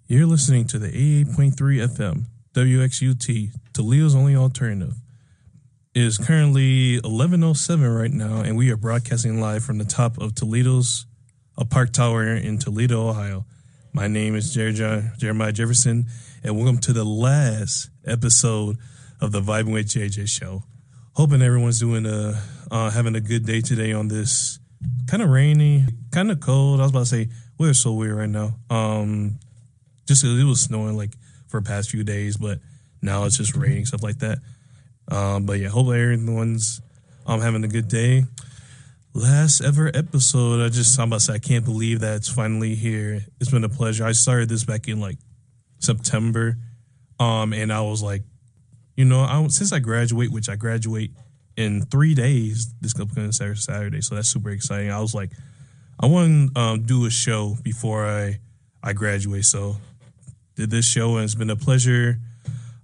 You're listening to the 88.3 FM, WXUT, Toledo's only alternative. It is currently 11:07 right now, and we are broadcasting live from the top of Toledo's Park Tower in Toledo, Ohio. My name is Jeremiah Jefferson, and welcome to the last episode of the Vibing with JJ show. Hoping everyone's doing having a good day today on this kind of rainy, kind of cold. I was about to say, we're so weird right now. Just it was snowing like for the past few days, but now it's just raining, stuff like that. But yeah, hopefully everyone's having a good day. Last ever episode, I'm about to say I can't believe that it's finally here. It's been a pleasure. I started this back in like September, and I was like, since I graduate, which I graduate in 3 days, this upcoming Saturday, so that's super exciting. I was like, I want to do a show before I graduate, so did this show, and it's been a pleasure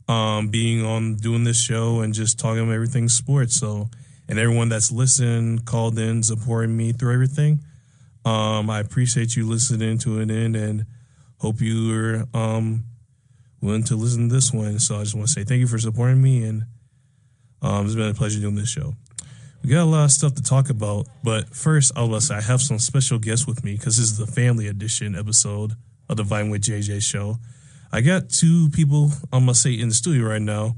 doing this show and just talking about everything sports. So, and everyone that's listened, called in, supporting me through everything. I appreciate you listening to it and hope you're willing to listen to this one. So I just want to say thank you for supporting me, and it's been a pleasure doing this show. We got a lot of stuff to talk about, but first I was going to say I have some special guests with me because this is the family edition episode of the Vine with JJ show. I got two people, I'm going to say, in the studio right now.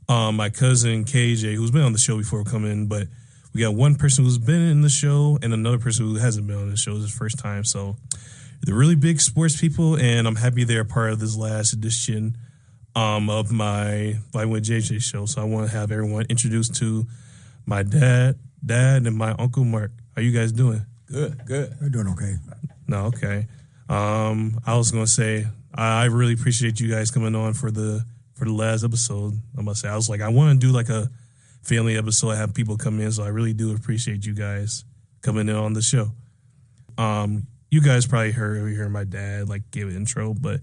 My cousin KJ, who's been on the show before coming, but we got one person who's been in the show and another person who hasn't been on the show. This is the first time. So they're really big sports people, and I'm happy they're part of this last edition of my Vine with JJ show. So I want to have everyone introduced to my dad, and my Uncle Mark. How you guys doing? Good. We're doing okay. No, okay. I was going to say, I really appreciate you guys coming on for the last episode. I'm going to say, I was like, I want to do like a family episode. I have people come in, so I really do appreciate you guys coming in on the show. You guys probably heard my dad like give an intro, but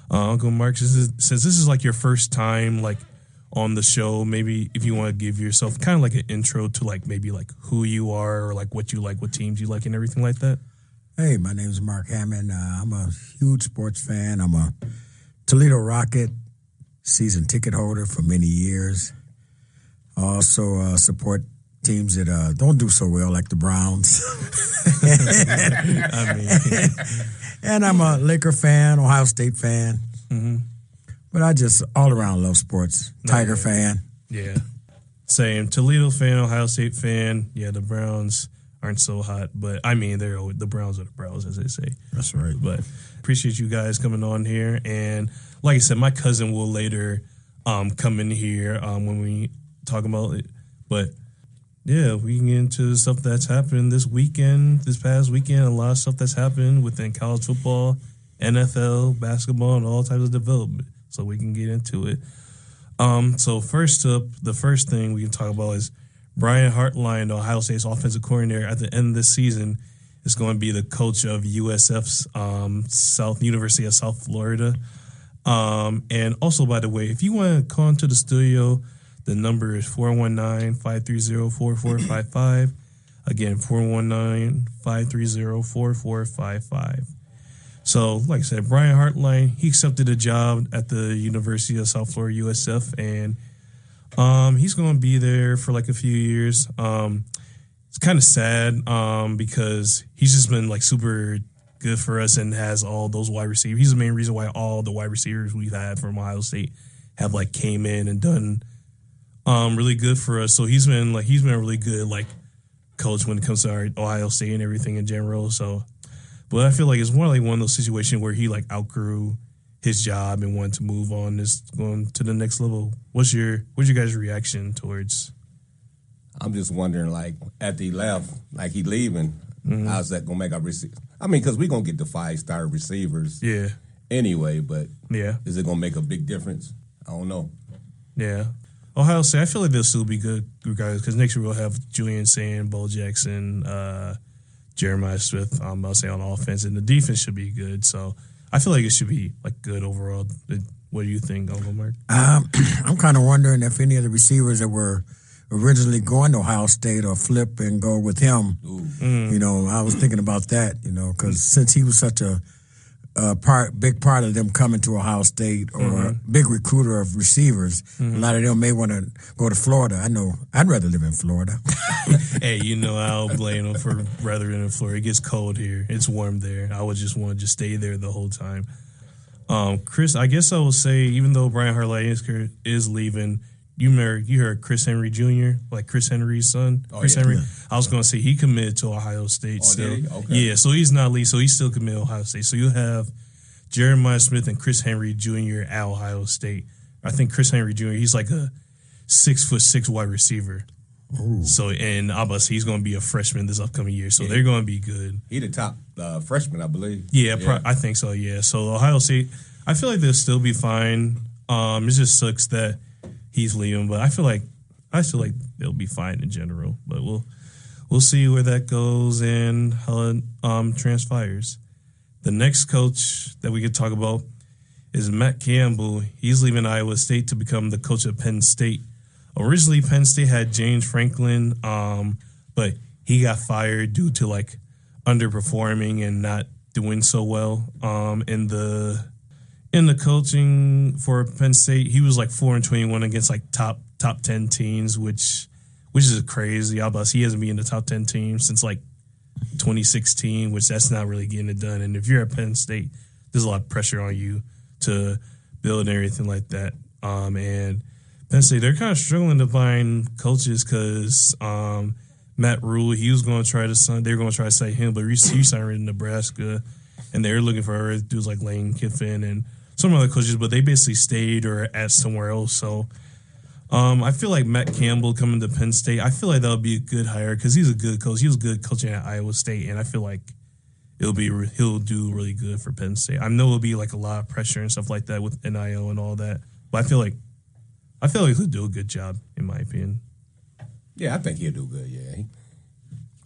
Uncle Mark, since this is like your first time like on the show, maybe if you want to give yourself kind of like an intro to like maybe like who you are or like what you like, what teams you like, and everything like that. Hey, my name is Mark Hammond. I'm a huge sports fan. I'm a Toledo Rocket season ticket holder for many years. I also support teams that don't do so well, like the Browns. And I'm a Laker fan, Ohio State fan. Mm-hmm. But I just all around love sports. Tiger fan. Yeah. Same. Toledo fan, Ohio State fan. Yeah, the Browns aren't so hot, but I mean, the Browns are the Browns, as they say. That's right. But appreciate you guys coming on here. And like I said, my cousin will later come in here when we talk about it. But yeah, we can get into stuff that's happened this past weekend, a lot of stuff that's happened within college football, NFL, basketball, and all types of development. So we can get into it. So first up, the first thing we can talk about is Brian Hartline, the Ohio State's offensive coordinator, at the end of this season is going to be the coach of USF's University of South Florida. And also, by the way, if you want to call into the studio, the number is 419-530-4455. Again, 419-530-4455. So, like I said, Brian Hartline, he accepted a job at the University of South Florida, USF, and he's going to be there for like a few years. It's kind of sad because he's just been like super good for us and has all those wide receivers. He's the main reason why all the wide receivers we've had from Ohio State have like came in and done really good for us. So he's been a really good like coach when it comes to our Ohio State and everything in general. So, but I feel like it's more like one of those situations where he like outgrew his job and wanted to move on, going to the next level. What's your guys' reaction towards? I'm just wondering, like, after he left, like he leaving, how's that gonna make our receiver? I mean, because we're gonna get the 5-star receivers, anyway. But is it gonna make a big difference? I don't know. Yeah, Ohio State. I feel like they'll still be good guys because next year we'll have Julian Sand, Bo Jackson, Jeremiah Smith. I'll say on offense, and the defense should be good. So I feel like it should be like good overall. What do you think, Uncle Mark? I'm kind of wondering if any of the receivers that were originally going to Ohio State or flip and go with him. I was thinking about that, because since he was such a big part of them coming to Ohio State or a big recruiter of receivers. A lot of them may want to go to Florida. I know I'd rather live in Florida. Hey, I'll blame them for rather than in Florida. It gets cold here. It's warm there. I would just want to just stay there the whole time. Chris, I guess I will say, even though Brian Harlaw is leaving, you heard Chris Henry Jr., like Chris Henry's son. Chris Henry. Yeah. I was going to say he committed to Ohio State still. Did he? Okay. Yeah, so he's not leaving, so he's still committed to Ohio State. So you have Jeremiah Smith and Chris Henry Jr. at Ohio State. I think Chris Henry Jr., he's like a 6'6" wide receiver. Ooh. So, and Abbas, he's going to be a freshman this upcoming year, so they're going to be good. He the top freshman, I believe. Yeah. I think so, yeah. So Ohio State, I feel like they'll still be fine. It just sucks that he's leaving, but I feel like they'll be fine in general. But we'll see where that goes and how it transpires. The next coach that we could talk about is Matt Campbell. He's leaving Iowa State to become the coach of Penn State. Originally, Penn State had James Franklin, but he got fired due to like underperforming and not doing so well in the coaching for Penn State. He was like 4-21 against like top 10 teams, which is crazy. He hasn't been in the top 10 teams since like 2016, which that's not really getting it done. And if you're at Penn State, there's a lot of pressure on you to build and everything like that. And Penn State, they're kind of struggling to find coaches because Matt Rule, he was going to try to they were going to try to say him, but he signed in Nebraska, and they were looking for other dudes like Lane Kiffin and some other coaches, but they basically stayed or at somewhere else. So I feel like Matt Campbell coming to Penn State, I feel like that would be a good hire because he's a good coach. He was good coaching at Iowa State, and I feel like he'll do really good for Penn State. I know it'll be like a lot of pressure and stuff like that with NIL and all that, but I feel like he'll do a good job, in my opinion. Yeah, I think he'll do good, yeah.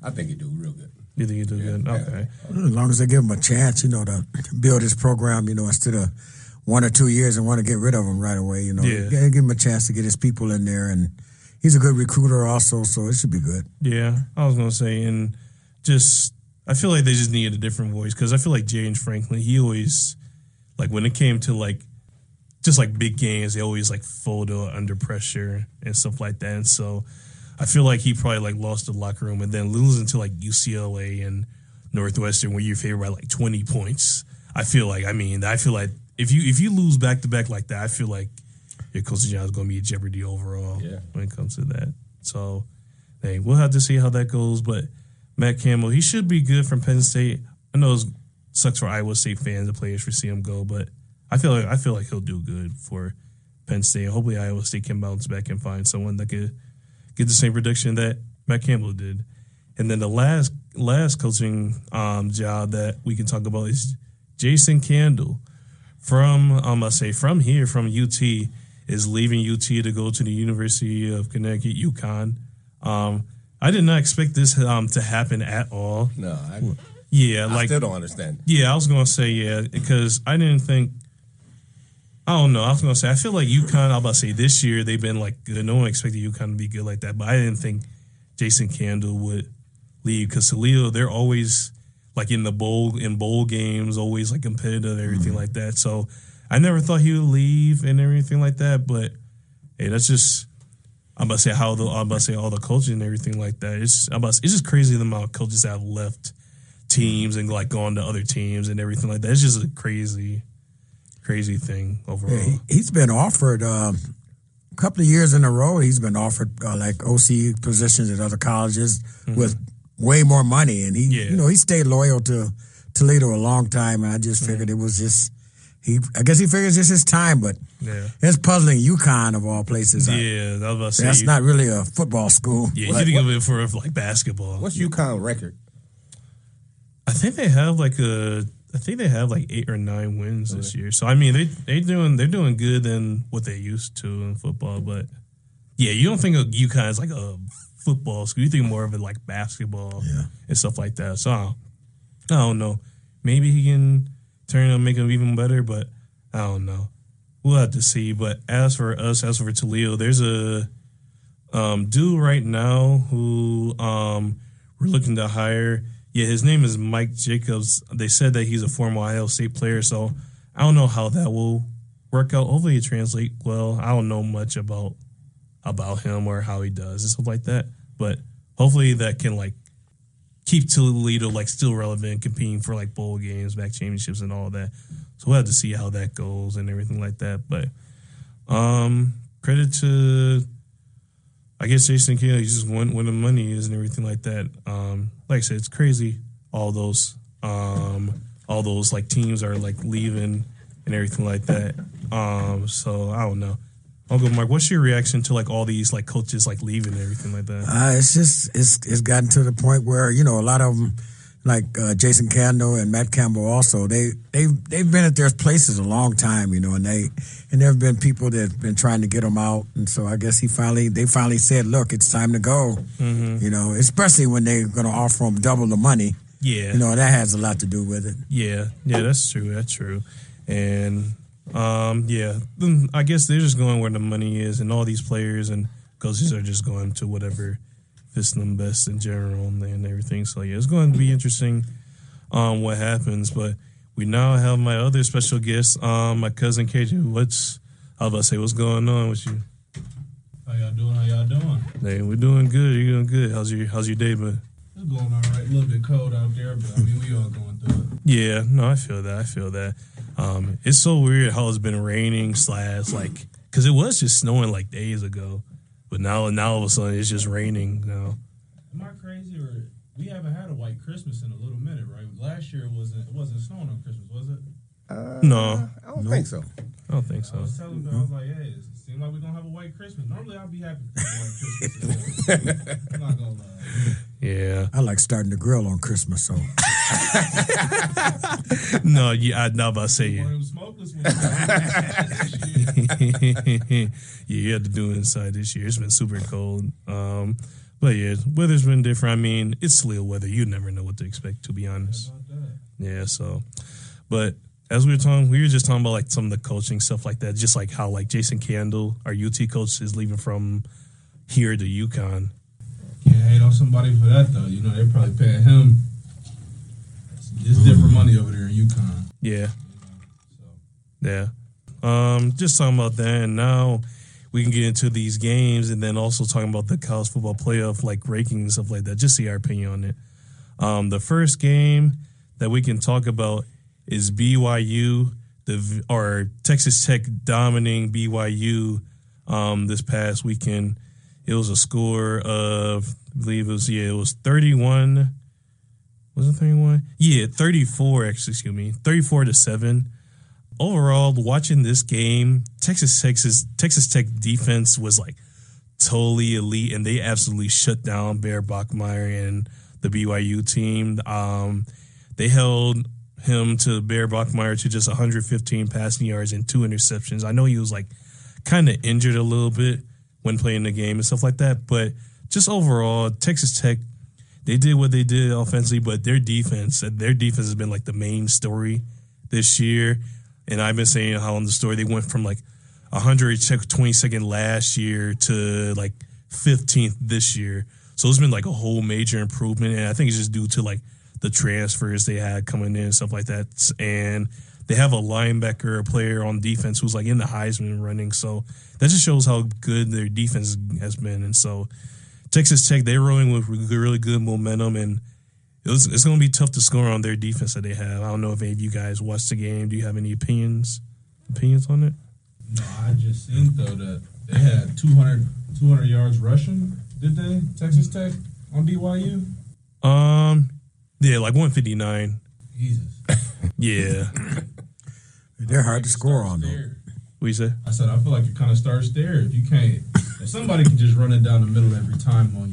I think he'll do real good. You think he'll do good? Okay. As long as they give him a chance, to build his program, instead of 1 or 2 years and want to get rid of him right away, Yeah, give him a chance to get his people in there. And he's a good recruiter also, so it should be good. Yeah, I was going to say, and I feel like they just needed a different voice because I feel like James Franklin, he always, like when it came to like, just like big games, they always like fold under pressure and stuff like that. And so I feel like he probably like lost the locker room and then losing to like UCLA and Northwestern where you're favored by like 20 points. I feel like if you lose back to back like that, I feel like your coaching job is going to be a jeopardy overall when it comes to that. So, hey, we'll have to see how that goes. But Matt Campbell, he should be good from Penn State. I know it sucks for Iowa State fans and players to see him go, but I feel like he'll do good for Penn State. Hopefully, Iowa State can bounce back and find someone that could get the same production that Matt Campbell did. And then the last coaching job that we can talk about is Jason Candle from UT is leaving UT to go to the University of Connecticut, UConn. I did not expect this to happen at all. No, I still don't understand. Yeah, I was going to say because I didn't think. I don't know. I was going to say, I feel like UConn, I was about to say this year, they've been like good. No one expected UConn to be good like that. But I didn't think Jason Candle would leave because Toledo, they're always like in bowl games, always like competitive and everything like that. So I never thought he would leave and everything like that. But hey, that's just, I'm about to say all the coaching and everything like that. It's just crazy the amount of coaches that have left teams and like gone to other teams and everything like that. It's just a crazy thing overall. Yeah, he's been offered a couple of years in a row. He's been offered like OC positions at other colleges with way more money, and he stayed loyal to Toledo a long time. And I just figured it was just I guess he figures it's his time, but it's puzzling. UConn of all places. Yeah, I was about to say, that's not really a football school. Yeah, you think of it for like basketball. What's UConn record? I think they have like 8 or 9 wins this year. So I mean, they're doing good than what they used to in football. But yeah, you don't think of UConn as like a football school. You think more of it like basketball and stuff like that. So I don't know. Maybe he can turn and make them even better, but I don't know. We'll have to see. But as for Toledo, there's a dude right now who we're looking to hire. Yeah, his name is Mike Jacobs. They said that he's a former Ohio State player, so I don't know how that will work out. Hopefully it translates well. I don't know much about him or how he does and stuff like that, but hopefully that can like keep Toledo like still relevant, competing for like bowl games, MAC championships, and all that. So we'll have to see how that goes and everything like that. But credit to, I guess, Jason Kidd. He's just won where the money is and everything like that. Like I said, it's crazy. All those like teams are like leaving and everything like that. So I don't know. I'll go, Mark. What's your reaction to like all these like coaches like leaving and everything like that? It's gotten to the point where a lot of them, like Jason Candle and Matt Campbell, also they've been at their places a long time, and there have been people that have been trying to get them out, and so I guess they finally said, look, it's time to go. Mm-hmm. Especially when they're going to offer them double the money. Yeah, that has a lot to do with it. Yeah, that's true, and. I guess they're just going where the money is, and all these players and coaches are just going to whatever fits them best in general and everything. So yeah, it's going to be interesting what happens. But we now have my other special guest, my cousin KJ. What's going on with you? How y'all doing? Hey, we're doing good. You're doing good. How's your day been? It's going all right. A little bit cold out there, but we all going through it. Yeah, no, I feel that. It's so weird how it's been raining / because it was just snowing like days ago, but now all of a sudden it's just raining now. Am I crazy, or we haven't had a white Christmas in a little minute, right? Last year it wasn't snowing on Christmas, was it? No, I don't think so. I don't think so. I was telling them, I was like, hey, it seems like we're gonna have a white Christmas. Normally I'd be happy for a white Christmas. I'm not gonna lie. Yeah, I like starting to grill on Christmas, so. No, yeah, I'm not about to say it. Yeah, you had to do it inside this year. It's been super cold. But yeah, weather's been different. I mean, it's Toledo weather. You never know what to expect, to be honest. Yeah, so. But as we were just talking about like some of the coaching stuff like that, just like how like Jason Candle, our UT coach, is leaving from here to UConn. Can't hate on somebody for that though. They're probably paying him. It's different money over there in UConn. Yeah. Yeah. Just talking about that, and now we can get into these games, and then also talking about the college football playoff like rankings and stuff like that. Just see our opinion on it. The first game that we can talk about is BYU, or Texas Tech dominating BYU this past weekend. It was a score of, I believe it was 31. Was it 31? Yeah, 34, actually, 34-7. Overall, watching this game, Texas Tech defense was like totally elite, and they absolutely shut down Bear Bachmeier and the BYU team. They held him to Bear Bachmeier to just 115 passing yards and 2 interceptions. I know he was like kind of injured a little bit when playing the game and stuff like that, but just overall, Texas Tech, they did what they did offensively, but their defense has been like the main story this year. And I've been saying how in the story they went from like 122nd last year to like 15th this year. So it's been like a whole major improvement, and I think it's just due to like the transfers they had coming in and stuff like that. And they have a linebacker, a player on defense who's like in the Heisman running. So that just shows how good their defense has been. And so Texas Tech, they're rolling with really good momentum, and it's going to be tough to score on their defense that they have. I don't know if any of you guys watched the game. Do you have any opinions on it? No, I just think, though, that they had 200 yards rushing, did they, Texas Tech, on BYU? Yeah, like 159. Jesus. Yeah. They're hard to score on, though. What you say? I said, I feel like it kind of starts there. If somebody can just run it down the middle every time on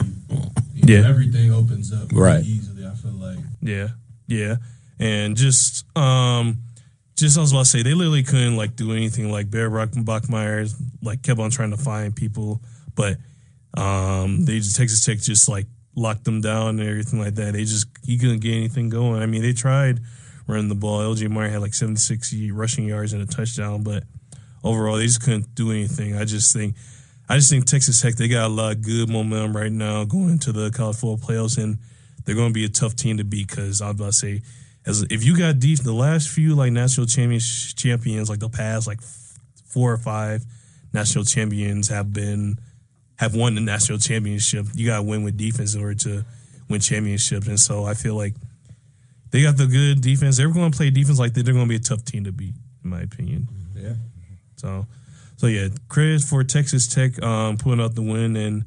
you, everything opens up really easily, I feel like. Yeah. And just I was about to say, they literally couldn't like do anything. Like Bear Bachmeier like kept on trying to find people, but Texas Tech just like locked them down and everything like that. He couldn't get anything going. I mean, they tried running the ball. LJ Meyer had like 76 rushing yards and a touchdown, but overall they just couldn't do anything. I just think Texas Tech, they got a lot of good momentum right now going into the college football playoffs, and they're going to be a tough team to beat because I'm about to say, if you got deep, the last few like national champions, like the past like 4 or 5 national champions have won the national championship. You got to win with defense in order to win championships, and so I feel like they got the good defense. They're going to play defense like that. They're going to be a tough team to beat, in my opinion. Yeah. So yeah, credit for Texas Tech pulling out the win and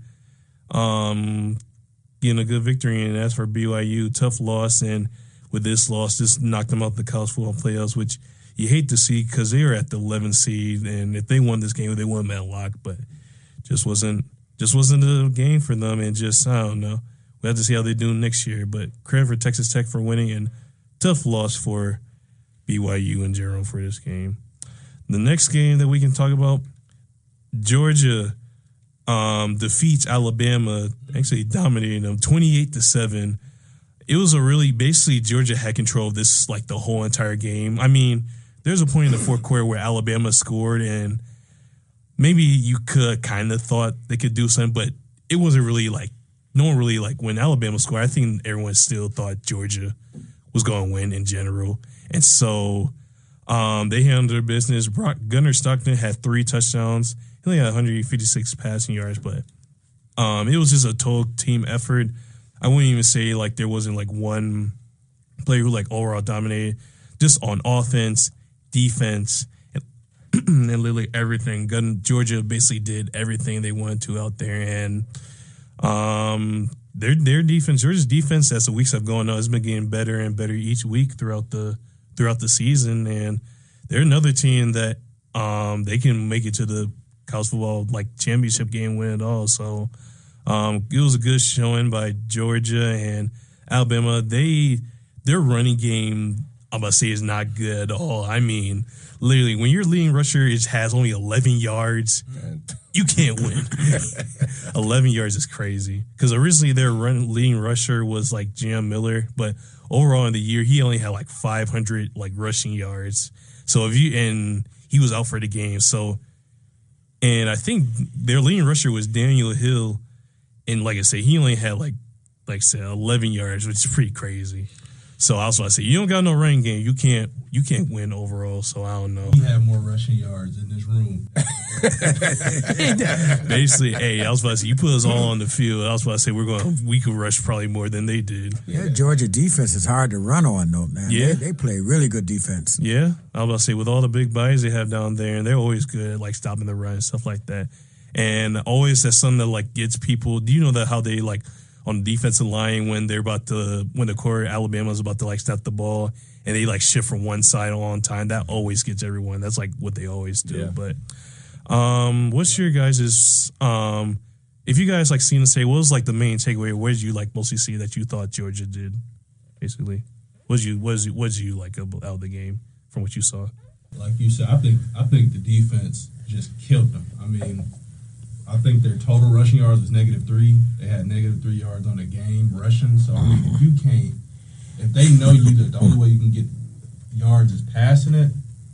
getting a good victory. And as for BYU, tough loss, and with this loss, just knocked them out the college football playoffs, which you hate to see because they were at the 11th seed, and if they won this game, they won at lock, but just wasn't a game for them, and just I don't know. We have to see how they do next year, but credit for Texas Tech for winning, and tough loss for BYU in general for this game. The next game that we can talk about, Georgia defeats Alabama, actually dominating them 28-7. It was basically Georgia had control of this like the whole entire game. I mean, there's a point in the fourth quarter where Alabama scored, and maybe you could kind of thought they could do something, but it wasn't really like, no one really like when Alabama scored. I think everyone still thought Georgia was going to win in general. And so they handled their business. Gunnar Stockton had 3 touchdowns. He only had 156 passing yards, but it was just a total team effort. I wouldn't even say like there wasn't like one player who like overall dominated. Just on offense, defense, and literally everything. Georgia basically did everything they wanted to out there, and their defense, Georgia's defense, as the weeks have gone on, has been getting better and better each week throughout the season, and they're another team that they can make it to the college football like championship game win it all. So it was a good showing by Georgia and Alabama. Their running game, I'm about to say, is not good at all. I mean, literally, when your leading rusher has only 11 yards, you can't win. 11 yards is crazy. Because originally their leading rusher was like Jam Miller, but overall in the year, he only had like 500 like rushing yards. So and he was out for the game. So, and I think their leading rusher was Daniel Hill, and like I said, he only had like I said 11 yards, which is pretty crazy. So I was about to say, you don't got no running game, you can't win overall. So I don't know. He had more rushing yards in this room. Basically, I was about to say, you put us all on the field. I was about to say we could rush probably more than they did. Yeah, Georgia defense is hard to run on though, man. Yeah, they play really good defense. Yeah, I was about to say, with all the big bodies they have down there, and they're always good at like stopping the run and stuff like that. And always that's something that like gets people. Do you know that how they like on the defensive line when the core Alabama's about to like stop the ball and they like shift from one side all on time, that always gets everyone. That's like what they always do. Yeah. But what's your guys's if you guys like seen and say what was like the main takeaway? Where did you like mostly see that you thought Georgia did? Basically, what did you like out of the game from what you saw? Like you said, I think the defense just killed them. I mean, I think their total rushing yards was -3. They had -3 yards on the game rushing. So I mean, if they know the only way you can get yards is passing it,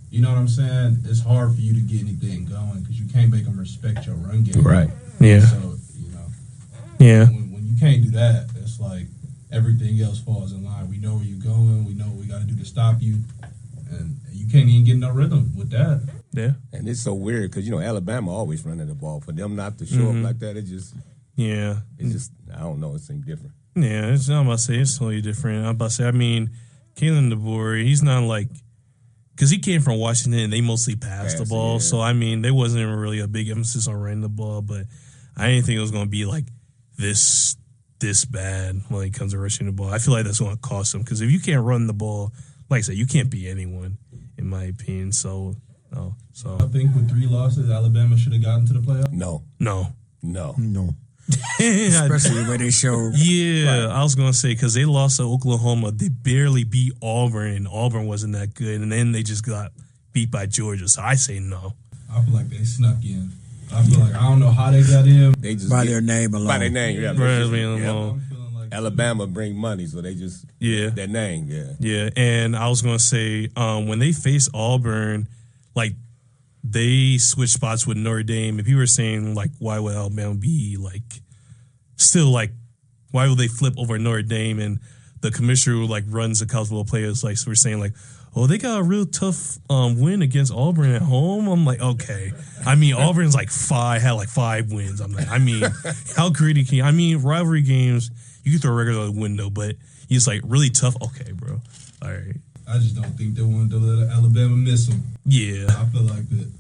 you know what I'm saying? It's hard for you to get anything going because you can't make them respect your run game. Right. Yeah. So Yeah. When you can't do that, it's like everything else falls in line. We know where you're going. We know what we got to do to stop you, and you can't even get no rhythm with that. Yeah. And it's so weird because, Alabama always running the ball. For them not to show up like that, it just, I don't know, it seemed different. Yeah, I'm about to say it's totally different. I'm about to say, I mean, Kalen DeBoer, he's not like, because he came from Washington and they mostly passed the ball. Yeah. So, I mean, there wasn't really a big emphasis on running the ball, but I didn't think it was going to be like this bad when it comes to rushing the ball. I feel like that's going to cost them because if you can't run the ball, like I said, you can't beat anyone, in my opinion. So I think with 3 losses, Alabama should have gotten to the playoffs. No. Especially where they showed. Yeah, I was going to say, because they lost to Oklahoma. They barely beat Auburn, and Auburn wasn't that good. And then they just got beat by Georgia. So I say no. I feel like they snuck in. I feel like I don't know how they got in. They just by their name alone. By their name, yeah. Alone. Alabama bring money, so they just their name, Yeah, and I was going to say, when they face Auburn, like, they switched spots with Notre Dame. If you were saying, like, why would Alabama be, like, still, like, why would they flip over Notre Dame? And the commissioner who like runs the college football players like so we're saying like, oh, they got a real tough win against Auburn at home. I'm like, okay. I mean, Auburn's had like 5 wins. I'm like, I mean, how gritty can you? I mean, rivalry games, you can throw a record out the window, but he's like really tough. Okay, bro. All right. I just don't think they wanted to let Alabama miss them. Yeah. I feel like that,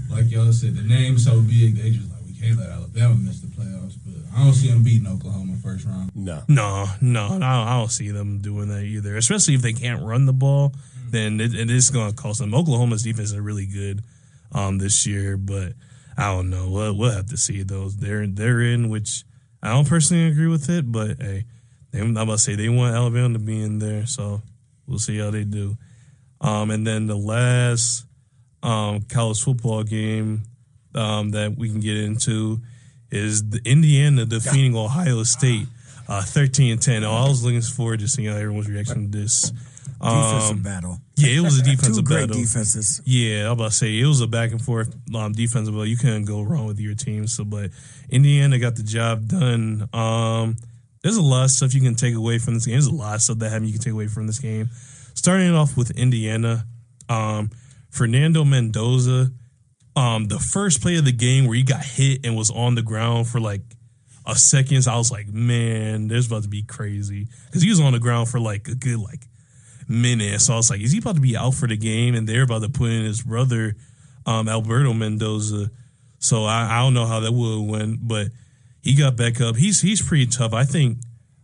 like y'all said, the name's so big, they just like, we can't let Alabama miss the playoffs. But I don't see them beating Oklahoma first round. No, I don't see them doing that either. Especially if they can't run the ball, then it is going to cost them. Oklahoma's defense is really good this year, but I don't know. We'll have to see those. They're in, which I don't personally agree with it, but hey, I'm about to say they want Alabama to be in there, so we'll see how they do. And then the last college football game that we can get into is the Indiana defeating Ohio State 13-10. I was looking forward to seeing how everyone's reaction to this. Defensive battle. Yeah, it was a defensive battle. Two great defenses. Yeah, I was about to say, it was a back and forth defensive battle. You couldn't go wrong with your team. So, but Indiana got the job done. There's a lot of stuff you can take away from this game. There's a lot of stuff that you can take away from this game. Starting off with Indiana, Fernando Mendoza, the first play of the game where he got hit and was on the ground for like a second, I was like, man, this is about to be crazy. Because he was on the ground for like a good minute. So I was like, is he about to be out for the game? And they're about to put in his brother, Alberto Mendoza. So I don't know how that would have went, but he got back up. He's pretty tough. I think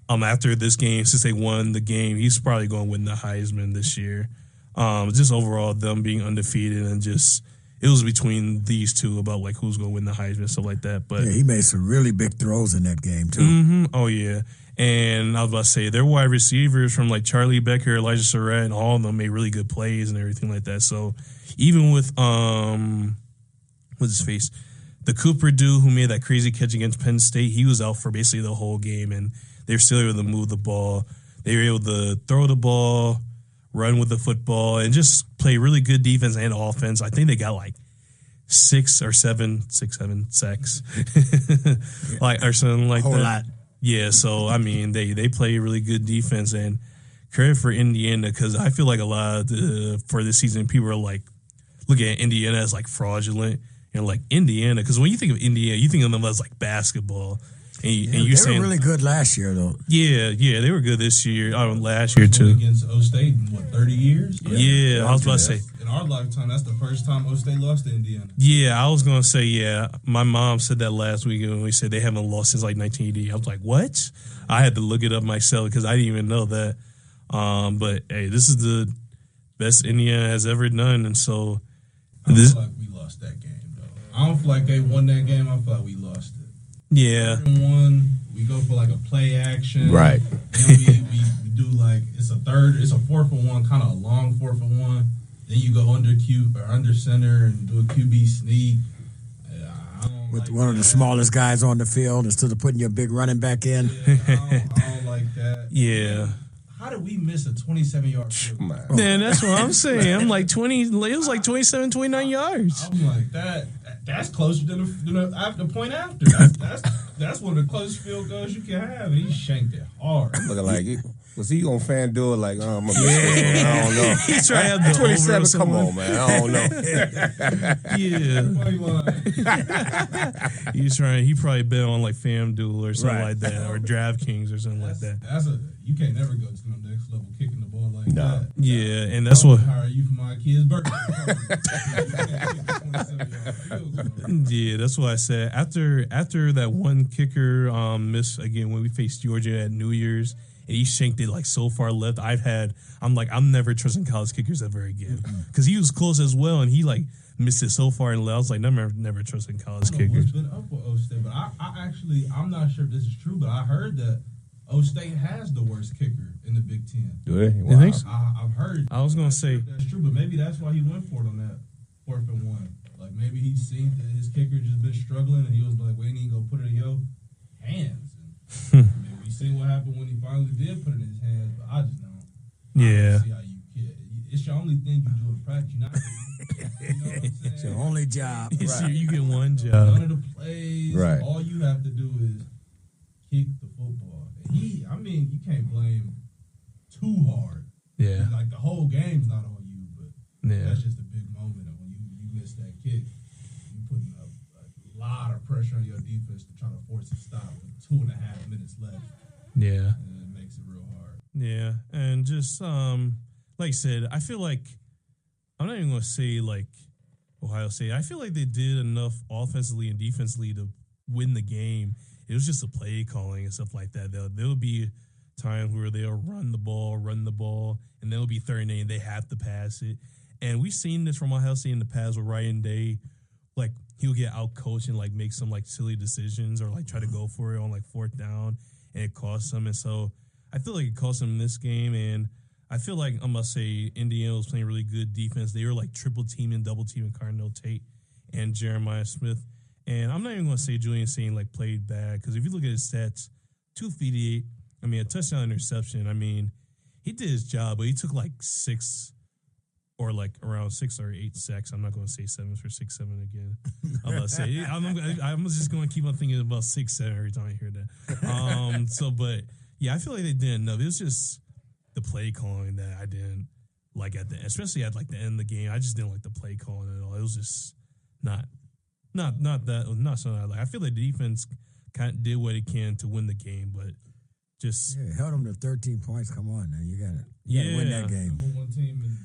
after this game, since they won the game, he's probably going to win the Heisman this year. Just overall, them being undefeated and just it was between these two about like who's going to win the Heisman, stuff like that. But yeah, he made some really big throws in that game too. Mm-hmm. Oh yeah, and I was about to say their wide receivers from like Charlie Becker, Elijah Surratt, and all of them made really good plays and everything like that. So even with what's his face, the Cooper dude who made that crazy catch against Penn State, he was out for basically the whole game, and they were still able to move the ball. They were able to throw the ball, run with the football, and just play really good defense and offense. I think they got like 6 or 7 sacks, like or something like that. A whole lot. Yeah, so I mean they play really good defense, and credit for Indiana because I feel like a lot for this season people are like looking at Indiana as like fraudulent and like Indiana because when you think of Indiana you think of them as like basketball. And you're saying they were really good last year, though. Yeah, they were good this year. Last year too. Against O State in 30 years? Yeah, I was about to say. In our lifetime, that's the first time O State lost to Indiana. Yeah, I was gonna say yeah. My mom said that last week when we said they haven't lost since like 1980. I was like, what? I had to look it up myself because I didn't even know that. But hey, this is the best Indiana has ever done, and so I feel like we lost that game though. I don't feel like they won that game. I feel like we lost it. Yeah. We go for like a play action. Right. Then we do like it's a 4th and 1, kind of a long 4th and 1. Then you go under center and do a QB sneak. With one of the smallest guys on the field instead of putting your big running back in. Yeah, I don't like that. Yeah. How did we miss a 27-yard field goal? Man, that's what I'm saying. I'm like 20. It was like 27, 29 yards. I'm like that. That's closer than the point after. That's one of the closest field goals you can have. And he shanked it hard. Looking like it. Was he on FanDuel? Like, I don't know. He's trying to have the 27. Come on, man. I don't know. He's trying. He probably bet on like FanDuel or something like that, or DraftKings or something like that. You can't never go to the next level kicking the ball like that. Yeah, and that's what. Hire you for my kid's birthday. Yeah, that's what I said. After that one kicker miss again when we faced Georgia at New Year's. And he shanked it like so far left. I'm never trusting college kickers ever again because he was close as well, and he like missed it so far and left. I was like, never trusting college kickers. What's been up with O State, but I'm not sure if this is true, but I heard that O State has the worst kicker in the Big Ten. Do they? Wow. You think so? I've heard. I was gonna say that's true, but maybe that's why he went for it on that 4th and 1. Like maybe he seen that his kicker just been struggling, and he was like, "Wait, he go put it in your hands." We seen what happened when he finally did put it in his hands, but I just don't. Yeah. See how you get. It's your only thing you do in practice. You're not. You know what I'm saying? It's your only job. You get one job. None of the plays. Right. All you have to do is kick the football. And You can't blame too hard. Yeah. Like the whole game's not on you, but that's just a big moment. And when you miss that kick, you putting a lot of pressure on your defense to try to force a stop with 2.5 minutes left. Yeah. And it makes it real hard. Yeah. And just like I said, I feel like I'm not even gonna say like Ohio State. I feel like they did enough offensively and defensively to win the game. It was just the play calling and stuff like that. There'll be times where they'll run the ball, and there'll be third and 8, and they have to pass it. And we've seen this from Ohio State in the past with Ryan Day. Like, he'll get out coached and, like, make some, like, silly decisions or, like, try to go for it on, like, fourth down, and it costs them. And so I feel like it cost them in this game, and I feel like I'm going to say Indiana was playing really good defense. They were, like, triple teaming, double teaming Cardinal Tate and Jeremiah Smith. And I'm not even going to say Julian Sain, like, played bad, because if you look at his stats, 258, a touchdown interception. He did his job, but he took like 6 or like around 6 or 8 sacks. I'm not going to say 7 for 6, 7 again. I'm just going to keep on thinking about 6, 7 every time I hear that. But yeah, I feel like they did enough. It was just the play calling that I didn't like especially at like the end of the game. I just didn't like the play calling at all. It was just not something I like. I feel like the defense kind of did what it can to win the game, but just held them to 13 points. Come on, now you got to win that game. Number 1 team and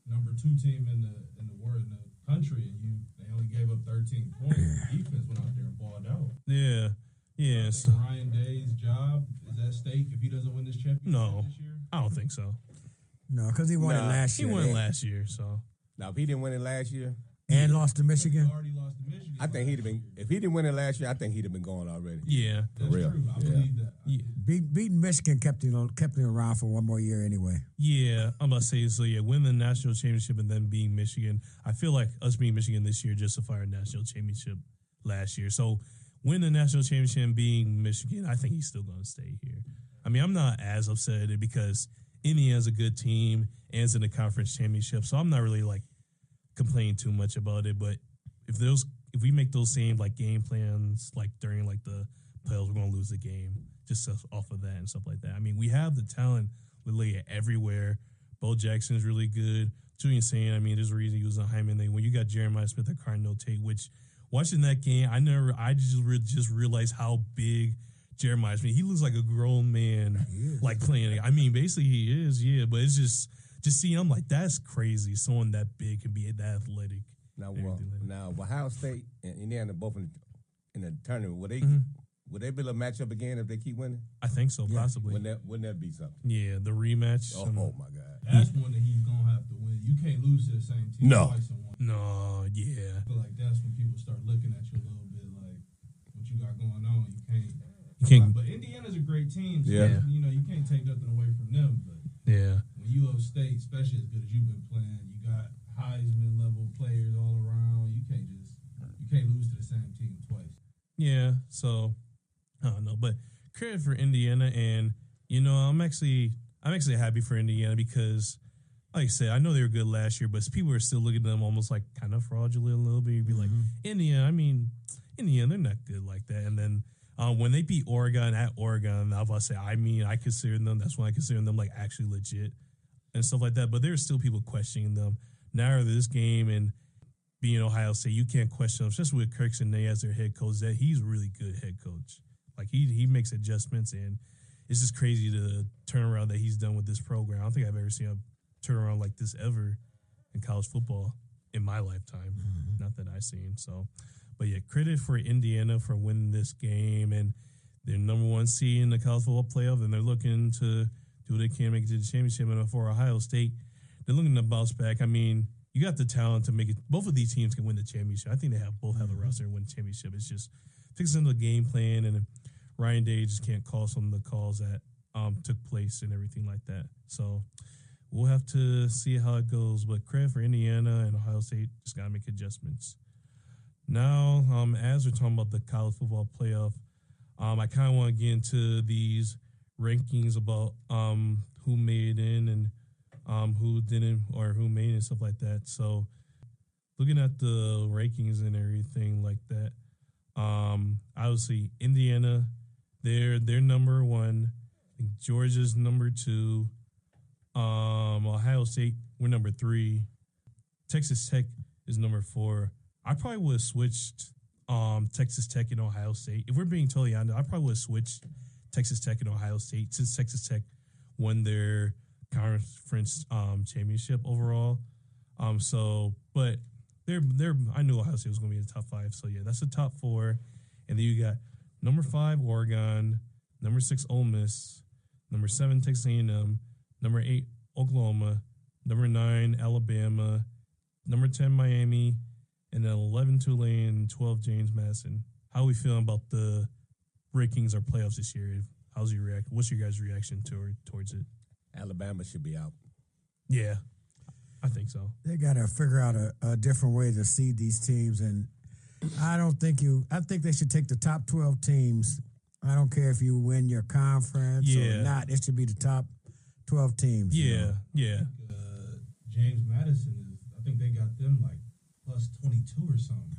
number 2 team in the world, in the country, and they only gave up 13 points. The defense went out there and balled out. Yeah. So Ryan Day's job is at stake if he doesn't win this championship this year. I don't think so. No, because he won it last year. He won it last year, so now if he didn't win it last year. And lost to Michigan. Already lost to Michigan. I think he'd have been, if he didn't win it last year, I think he'd have been gone already. Yeah, for real. True. I believe that. Yeah. Beating Michigan kept him around for 1 more year anyway. Yeah, I'm about to say so. Yeah, win the national championship and then being Michigan. I feel like us being Michigan this year justified our national championship last year. So win the national championship and being Michigan, I think he's still going to stay here. I'm not as upset at it because Indiana's a good team and it's in the conference championship, so I'm not really like complaining too much about it. But if we make those same like game plans like during like the playoffs, we're gonna lose the game just off of that and stuff like that. We have the talent literally everywhere. Bo Jackson's really good. Julian Sain, there's a reason he was on Hyman. When you got Jeremiah Smith and Cardinal Tate, which watching that game, I just realized how big Jeremiah Smith. He looks like a grown man, like playing. Basically he is, yeah. But it's just seeing him like that's crazy. Someone that big can be that athletic. Now, Ohio State and Indiana both in the tournament. Would they be able to match up again if they keep winning? I think so, possibly. Wouldn't that be something? Yeah, the rematch. Oh my God, that's one that he's gonna have to win. You can't lose to the same team twice in one. No, yeah. I feel like that's when people start looking at you a little bit like what you got going on. You can't. But Indiana's a great team. So you can't take nothing away from them. But yeah, when U of State, especially as good as you've been playing, you got Heisman level players all around. You can't lose to the same team twice. Yeah, so I don't know, but credit for Indiana, and I'm actually happy for Indiana because, like I said, I know they were good last year, but people are still looking at them almost like kind of fraudulent a little bit. You'd be like, Indiana, they're not good like that. And then when they beat Oregon at Oregon, I was about to say, I consider them. That's when I consider them like actually legit and stuff like that. But there's still people questioning them. Now this game and being Ohio State, you can't question them, especially with Kirk Sinay as their head coach. That he's a really good head coach. Like he makes adjustments, and it's just crazy the turnaround that he's done with this program. I don't think I've ever seen a turnaround like this ever in college football in my lifetime. Not that I've seen. So, but yeah, credit for Indiana for winning this game, and they're number 1 seed in the college football playoff, and they're looking to do what they can to make it to the championship. And for Ohio State, they're looking to bounce back. You got the talent to make it. Both of these teams can win the championship. I think they both have the roster to win the championship. It's just fixing the game plan, and Ryan Day just can't call some of the calls that took place and everything like that. So we'll have to see how it goes. But credit for Indiana and Ohio State, just got to make adjustments. Now, as we're talking about the college football playoff, I kind of want to get into these rankings about who made in and who didn't or who made and stuff like that. So looking at the rankings and everything like that, obviously Indiana, they're number 1. Georgia's number 2. Ohio State, we're number 3. Texas Tech is number 4. I probably would have switched Texas Tech and Ohio State. If we're being totally honest, I probably would have switched Texas Tech and Ohio State since Texas Tech won their conference championship overall. But they're I knew Ohio State was going to be in the top 5. So yeah, that's the top 4. And then you got number 5 Oregon, number 6 Ole Miss, number 7 Texas A&M, number 8 Oklahoma, number 9 Alabama, number 10 Miami, and then 11 Tulane, and 12 James Madison. How are we feeling about the rankings or playoffs this year? How's your What's your guys' reaction towards it? Alabama should be out. Yeah, I think so. They got to figure out a different way to seed these teams, and I think they should take the top 12 teams. I don't care if you win your conference or not. It should be the top 12 teams. Yeah. James Madison I think they got them like plus 22 or something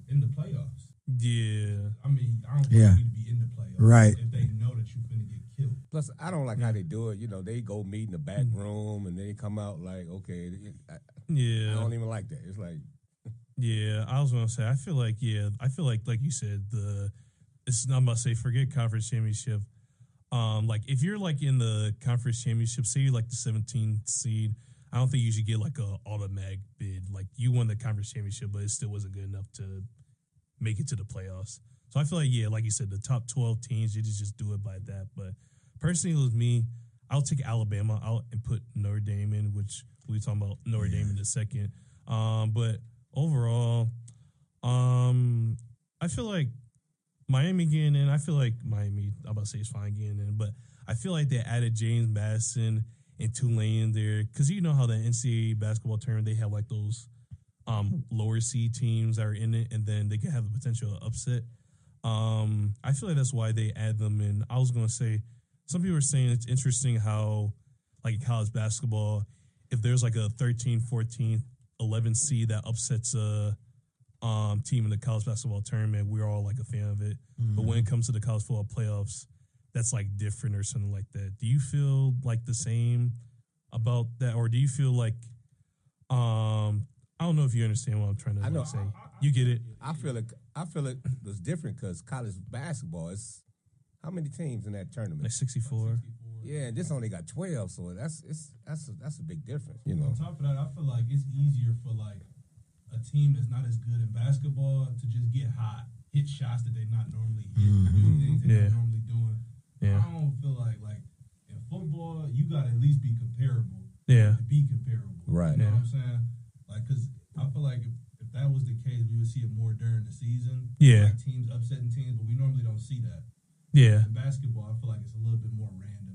in the playoffs. Yeah. I mean, I don't think you need to be in the playoffs. Right. If they know that you're going to get killed. Plus, I don't like how they do it. You know, they go meet in the back room and they come out like, okay. I don't even like that. It's like. Yeah, I was going to say, I feel like you said, I'm about to say, forget conference championship. Like, if you're, like, in the conference championship, say you're, like, the 17th seed, I don't think you should get, like, a automatic bid. Like, you won the conference championship, but it still wasn't good enough to make it to the playoffs. So I feel like, like you said, the top 12 teams, you just do it by that. But personally, with me, I'll take Alabama out and put Notre Dame in, which we'll be talking about Notre Dame in a second. But overall, I feel like Miami getting in. I feel like Miami, I'm about to say, is fine getting in, but I feel like they added James Madison and Tulane there because you know how the NCAA basketball tournament, they have like those lower seed teams that are in it, and then they can have the potential upset. I feel like that's why they add them in. I was going to say, some people are saying it's interesting how, like in college basketball, if there's like a 13, 14, 11 seed that upsets a team in the college basketball tournament, we're all like a fan of it. Mm-hmm. But when it comes to the college football playoffs, that's like different or something like that. Do you feel like the same about that, or do you feel like I don't know if you understand what I'm trying to say. You get it? I feel it was different because college basketball is how many teams in that tournament? Like 64. Yeah, and this only got 12, so that's a big difference, you know. On top of that, I feel like it's easier for like a team that's not as good in basketball to just get hot, hit shots that they're not normally hitting, do things they're not normally doing. Yeah. I don't feel like in football, you got to at least be comparable. Yeah. To be comparable. Right. You know what I'm saying? Like, because I feel like if that was the case, we would see it more during the season. Yeah. Like teams upsetting teams, but we normally don't see that. Yeah. In basketball, I feel like it's a little bit more random.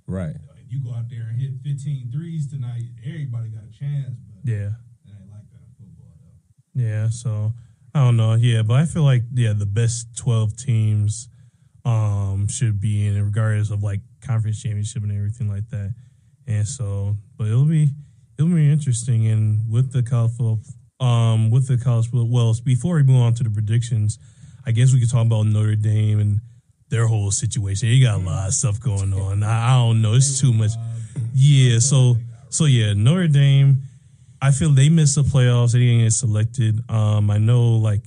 Right. If you go out there and hit 15 threes tonight, everybody got a chance. But it ain't like that in football, though. Yeah, so I don't know. Yeah, but I feel like the best 12 teams should be in, regardless of like conference championship and everything like that. And so, but it'll be interesting. And with the college football, well, before we move on to the predictions, I guess we could talk about Notre Dame and their whole situation. They got a lot of stuff going on. I don't know. It's too much. Yeah. So Notre Dame, I feel they missed the playoffs. They didn't get selected. I know, like,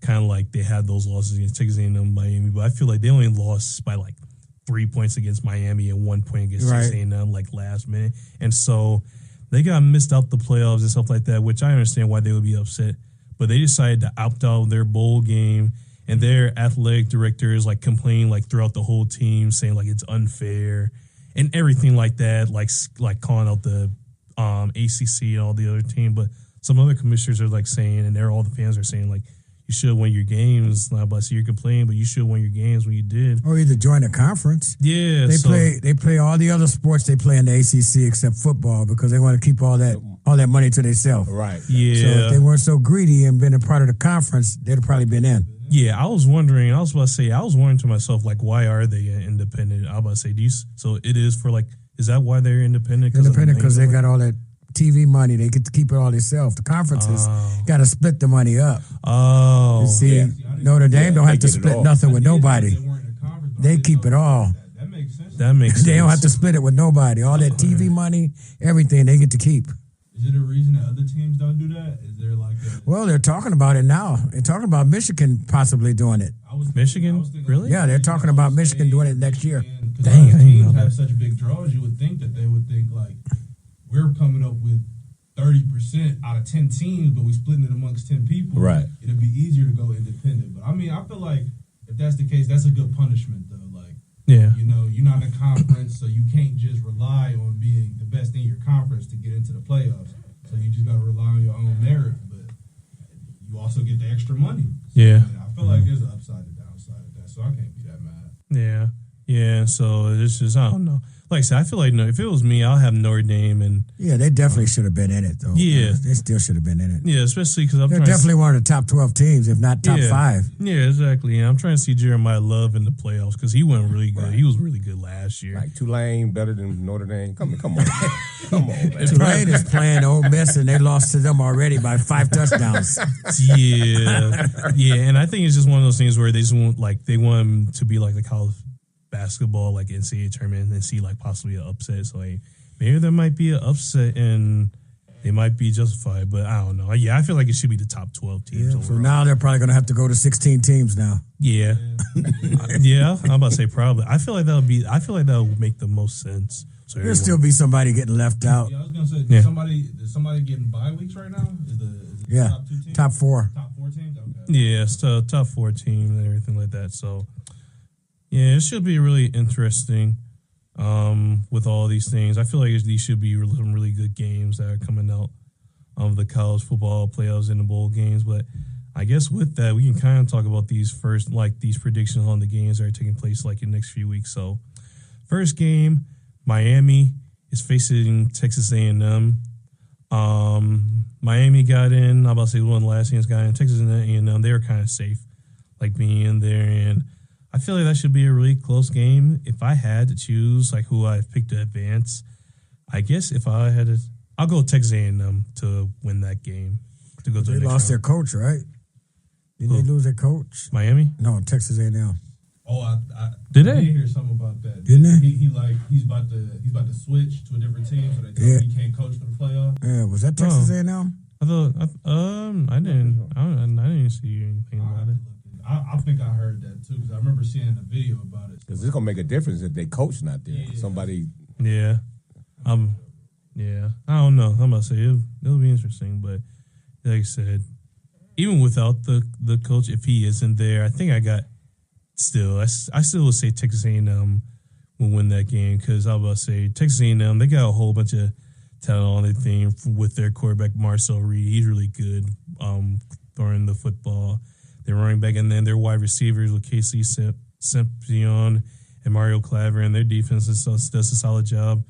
kind of like they had those losses against Texas A&M, Miami, but I feel like they only lost by like 3 points against Miami and 1 point against Texas A&M, like last minute. And so they got missed out the playoffs and stuff like that, which I understand why they would be upset. But they decided to opt out of their bowl game. And their athletic director is like complaining like throughout the whole team, saying like it's unfair and everything like that, like calling out the ACC and all the other team. But some other commissioners are like saying, and all the fans are saying like you should win your games. Not about to see you're complaining, but you should win your games when you did. Or either join a conference. Yeah, they play all the other sports they play in the ACC except football because they want to keep all that money to themselves. Right. Yeah. So if they weren't so greedy and been a part of the conference, they'd have probably been in. Yeah, I was wondering to myself, like, why are they independent? I was about to say, so it is for, like, is that why they're independent? Independent because they got all that TV money. They get to keep it all themselves. The conferences got to split the money up. Oh. You see, Notre Dame don't have to split nothing with nobody. They keep it all. That makes sense. That makes sense. They don't have to split it with nobody. All that TV money, everything they get to keep. Is it a reason that other teams don't do that? Is there like Well, they're talking about it now. They're talking about Michigan possibly doing it. Michigan? Really? Yeah, they're talking about Michigan doing it next year. Dang, I didn't know that. Have such big draws, you would think that they would think like we're coming up with 30% out of 10 teams, but we splitting it amongst 10 people. Right. It'd be easier to go independent. But I mean, I feel like if that's the case, that's a good punishment though. Like, you know, you're not in a conference, so you can't just rely on being the best in your conference to get into the playoffs. So you just got to rely on your own merit, but you also get the extra money. So, Yeah. I feel like there's an upside and downside of that, so I can't be that mad. Yeah. Yeah. So it's just, I don't know. Like I said, I feel like if it was me, I'll have Notre Dame and. Yeah, they definitely should have been in it though. Yeah. They still should have been in it. Yeah, especially because they're definitely one of the top 12 teams, if not top 5. Yeah, exactly. And I'm trying to see Jeremiah Love in the playoffs because he went really good. Right. He was really good last year. Like Tulane better than Notre Dame. Come on, come on, man. Tulane is playing Ole Miss, and they lost to them already by 5 touchdowns. Yeah, yeah. And I think it's just one of those things where they just want they want them to be like the college basketball, like NCAA tournament, and see like possibly an upset. So maybe there might be an upset and they might be justified, but I don't know. Yeah, I feel like it should be the top 12 teams. Yeah, so now they're probably going to have to go to 16 teams now. Yeah, yeah. I'm about to say probably. I feel like that would make the most sense. So there'll still be somebody getting left out. Yeah, I was going to say, is somebody getting bye weeks right now? Is the top 2 teams? Top 4. Top 4 teams? Okay. Yeah, it's the top 4 teams and everything like that. So, yeah, it should be really interesting with all these things. I feel like these should be some really good games that are coming out of the college football playoffs and the bowl games. But I guess with that, we can kind of talk about these predictions on the games that are taking place in the next few weeks. So, first game, Miami is facing Texas A&M. Miami got in. I'm about to say one of the last teams got in. Texas A&M, they were kind of safe, being in there. And I feel like that should be a really close game. If I had to choose who I've picked to advance, I guess if I had to, I'll go Texas A&M to win that game. To go to they the next lost round. their coach, right? Didn't they lose their coach? Miami? No, Texas A&M. Oh, I did they? did hear something about that. Didn't they? He's about to switch to a different team, so they told him he can't coach for the playoffs. Yeah, was that Texas A&M? I thought I didn't see anything about it. I think I heard that too because I remember seeing a video about it. Because it's gonna make a difference if they coach not there. Yeah. Somebody. Yeah. Yeah. I don't know. I'm about to say it'll be interesting, but like I said, even without the coach, if he isn't there, I think I still would say Texas A&M will win that game because I was about to say Texas A&M, they got a whole bunch of talent on their team with their quarterback Marcel Reed. He's really good throwing the football. They're running back, and then their wide receivers with Casey Sempion and Mario Claver, and their defense does a solid job.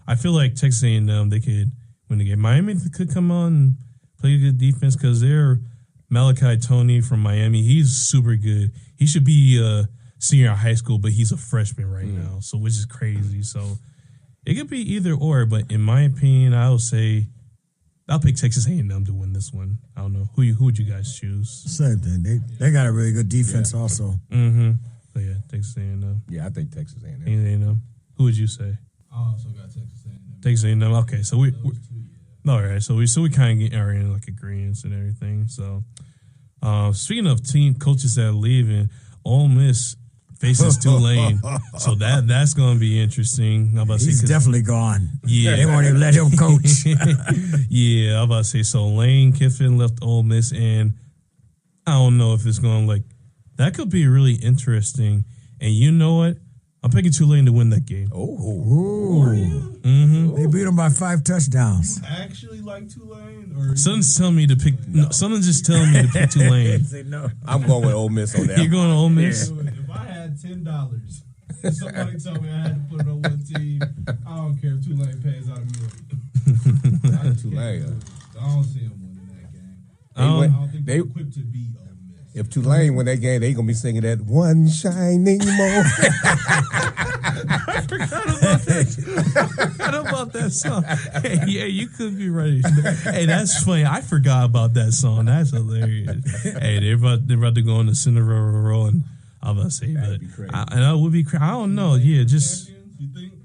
I feel like Texas A&M, they could win the game. Miami could come on and play good defense because they're Malachi Toney from Miami. He's super good. He should be a senior in high school, but he's a freshman right now, so which is crazy. So it could be either or, but in my opinion, I'll pick Texas A&M to win this one. I don't know. Who would you guys choose? Same thing. They got a really good defense also. Mm-hmm. So yeah, Texas A&M. Yeah, I think Texas A&M. A&M. Who would you say? I also got Texas A&M. Texas A&M. Okay, so we all right. So we kind of are in agreements and everything. So speaking of team coaches that are leaving, Ole Miss faces Tulane, so that's going to be interesting. He's definitely gone. Yeah, they won't even let him coach. Yeah, I'm about to say so. Lane Kiffin left Ole Miss, and I don't know if it's going that could be really interesting. And you know what? I'm picking Tulane to win that game. Mm-hmm. They beat them by 5 touchdowns. You actually like Tulane, or someone's telling me to pick? No. Someone's just telling me to pick Tulane. No. I'm going with Ole Miss on that. You're going to Ole Miss? Yeah. If I had $10, somebody told me I had to put it on one team, I don't care if Tulane pays out $1 million. Tulane. I don't see them winning that game. I don't think they're equipped to beat Ole Miss. If Tulane win that game, they gonna be singing that "One Shining Moment." I forgot about that song. Hey, yeah, you could be right. Hey, that's funny. I forgot about that song. That's hilarious. Hey, they're about to go on the Cinderella roll, and I'm about to say that. And I would be. I don't know. Yeah, just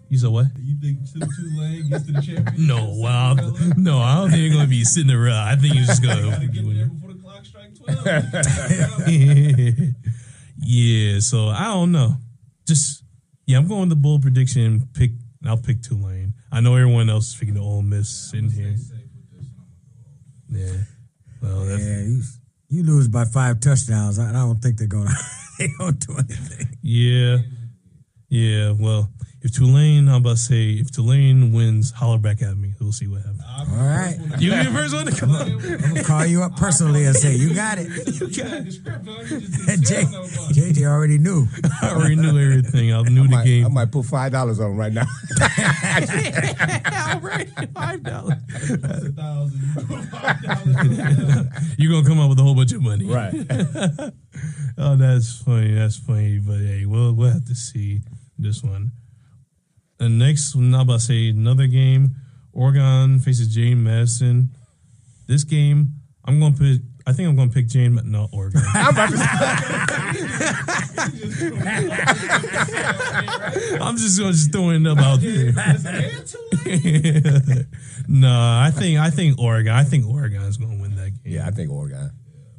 You said what? You think Tulane gets to the championship? No, I don't think they're going to be sitting around. I think you're just going to get there before the clock strikes 12. Yeah, so I don't know. I'm going with the bold prediction. I'll pick Tulane. I know everyone else is picking the Ole Miss in here. Yeah. Well, you lose by 5 touchdowns. I don't think they don't do anything. Yeah. Yeah. Well, if Tulane wins, holler back at me. We'll see what happens. All right. You be the first one to come up. I'm going to call you up personally and say, you got it. JJ already knew. I already knew everything. I knew the game. I might put $5 on right now. All right. $5. You're going to come up with a whole bunch of money. Right. Oh, that's funny. That's funny. But hey, we'll have to see this one. The next one, I'm about to say another game. Oregon faces James Madison. This game, I think I'm going to pick James. No, Oregon. I'm just throwing it up out there. No, I think Oregon. I think Oregon's going to win that game. Yeah, I think Oregon.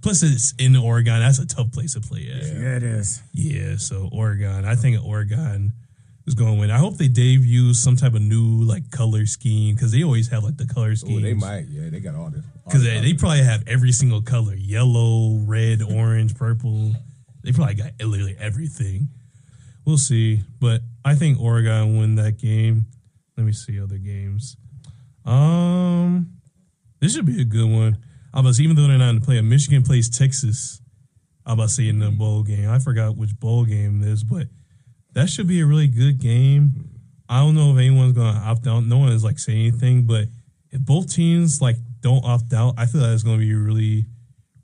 Plus, it's in Oregon. That's a tough place to play at. Yeah, it is. Yeah, so Oregon. I think Oregon is going to win. I hope they debut some type of new color scheme because they always have the color schemes. Oh, they might. Yeah, they got all this. Because they probably have every single color: yellow, red, orange, purple. They probably got literally everything. We'll see, but I think Oregon will win that game. Let me see other games. This should be a good one. Even though they're not in the play, Michigan plays Texas. I'm about to say in the bowl game. I forgot which bowl game it is, but that should be a really good game. I don't know if anyone's going to opt out. No one is saying anything, but if both teams don't opt out, I feel like it's going to be a really,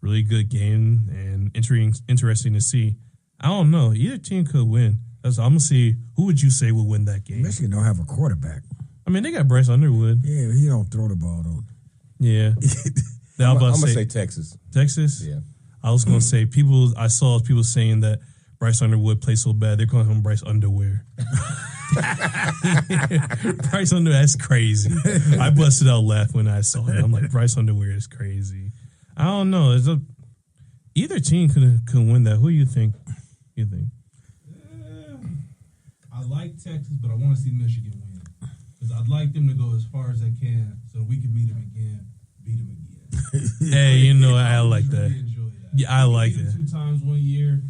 really good game and interesting to see. I don't know. Either team could win. I'm going to see who would you say will win that game. Michigan don't have a quarterback. I mean, they got Bryce Underwood. Yeah, he don't throw the ball though. Yeah. I'm going to say Texas. Texas? Yeah. I was going to say I saw people saying that Bryce Underwood plays so bad, they're calling him Bryce Underwear. Bryce Underwear, that's crazy. I busted out laughing when I saw it. I'm like, Bryce Underwear is crazy. I don't know. Either team could win that. Who do you think? I like Texas, but I want to see Michigan win. Because I'd like them to go as far as they can so we can meet them again, beat them again. Hey, I like that. Really enjoy that. Yeah, I like that. 2 times 1 year.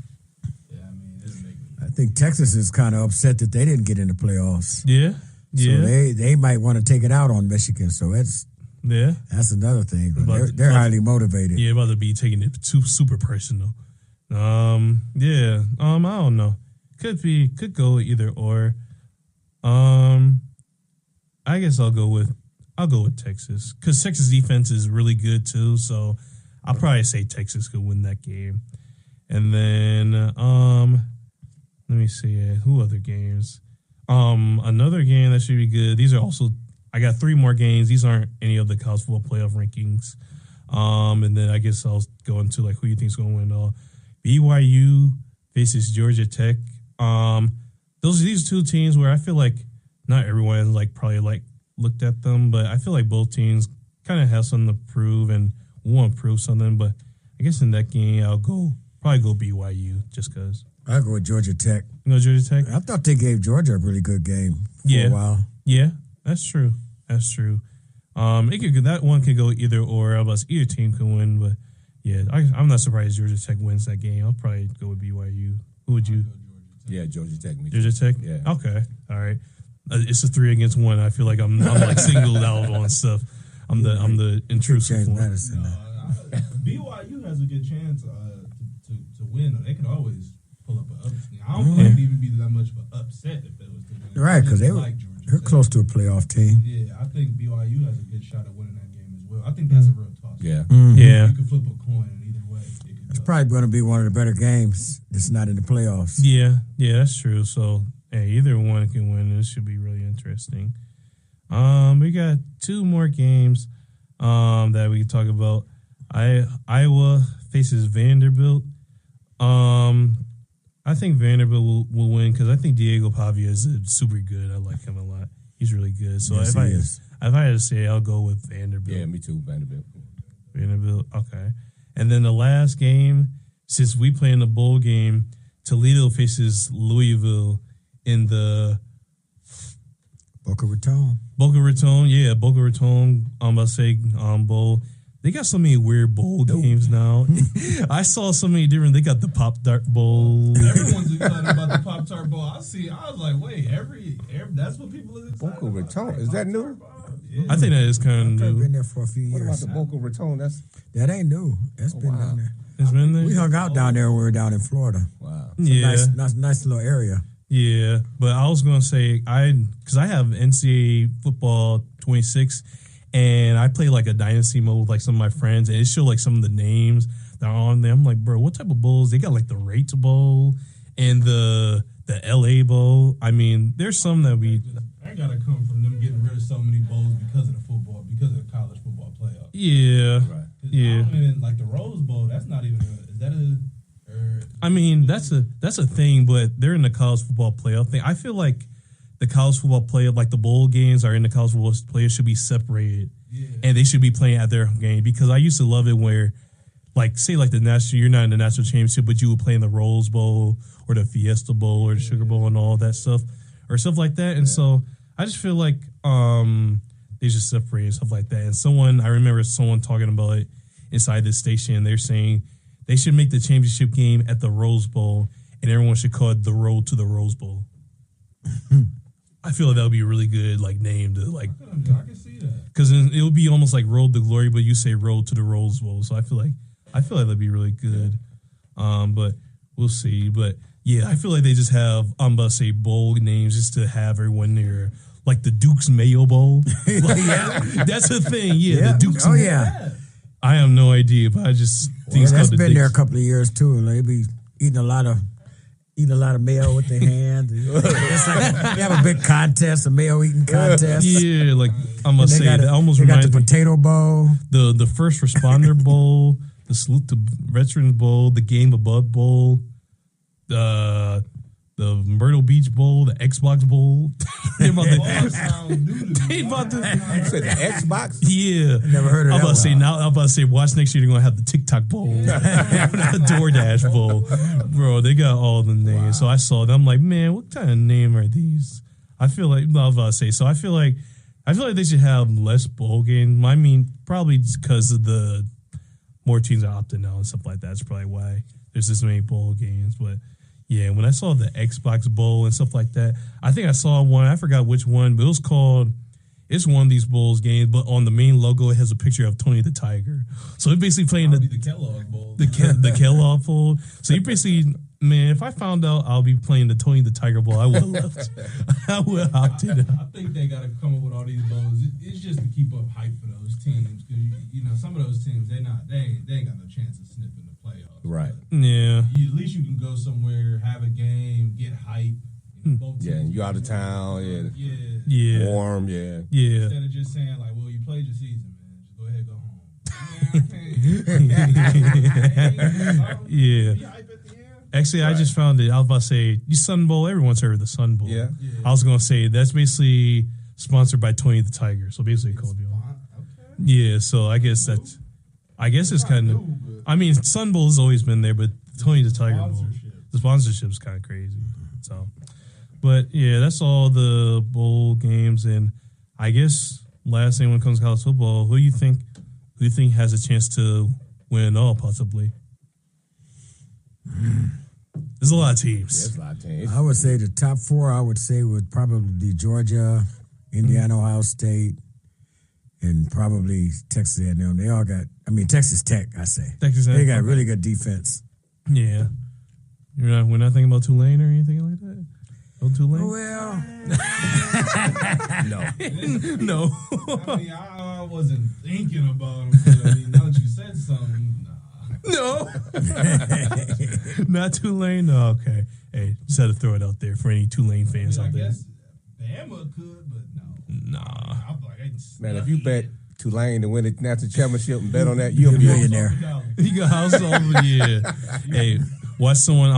I think Texas is kind of upset that they didn't get in the playoffs. Yeah. So they might want to take it out on Michigan. So that's another thing. They're highly motivated. Yeah, about to be taking it super personal. I don't know. Could go either or. I guess I'll go with Texas because Texas defense is really good too. So I'll probably say Texas could win that game. And then let me see who other games. Another game that should be good. These are also I got 3 more games. These aren't any of the college football playoff rankings. And then I guess I'll go into who you think's going to win all. BYU faces Georgia Tech. These 2 teams where I feel like not everyone probably looked at them, but I feel like both teams kind of have something to prove and want to prove something. But I guess in that game I'll probably go BYU just because. I'll go with Georgia Tech. You know Georgia Tech? I thought they gave Georgia a really good game for a while. Yeah, that's true. That one could go either or. Either team can win, but yeah, I'm not surprised Georgia Tech wins that game. I'll probably go with BYU. Who would you? Yeah, Georgia Tech. Georgia Tech? Yeah. Okay. All right. It's a 3 against 1. I feel like I'm singled out on stuff. I'm the intrusive one. BYU has a good chance to win. They could always pull up an upset. I don't think it'd even be that much of an upset if it was to win. Right, because they're close to a playoff team. Yeah, I think BYU has a good shot at winning that game as well. I think that's a real toss. Yeah. Mm-hmm. Yeah. You can flip a coin either way. It's probably going to be one of the better games that's not in the playoffs. Yeah, that's true. So, either one can win. This should be really interesting. We got 2 more games that we can talk about. Iowa faces Vanderbilt. I think Vanderbilt will win because I think Diego Pavia is super good. I like him a lot. He's really good. So yes, if I had to say, I'll go with Vanderbilt. Yeah, me too, Vanderbilt. Vanderbilt, okay. And then the last game, since we play in the bowl game, Toledo faces Louisville in the Boca Raton. Boca Raton. I'm about to say bowl. They got so many weird bowl games now. I saw so many different. They got the Pop-Tart Bowl. Everyone's excited about the Pop-Tart Bowl. I was like, wait, every that's what people are excited Boca Raton, is that new? Yeah. I think that is kind of new. I've been there for a few years. What about the Boca Raton? That ain't new. That's been down there. It's been there? We hung out down there when we were down in Florida. Wow. It's nice little area. Yeah, but I was gonna say because I have NCAA football 26, and I play like a dynasty mode with like some of my friends, and it showed like some of the names that are on there. I'm like, bro, what type of bowls? They got like the Rates Bowl and the LA Bowl. I mean, there's some that I gotta come from them getting rid of so many bowls because of the college football playoff. Yeah, right. Yeah. Like the Rose Bowl, that's not even. Is that a? I mean, that's a thing, but they're in the college football playoff thing. I feel like the college football playoff, like the bowl games are in the college football playoff, should be separated, and they should be playing at their game. Because I used to love it where, like, say like the national, you're not in the national championship, but you would play in the Rose Bowl or the Fiesta Bowl or the Sugar Bowl and all that stuff, or stuff like that. And so I just feel like they just separate and stuff like that. And I remember someone talking about it inside this station. They're saying they should make the championship game at the Rose Bowl, and everyone should call it the Road to the Rose Bowl. I feel like that would be a really good name to I can see that because it would be almost like Road to Glory, but you say Road to the Rose Bowl. So I feel like that'd be really good. But we'll see. But yeah, I feel like they just have I'm about to say bowl names just to have everyone there, like the Duke's Mayo Bowl. That's a thing. Yeah, the Duke's. Oh yeah. I have no idea, but I just think that's been there a couple of years too. They be eating a lot of mayo with their hands. It's like they have a big contest, a mayo eating contest. Yeah, like I'm gonna say that almost they reminds got the potato bowl, the first responder bowl, the salute to veterans bowl, the Game of Bud bowl, the Myrtle Beach Bowl, the Xbox Bowl. They about to say the Xbox. Yeah, never heard of that. I'm about to say, watch next year. They're gonna have the TikTok Bowl, the DoorDash Bowl, bro. They got all the names. Wow. So I saw them. I'm like, man, what kind of name are these? I feel like I was about to say. So I feel like they should have less bowl games. I mean, probably because of the more teams are opting out and stuff like that. That's probably why there's this many bowl games, but. Yeah, when I saw the Xbox Bowl and stuff like that, I think I saw one. I forgot which one, but it's one of these bowls games. But on the main logo, it has a picture of Tony the Tiger. So it's basically playing the Kellogg Bowl, the Kellogg Bowl. So you basically, man, if I found out I'll be playing the Tony the Tiger Bowl, I would have left. I would have opted out. I think they got to come up with all these bowls. It's just to keep up hype for those teams because some of those teams they ain't got no chance of sniffing the playoffs. Right. Yeah. At least you can go somewhere, have a game, get hype. And you out of town. Yeah. Warm. Yeah. Instead of just saying well, you played your season, man. Just go ahead, go home. Yeah. Actually, I just found it. I was about to say, the Sun Bowl. Everyone's heard of the Sun Bowl. Yeah. I was gonna say that's basically sponsored by Tony the Tiger. So basically, Kobe. Yeah. So I guess it's kind of. I mean, Sun Bowl has always been there, but Tony the Tiger Bowl, the sponsorship is kind of crazy. So, but yeah, that's all the bowl games, and I guess last thing when it comes to college football, who do you think has a chance to win it all possibly? There's a lot of teams. Yeah, there's a lot of teams. I would say the top four. I would say would probably be Georgia, Indiana, Ohio State. And probably Texas A&M. They all got. I mean, Texas Tech. I say they got really good defense. Yeah, we're not thinking about Tulane or anything like that. Oh, Tulane. Well, no. I mean, I wasn't thinking about them. But I mean, now that you said something, no, not Tulane. No, okay. Hey, just had to throw it out there for any Tulane fans out there. I guess Bama could, but no. Nah. Man, if you bet Tulane to win the national championship and bet on that, you'll be a millionaire. You got house over, yeah. Hey, Watch someone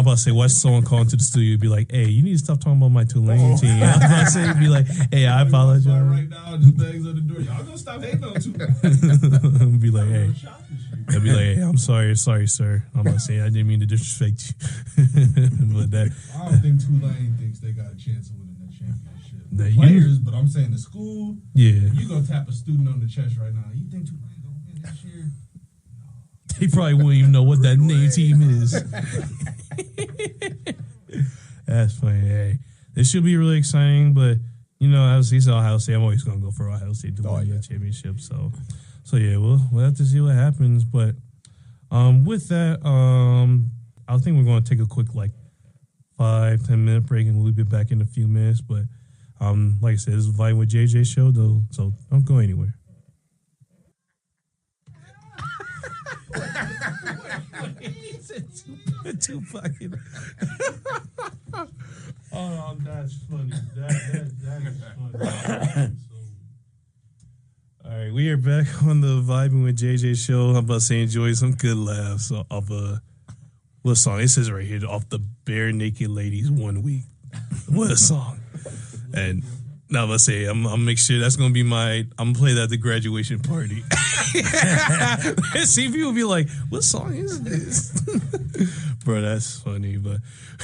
call into the studio and be like, hey, you need to stop talking about my Tulane team. I was about to say, be like, hey, I apologize. Right now, the things on the door. Y'all gonna stop hating on Tulane. Be like, hey. I'll be like, hey, I'm sorry, sir. I'm not saying I didn't mean to disrespect you. But I don't think Tulane thinks they got a chance of winning that championship. The players, but I'm saying the school. Yeah. You go tap a student on the chest right now. You think Tulane gonna win this year? No. They probably wouldn't even know what that name team is. That's funny. Hey, this should be really exciting, but obviously it's Ohio State. I'm always gonna go for Ohio State to win the championship. So yeah, we'll have to see what happens. But with that, I think we're going to take a quick 5-10 minute break, and we'll be back in a few minutes. But like I said, this is Vibing with JJ show, though, so don't go anywhere. He said two fucking. Oh, that's funny. That is funny. All right, we are back on the Vibing with JJ show. I'm about to say enjoy some good laughs off what song? It says right here, off the Bare Naked Ladies 1 Week. What a song. And now I'm going to say, I'm going to make sure that's going to be I'm going to play that at the graduation party. See, people be like, what song is this? Bro, that's funny. But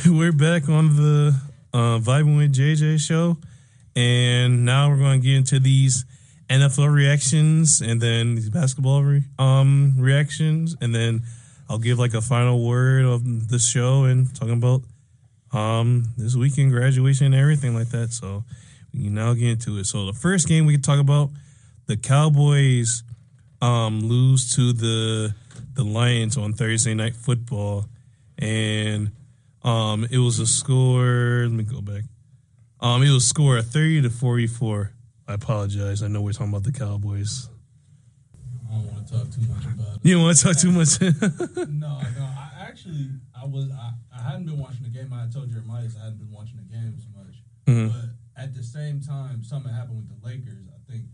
we're back on the Vibing with JJ show. And now we're going to get into these NFL reactions and then these basketball reactions, and then I'll give a final word of the show and talking about this weekend graduation and everything like that. So we can now get into it. So the first game we can talk about, the Cowboys lose to the Lions on Thursday Night Football, and it was a score. Let me go back. It was a score of 30-44. I apologize. I know we're talking about the Cowboys. I don't want to talk too much about it. You don't want to talk too much? No. I hadn't been watching the game. I had told Jeremiah I hadn't been watching the games much. Mm-hmm. But at the same time, something happened with the Lakers. I think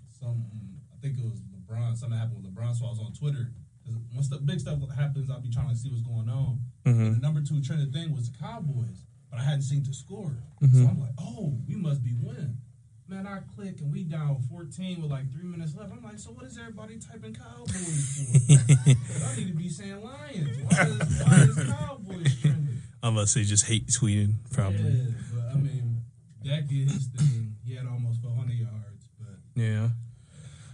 it was LeBron. Something happened with LeBron, so I was on Twitter. Once the big stuff happens, I'll be trying to see what's going on. Mm-hmm. And the number 2 trending thing was the Cowboys, but I hadn't seen the score. Mm-hmm. So I'm like, oh, we must be winning. Man, I click and we down 14 with 3 minutes left. I'm like, so what is everybody typing Cowboys for? I need to be saying Lions. Why is Cowboys trending? I'm about to say just hate tweeting, probably. Yeah, but I mean, Dak did his thing. He had almost 400 yards, but yeah.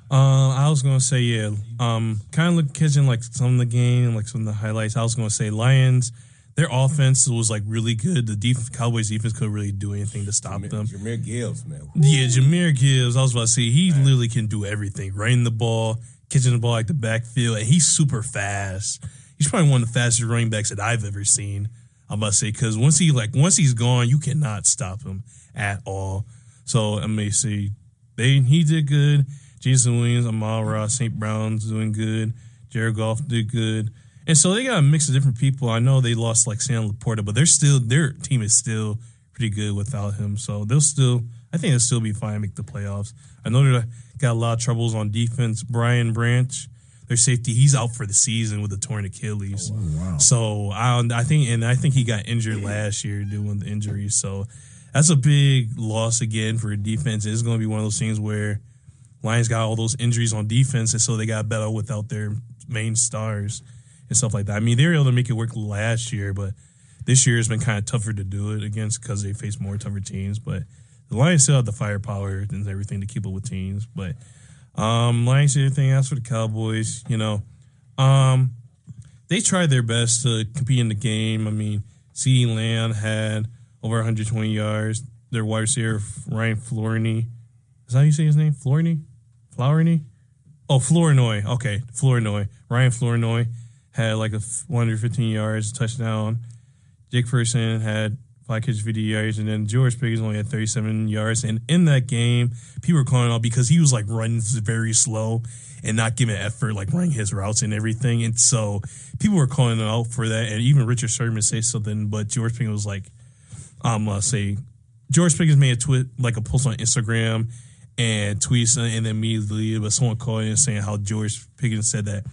I was gonna say kind of catching some of the game, some of the highlights. I was gonna say Lions. Their offense was really good. The Cowboys defense couldn't really do anything to stop them. Jahmyr Gibbs, man. Yeah, Jahmyr Gibbs. I was about to say he literally can do everything. Running the ball, catching the ball the backfield, and he's super fast. He's probably one of the fastest running backs that I've ever seen. I'm about to say because once he's gone, you cannot stop him at all. So I may say he did good. Jason Williams, Amon-Ra, St. Brown's doing good. Jared Goff did good. And so they got a mix of different people. I know they lost Sam Laporta, but their team is still pretty good without him. So I think they'll still be fine and make the playoffs. I know they got a lot of troubles on defense. Brian Branch, their safety, he's out for the season with a torn Achilles. Oh, wow. So I think he got injured last year doing the injury. So that's a big loss again for defense. It's going to be one of those things where Lions got all those injuries on defense, and so they got better without their main stars and stuff like that. I mean, they were able to make it work last year, but this year has been kind of tougher to do it against because they face more tougher teams. But the Lions still have the firepower and everything to keep up with teams. But Lions did everything else for the Cowboys. They tried their best to compete in the game. I mean, CeeDee Lamb had over 120 yards. Their wide receiver, Ryan Flournoy. Is that how you say his name? Flournoy? Oh, Flournoy. Okay, Flournoy. Ryan Flournoy had 115 yards, touchdown. Jake Ferguson had 5 catches, 50 yards, and then George Pickens only had 37 yards. And in that game, people were calling out because he was running very slow and not giving effort, running his routes and everything. And so people were calling him out for that. And even Richard Sherman said something, but George Pickens was George Pickens made a post on Instagram and tweets, and then immediately, but someone called in saying how George Pickens said that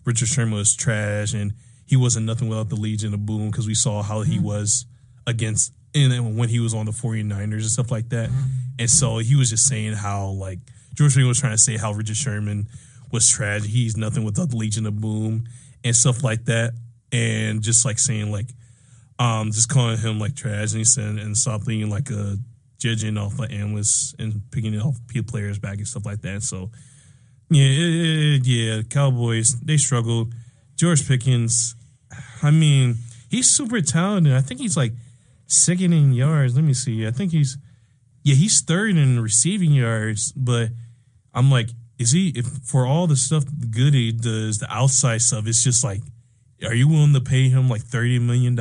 Richard Sherman was trash, and he wasn't nothing without the Legion of Boom, because we saw how he was against and when he was on the 49ers and stuff like that. And so he was just saying how, like, George Pickens was trying to say how Richard Sherman was trash. He's nothing without the Legion of Boom and stuff like that. And just like saying like, just calling him like trash. And he said, and stop being like a judging off the analysts and picking off players back and stuff like that. So yeah, Cowboys, they struggled. George Pickens, I mean, he's super talented. I think he's like second in yards. Let me see. I think he's third in receiving yards, but I'm like, is he, if for all the stuff good he does, the outside stuff, it's just like, are you willing to pay him like $30 million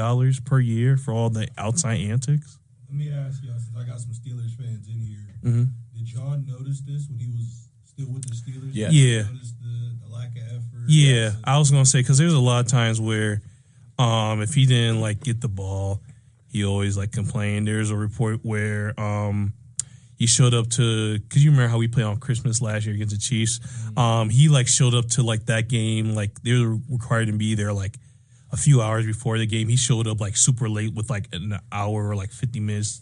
per year for all the outside antics? Let me ask y'all, since I got some Steelers fans in here, did y'all notice this when he was still with the Steelers? Yeah. Notice the lack of effort? Yeah, I was going to say, because there's a lot of times where if he didn't like get the ball, he always like complained. There's a report where he showed up to, because you remember how we played on Christmas last year against the Chiefs. He like showed up to like that game, like they were required to be there like a few hours before the game. He showed up like super late with like an hour or like 50 minutes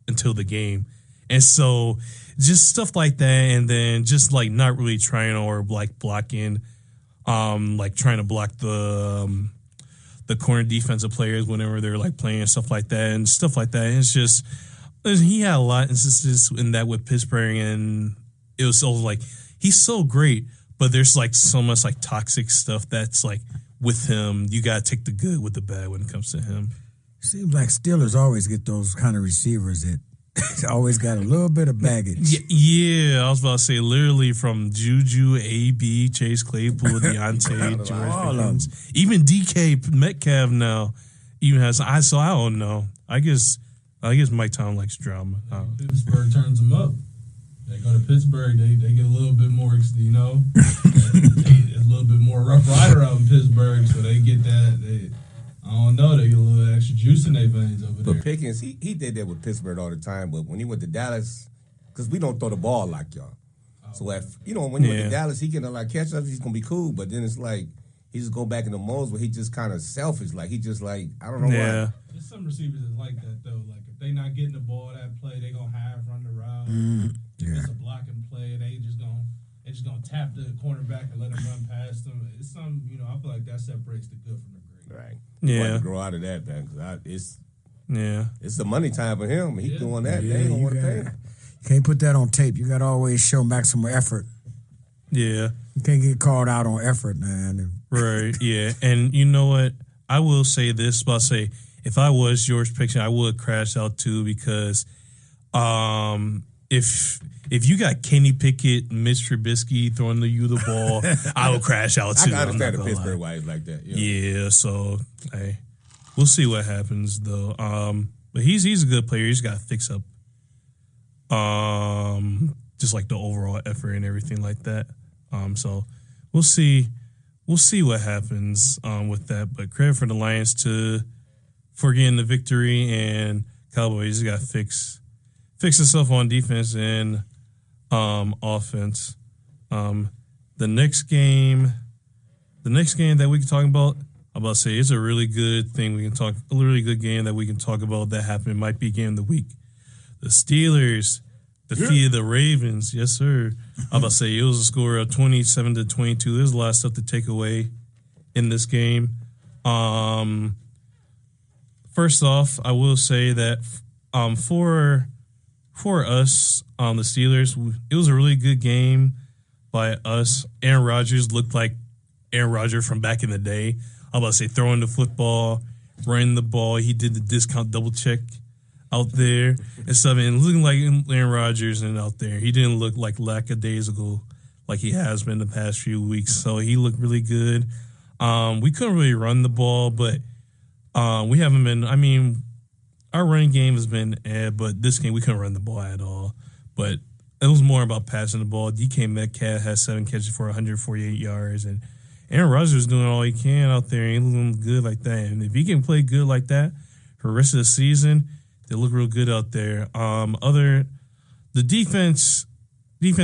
until the game. And so just stuff like that, and then just like not really trying or like blocking, like trying to block the corner defensive players whenever they're like playing and stuff like that. And it's just, he had a lot of instances in that with Pittsburgh, and it was so like, he's so great, but there's like so much like toxic stuff that's like with him. You got to take the good with the bad when it comes to him. Seems like Steelers always get those kind of receivers that always got a little bit of baggage. Yeah, I was about to say literally from Juju, AB, Chase Claypool, Deontay, George Pickens, even DK Metcalf now even has. I don't know. I guess Mike Tomlin likes drama. Pittsburgh turns them up. They go to Pittsburgh, they get a little bit more, it's a little bit more Rough Rider out in Pittsburgh, so they get that. I don't know, they get a little extra juice in their veins over there. But Pickens, he did that with Pittsburgh all the time, but when he went to Dallas, because we don't throw the ball like y'all. So when he went to Dallas, he can like catch up, he's gonna be cool, but then it's like he just go back in the modes where he just kind of selfish, like he just like, I don't know why. There's some receivers that's like that though. Like if they not getting the ball that play, they gonna run the route. If it's a blocking play, they just gonna tap the cornerback and let him run past them. It's some, I feel like that separates the good from the great. Right. Yeah. To grow out of that, man. Cause it's the money time for him. He doing that. They ain't gonna want to pay him. You can't put that on tape. You got to always show maximum effort. Yeah. You can't get called out on effort, man. Right, yeah. And you know what? I will say this, but I'll say, if I was George Pickens, I would crash out too, because if you got Kenny Pickett, Mitch Trubisky throwing you the ball, I would crash out too. I can understand the Pittsburgh why he's like that. Yeah, so hey, we'll see what happens though. But he's a good player. He's got to fix up just like the overall effort and everything like that. So we'll see what happens with that. But credit for the Lions for getting the victory, and Cowboys got to fix itself on defense and offense. The next game that we can talk about, I'm about to say it's a really good thing a really good game that we can talk about that happened. It might be game of the week. The Steelers defeated the Ravens. Yes, sir. I'm about to say it was a score of 27-22. There's a lot of stuff to take away in this game. First off, I will say that for us, the Steelers, it was a really good game by us. Aaron Rodgers looked like Aaron Rodgers from back in the day. I'm about to say throwing the football, running the ball. He did the discount double check out there and stuff, and looking like Aaron Rodgers and out there. He didn't look like lackadaisical like he has been the past few weeks. So he looked really good. We couldn't really run the ball, but we haven't been. I mean, our running game has been but this game we couldn't run the ball at all. But it was more about passing the ball. DK Metcalf has 7 catches for 148 yards, and Aaron Rodgers is doing all he can out there. He looking good like that. And if he can play good like that for the rest of the season, they look real good out there. The defense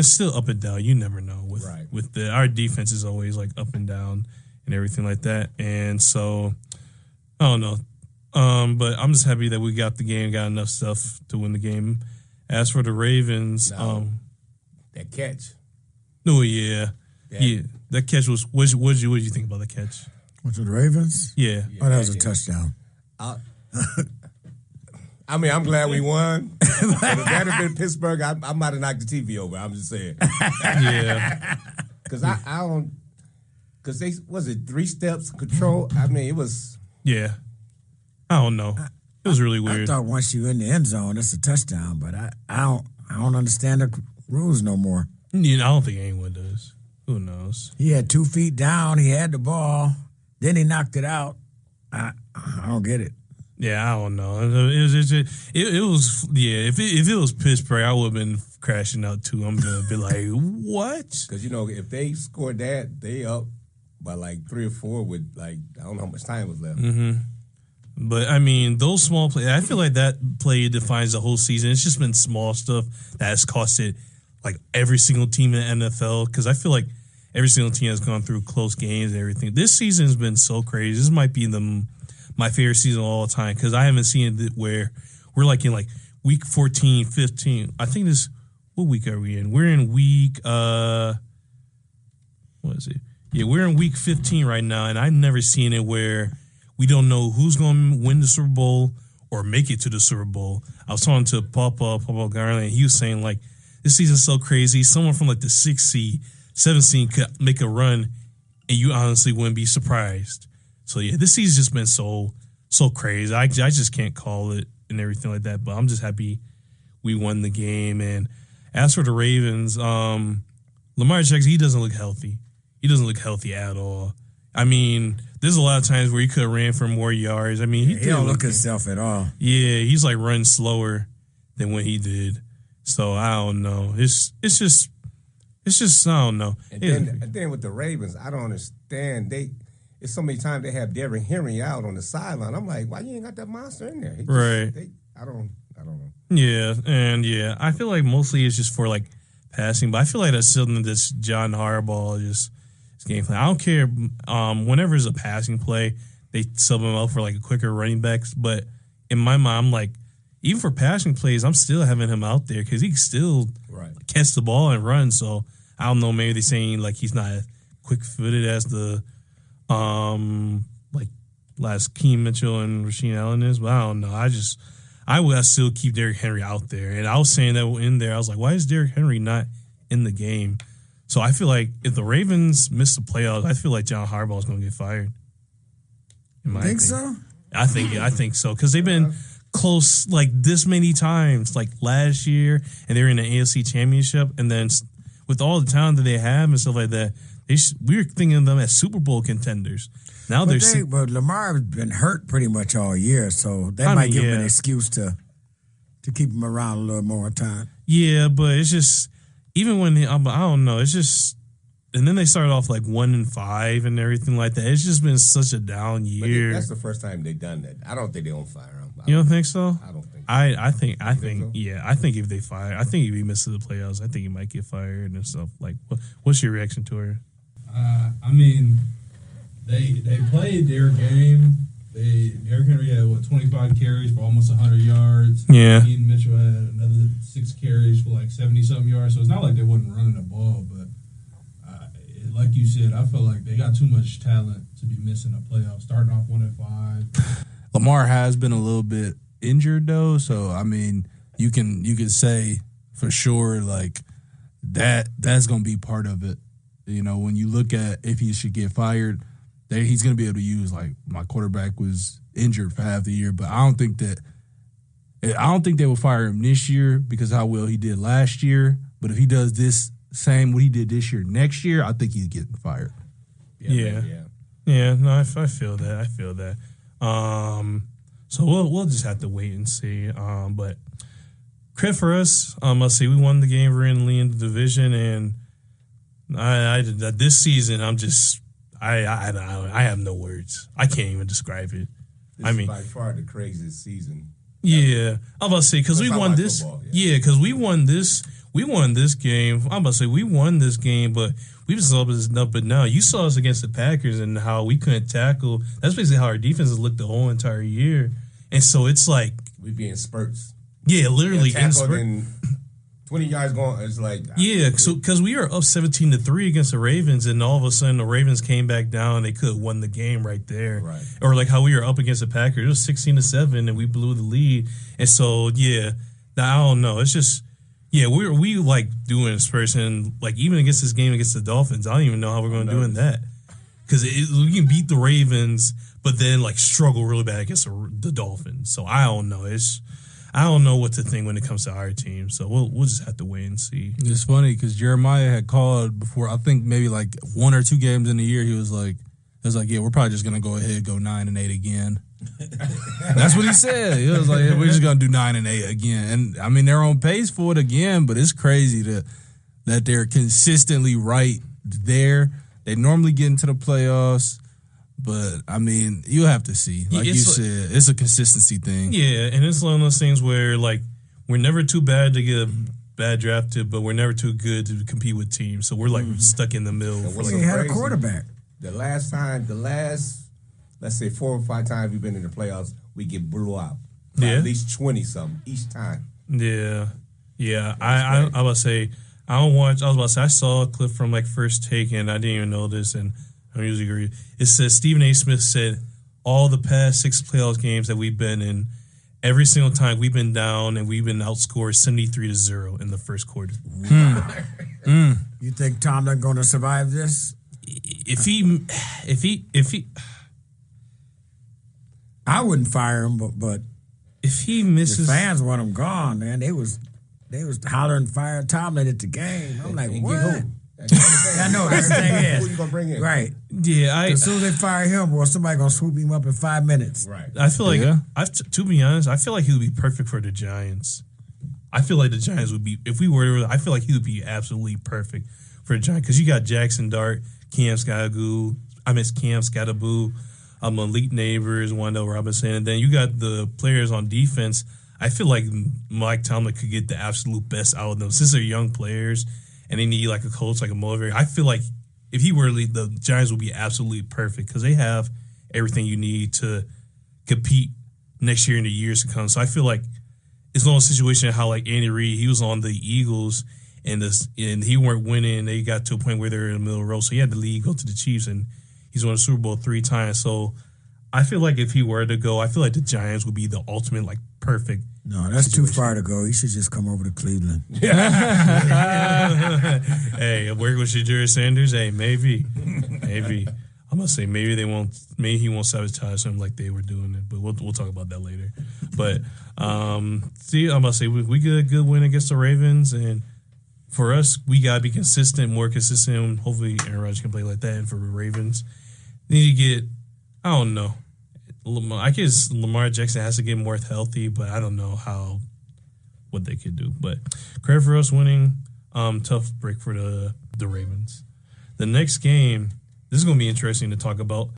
still up and down. You never know with our defense is always like up and down and everything like that. And so, I don't know. But I'm just happy that we got the game, got enough stuff to win the game. As for the Ravens, that catch. Oh yeah, that catch was. What did you think about the catch? What's with the Ravens? Yeah. Oh, that was a touchdown. I mean, I'm glad we won. If that had been Pittsburgh, I might have knocked the TV over. I'm just saying. Yeah. Because I don't. Because was it 3 steps control? I mean, it was. Yeah. I don't know. It was really weird. I thought once you're in the end zone, it's a touchdown. But I don't understand the rules no more. I don't think anyone does. Who knows? He had 2 feet down. He had the ball. Then he knocked it out. I don't get it. Yeah, I don't know. It was If it was Pittsburgh, I would have been crashing out too. I'm gonna be like, what? Because if they scored that, they up by like 3 or 4 with like I don't know how much time was left. Mm-hmm. But I mean, those small plays. I feel like that play defines the whole season. It's just been small stuff that has costed like every single team in the NFL. Because I feel like every single team has gone through close games and everything. This season has been so crazy. This might be my favorite season of all time because I haven't seen it where we're like in like week 14, 15. I think what week are we in? We're in week, what is it? Yeah, we're in week 15 right now, and I've never seen it where we don't know who's going to win the Super Bowl or make it to the Super Bowl. I was talking to Papa Garland, and he was saying like, this season's so crazy. Someone from like the 6th seed, 7th seed could make a run, and you honestly wouldn't be surprised. So yeah, this season's just been so crazy. I just can't call it and everything like that. But I'm just happy we won the game. And as for the Ravens, Lamar Jackson, he doesn't look healthy. He doesn't look healthy at all. I mean, there's a lot of times where he could have ran for more yards. I mean, he don't look himself at all. Yeah, he's like running slower than what he did. So I don't know. It's just I don't know. And then with the Ravens, I don't understand. It's so many times they have Derrick Henry out on the sideline. I'm like, why you ain't got that monster in there? Right. I don't know. Yeah, and I feel like mostly it's just for like passing, but I feel like that's something that's John Harbaugh just his game plan. I don't care. Whenever it's a passing play, they sub him out for like a quicker running backs. But in my mind, I'm like, even for passing plays, I'm still having him out there because he can still catch the ball and run. So I don't know. Maybe they're saying like he's not as quick footed as the like last Keem Mitchell and Rasheed Allen is, but I don't know. I would still keep Derrick Henry out there. And I was saying that in there, I was like, why is Derrick Henry not in the game? So I feel like if the Ravens miss the playoffs, I feel like John Harbaugh is going to get fired. You think so? I think so because they've been close like this many times, like last year, and they're in the AFC Championship, and then with all the talent that they have and stuff like that, we were thinking of them as Super Bowl contenders. Now but Lamar has been hurt pretty much all year, so that might give him an excuse to keep him around a little more time. Yeah, but it's just even when I don't know, it's just, and then they started off like 1-5 and everything like that. It's just been such a down year. But that's the first time they've done that. I don't think they're gonna fire him. You don't think so? I don't think so. I think yeah. I think if they fire, I think if he misses the playoffs, I think he might get fired and stuff. Like, what's your reaction to her? I mean, they played their game. Derrick Henry had 25 carries for almost 100 yards. Yeah. Keaton Mitchell had another 6 carries for like 70-something yards. So it's not like they wasn't running the ball, but like you said, I feel like they got too much talent to be missing the playoffs. Starting off 1-5. Lamar has been a little bit injured though, so I mean, you can say for sure like that's going to be part of it. You know, when you look at if he should get fired, he's going to be able to use like my quarterback was injured for half the year, but I don't think they will fire him this year because of how well he did last year. But if he does what he did this year, next year, I think he's getting fired. Yeah. No, I feel that. So we'll just have to wait and see. But credit for us. Let's see, we won the game. We're in the division, and this season, I have no words. I can't even describe it. This is by far the craziest season. Yeah, I'm about to say because we won this. Yeah, because we won this we won this game. I'm about to say we won this game, but we just saw this enough. But now you saw us against the Packers and how we couldn't tackle. That's basically how our defense has looked the whole entire year. And so it's like we be in spurts. Yeah, literally in spurts. 20 yards going, it's like... Yeah, so because we were up 17-3 against the Ravens, and all of a sudden the Ravens came back down and they could have won the game right there. Right. Or like how we were up against the Packers. It was 16-7 and we blew the lead. And so, yeah, I don't know. It's just, yeah, we like doing spurts, and like even against this game against the Dolphins, I don't even know how we're going to do in that. Because we can beat the Ravens, but then like struggle really bad against the Dolphins. So I don't know. I don't know what to think when it comes to our team, so we'll just have to wait and see. It's funny because Jeremiah had called before, I think maybe like 1 or 2 games in the year. He was like, yeah, we're probably just gonna go ahead, go 9-8 again. That's what he said. He was like, yeah, we're just gonna do 9-8 again. And I mean, they're on pace for it again, but it's crazy that they're consistently right there. They normally get into the playoffs. But, I mean, you have to see. Like you said, it's a consistency thing. Yeah, and it's one of those things where, like, we're never too bad to get a bad drafted, but we're never too good to compete with teams. So we're, like, stuck in the middle. We had a quarterback. The last, let's say 4 or 5 times we've been in the playoffs, we get blew out. At least 20-something each time. Yeah. Yeah, I was about to say, I saw a clip from, like, First Take, and I didn't even know this, and I usually agree. It says Stephen A. Smith said all the past 6 playoffs games that we've been in, every single time we've been down and we've been outscored 73-0 in the first quarter. You think Tomlin going to survive this? If he, I wouldn't fire him, but if he misses, the fans want him gone, man. They was hollering fire Tomlin at the game. I'm like, what? I know that's the thing is. Who you gonna bring in? Right. Yeah, as soon as they fire him, well, somebody gonna swoop him up in 5 minutes. Right. I feel like, to be honest, I feel like he would be perfect for the Giants. I feel like the Giants would be, if we were, I feel like he would be absolutely perfect for the Giants because you got Jackson Dart, Cam Scatterboo, Malik Neighbors, Wendell Robinson, and then you got the players on defense. I feel like Mike Tomlin could get the absolute best out of them since they're young players. And they need like a coach, like a motivator. I feel like if he were to lead, the Giants would be absolutely perfect because they have everything you need to compete next year and the years to come. So I feel like it's not a situation how like Andy Reid, he was on the Eagles and he weren't winning. They got to a point where they're in the middle of the road, so he had to leave, go to the Chiefs, and he's won the Super Bowl 3 times. So I feel like if he were to go, I feel like the Giants would be the ultimate like perfect. No, that's situation. Too far to go. He should just come over to Cleveland. Hey, work with Shedeur Sanders. Hey, maybe. I'm gonna say maybe they won't. Maybe he won't sabotage him like they were doing it. But we'll talk about that later. But I'm gonna say we get a good win against the Ravens, and for us, we gotta be consistent, more consistent. Hopefully, Aaron Rodgers can play like that. And for the Ravens, they need to get. I don't know. I guess Lamar Jackson has to get more healthy, but I don't know what they could do. But credit for us winning. Tough break for the Ravens. The next game, this is going to be interesting to talk about.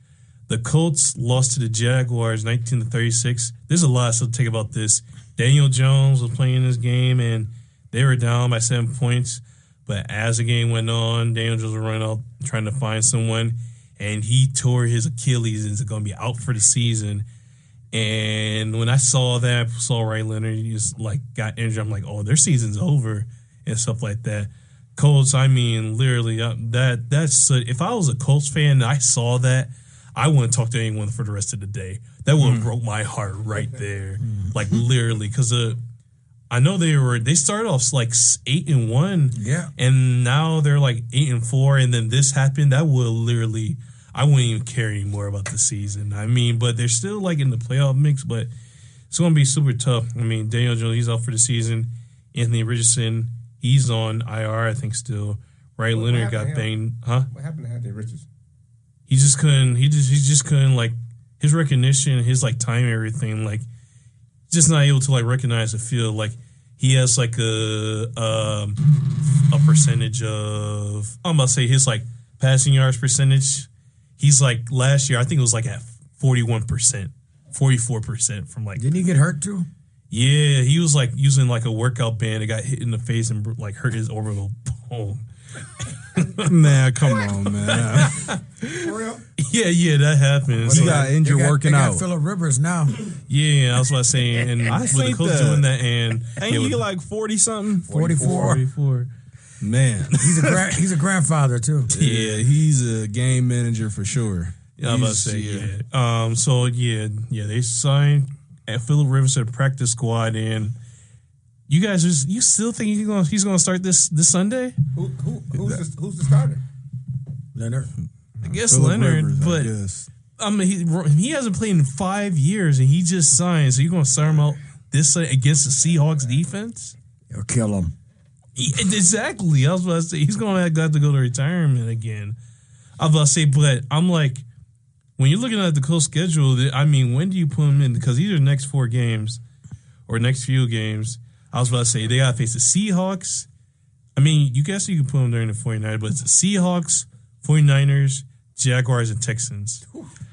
The Colts lost to the Jaguars 19-36. There's a lot to take about this. Daniel Jones was playing this game, and they were down by 7 points. But as the game went on, Daniel Jones was running out trying to find someone. And he tore his Achilles and is going to be out for the season. And when I saw that, Ray Leonard, he just like got injured. I'm like, oh, their season's over and stuff like that. Colts, I mean, literally, that's if I was a Colts fan and I saw that, I wouldn't talk to anyone for the rest of the day. That would have broke my heart right there, like literally, because I know they started off like 8-1, yeah, and now they're like 8-4, and then this happened. That would literally, I wouldn't even care anymore about the season. I mean, but they're still like in the playoff mix, but it's gonna be super tough. I mean, Daniel Jones, he's out for the season. Anthony Richardson, he's on IR, I think still. Ray Leonard got banged, huh? What happened to Anthony Richardson? He just couldn't. He just couldn't like his recognition, his like time, and everything like. Just not able to like recognize the field. Like he has like a percentage of, I'm about to say his like passing yards percentage. He's like last year I think it was like at 41%, 44% from like. Didn't he get hurt too? Yeah, he was like using like a workout band. It got hit in the face and like hurt his orbital bone. Man, come on, man. For real? Yeah, that happened. He got injured working out. Phillip Rivers now. Yeah, I was about to say, and with the coach doing that, and ain't he like 40 something? 44. Man, he's a grandfather too. Yeah, he's a game manager for sure. Yeah, I was about to say, yeah. So they signed Phillip Rivers to the practice squad, and you guys you still think he's gonna start this Sunday? Who's the starter? Leonard. I guess Phillip Leonard, Rivers, but I mean he hasn't played in 5 years, and he just signed. So you're gonna start him out this Sunday against the Seahawks defense? He'll kill him. Exactly. I was about to say he's gonna have to go to retirement again. I was about to say, but I'm like, when you're looking at the Colts schedule, I mean, when do you put him in? Because these are the next 4 games or next few games. I was about to say they gotta face the Seahawks. I mean, you guess you can put them during the 49ers, but it's the Seahawks, 49ers, Jaguars, and Texans.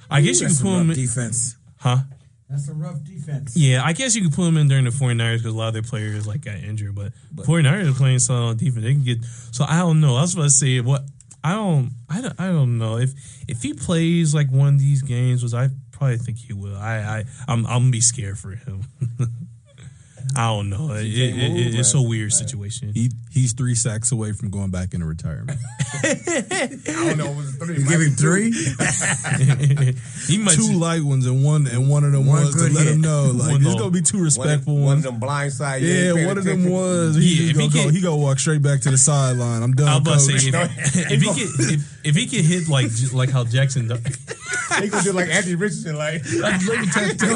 I guess you can put them in defense. Huh? That's a rough defense. Yeah, I guess you can put them in during the 49ers because a lot of their players like got injured, but 49ers are playing solid defense. They can get. So I don't know. I was about to say what I don't know if he plays like one of these games, which I probably think he will. I'm gonna be scared for him. I don't know. It's a weird situation. He's 3 sacks away from going back into retirement. I don't know. Was it 3? You give him 3? He might 2 light ones and one of them was to let him know like there's gonna be 2 respectful one ones. of them blindside. Yeah, one of them was he gonna walk straight back to the sideline. I'm done. I was about to say if he get hit like how Jackson does, he gonna do like Anthony Richardson, like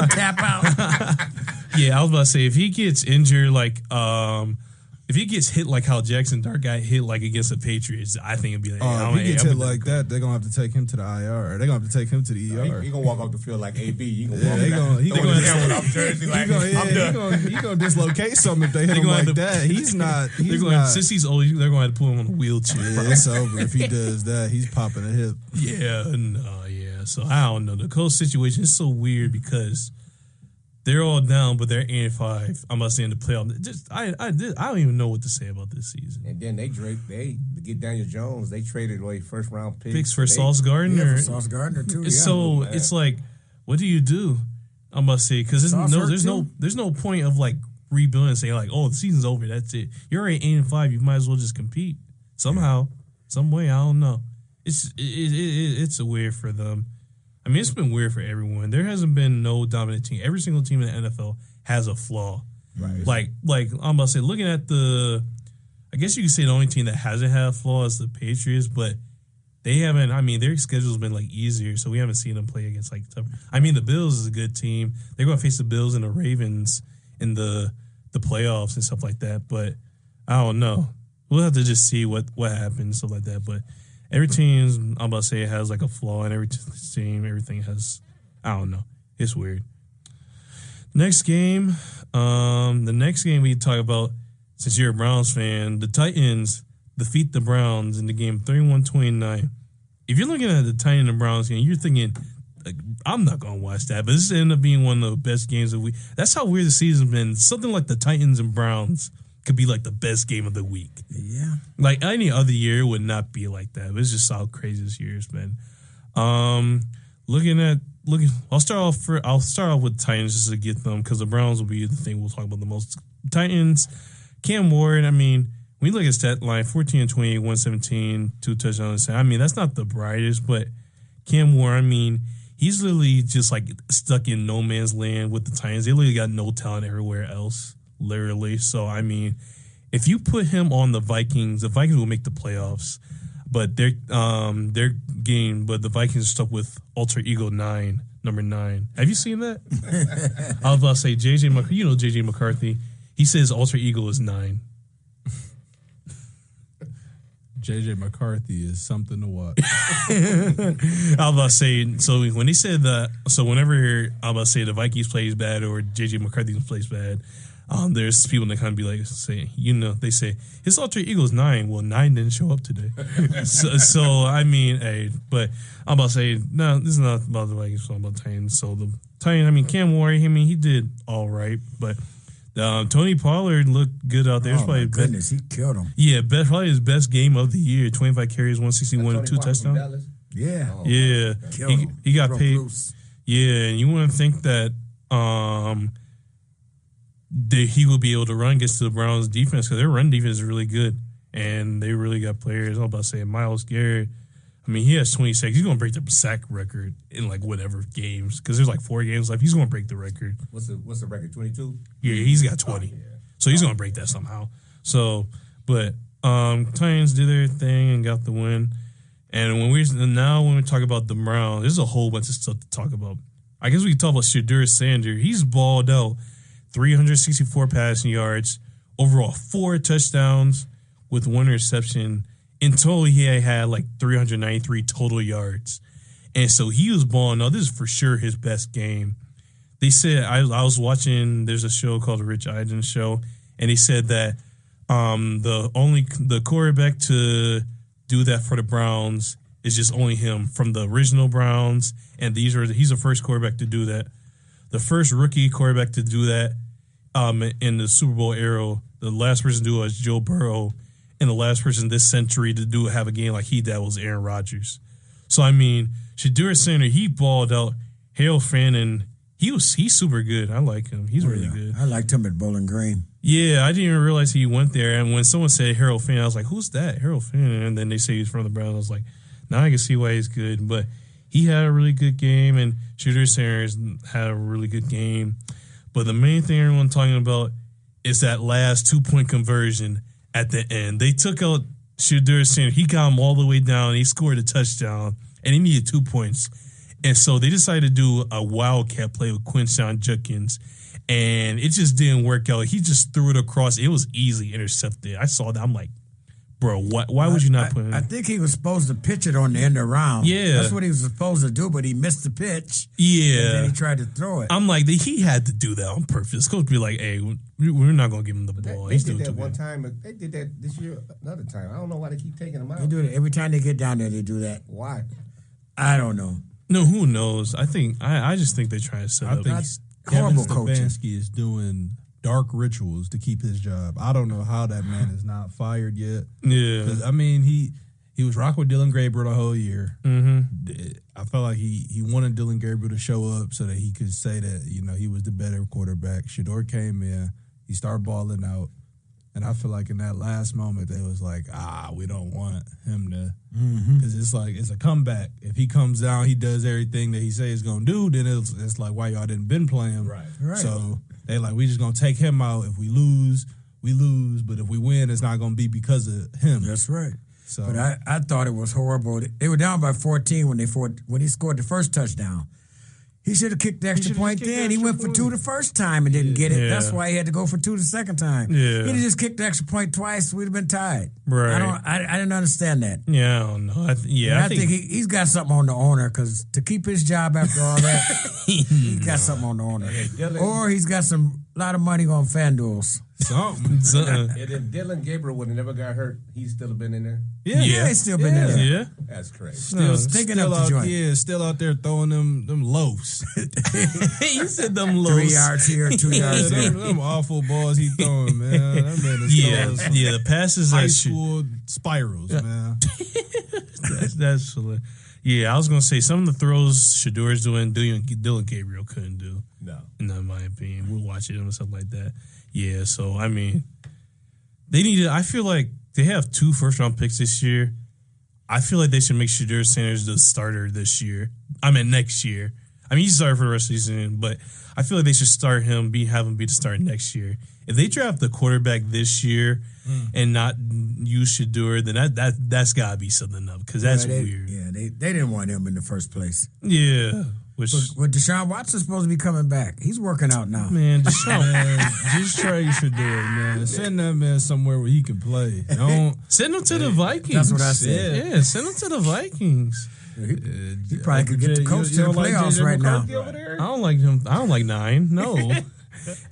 tap out. Yeah, I was about to say if he gets injured, like if he gets hit like how Jackson Dart got hit like against the Patriots, I think it'd be like, if he gets hit like that, they're gonna have to take him to the IR. They're gonna have to take him to the ER. He gonna walk off the field like AB. He gonna dislocate something if they hit him like that. He's not. Since he's old, they're gonna have to put him on a wheelchair. Yeah, it's over if he does that. He's popping a hip. Yeah. So I don't know. The Colts situation is so weird because they're all down, but they're 8-5. I'm about to say in the playoff. I don't even know what to say about this season. And then they to get Daniel Jones, they traded away first round picks for Sauce Gardner. Yeah, for Sauce Gardner too. So it's like, what do you do? I'm about to say because there's no point of like rebuilding and saying like, oh, the season's over. That's it. You're already 8-5. You might as well just compete somehow, some way. I don't know. It's weird for them. I mean, it's been weird for everyone. There hasn't been no dominant team. Every single team in the NFL has a flaw. Right. Like I'm about to say, looking at I guess you could say the only team that hasn't had a flaw is the Patriots, but they haven't. I mean, their schedule's been like easier, so we haven't seen them play against like tough. I mean, the Bills is a good team. They're going to face the Bills and the Ravens in the playoffs and stuff like that. But I don't know. We'll have to just see what happens, stuff like that. But every team, I'm about to say, it has like a flaw, and every team, everything has, I don't know. It's weird. Next game, the next game we talk about, since you're a Browns fan, the Titans defeat the Browns in the game 31-29. If you're looking at the Titans and Browns game, you're thinking, like, I'm not going to watch that, but this ended up being one of the best games of the week. That's how weird the season's been. Something like the Titans and Browns could be like the best game of the week. Yeah. Like any other year, it would not be like that. It's just how crazy this year has been. I'll start off with Titans just to get them because the Browns will be the thing we'll talk about the most. Titans, Cam Ward. I mean, when you look at stat line, 14-28, 117, 2 touchdowns. I mean, that's not the brightest, but Cam Ward. I mean, he's literally just like stuck in no man's land with the Titans. They literally got no talent everywhere else. Literally. So, I mean, if you put him on the Vikings will make the playoffs. But the Vikings are stuck with Alter Ego 9, number 9. Have you seen that? I was about to say, JJ McCarthy, he says Alter Ego is 9. JJ McCarthy is something to watch. I was about to say, so when he said that, so whenever I was about to say the Vikings plays bad or JJ McCarthy plays bad, there's people that kind of be like, they say his alter ego is 9. Well, 9 didn't show up today. so I mean, but I'm about to say, no, this is not about the Vikings, it's about Titans. So the Titans, I mean, Cam Ward, he did all right, but Tony Pollard looked good out there. Oh, my goodness, he killed him. Yeah, probably his best game of the year. 25 carries, 161, and 2 touchdowns. Yeah. Yeah. He got paid. Bruce. Yeah, and you wouldn't think that he would be able to run against the Browns defense because their run defense is really good. And they really got players. I was about to say Myles Garrett. I mean, he has 26. He's going to break the sack record in like whatever games because there's like 4 games left. He's going to break the record. What's the record? 22. Yeah, he's got 20. Yeah. So he's going to break that somehow. So, but Titans did their thing and got the win. And when we talk about the Browns, there's a whole bunch of stuff to talk about. I guess we can talk about Shedeur Sanders. He's balled out, 364 passing yards, overall 4 touchdowns with 1 interception. In total, he had like 393 total yards. And so he was balling out. This is for sure his best game. They said, I was watching, there's a show called The Rich Eisen Show, and they said that the quarterback to do that for the Browns is just only him from the original Browns, and he's the first quarterback to do that. The first rookie quarterback to do that in the Super Bowl era, the last person to do it was Joe Burrow. And the last person this century to have a game like he did was Aaron Rodgers. So, I mean, Shedeur Sanders, he balled out. Harold Fannin, he's super good. I like him. He's really good. I liked him at Bowling Green. Yeah, I didn't even realize he went there. And when someone said Harold Fannin, I was like, who's that? Harold Fannin. And then they say he's from the Browns. I was like, now I can see why he's good. But he had a really good game, and Shedeur Sanders had a really good game. But the main thing everyone's talking about is that last 2-point conversion at the end. They took out Shedeur Sanders. He got him all the way down. He scored a touchdown, and he needed 2 points. And so they decided to do a wildcat play with Quinshon Judkins, and it just didn't work out. He just threw it across. It was easily intercepted. I saw that. I'm like, bro, why would you not put him? I think he was supposed to pitch it on the end of round. Yeah. That's what he was supposed to do, but he missed the pitch. Yeah. And then he tried to throw it. I'm like, he had to do that on purpose. Coach be like, hey, we're not going to give him the ball. They did that one time. They did that this year another time. I don't know why they keep taking him out. They do it every time they get down there. They do that. Why? I don't know. No, who knows? I just think they're trying to set up. I think horrible Kevin Stefanski is doing dark rituals to keep his job. I don't know how that man is not fired yet. Yeah. I mean, he was rocking with Dylan Gabriel the whole year. Mm-hmm. I felt like he wanted Dylan Gabriel to show up so that he could say that, he was the better quarterback. Shedeur came in. He started balling out. And I feel like in that last moment, they was like, we don't want him to. Because it's a comeback. If he comes down, he does everything that he says he's going to do, then it's like, why y'all didn't been playing? Right. So they like, we just going to take him out. If we lose, we lose. But if we win, it's not going to be because of him. That's right. So, but I thought it was horrible. They were down by 14 when he scored the first touchdown. He should have kicked the extra point then. He went for 2 the first time and didn't get it. Yeah. That's why he had to go for 2 the second time. Yeah. He'd have just kicked the extra point twice. We'd have been tied. Right. I didn't understand that. Yeah, I don't know. I think he's got something on the owner because to keep his job after all that, he's got something on the owner. Or he's got a lot of money on FanDuels. Something. And if Dylan Gabriel would have never got hurt, he'd still have been in there. Yeah, he's still been in there. Yeah, that's crazy. Still sticking up the joint. Yeah, still out there throwing them loafs. You said them loafs. 3 yards here, 2 yards there. Them awful balls he throwing, man. That man is the passes high school spirals, man. that's yeah. I was gonna say some of the throws Shedeur's doing, Dylan Gabriel couldn't do. No, in my opinion, we'll watch it and stuff like that. Yeah, so I mean, they need to. I feel like they have 2 first-round picks this year. I feel like they should make Shedeur Sanders the starter this year. I mean, next year. I mean, he's started for the rest of the season, but I feel like they should have him be the starter next year. If they draft the quarterback this year and not use Shedeur, then that's got to be something up because that's weird. Yeah, they didn't want him in the first place. Yeah. But Deshaun Watson's supposed to be coming back. He's working out now. Man, Deshaun. Man, just trade Shedeur, man. Send that man somewhere where he can play. Don't send him to the Vikings. That's what I said. Yeah, send him to the Vikings. He probably could get the coach to the playoffs right now. I don't like him. I don't like 9. No.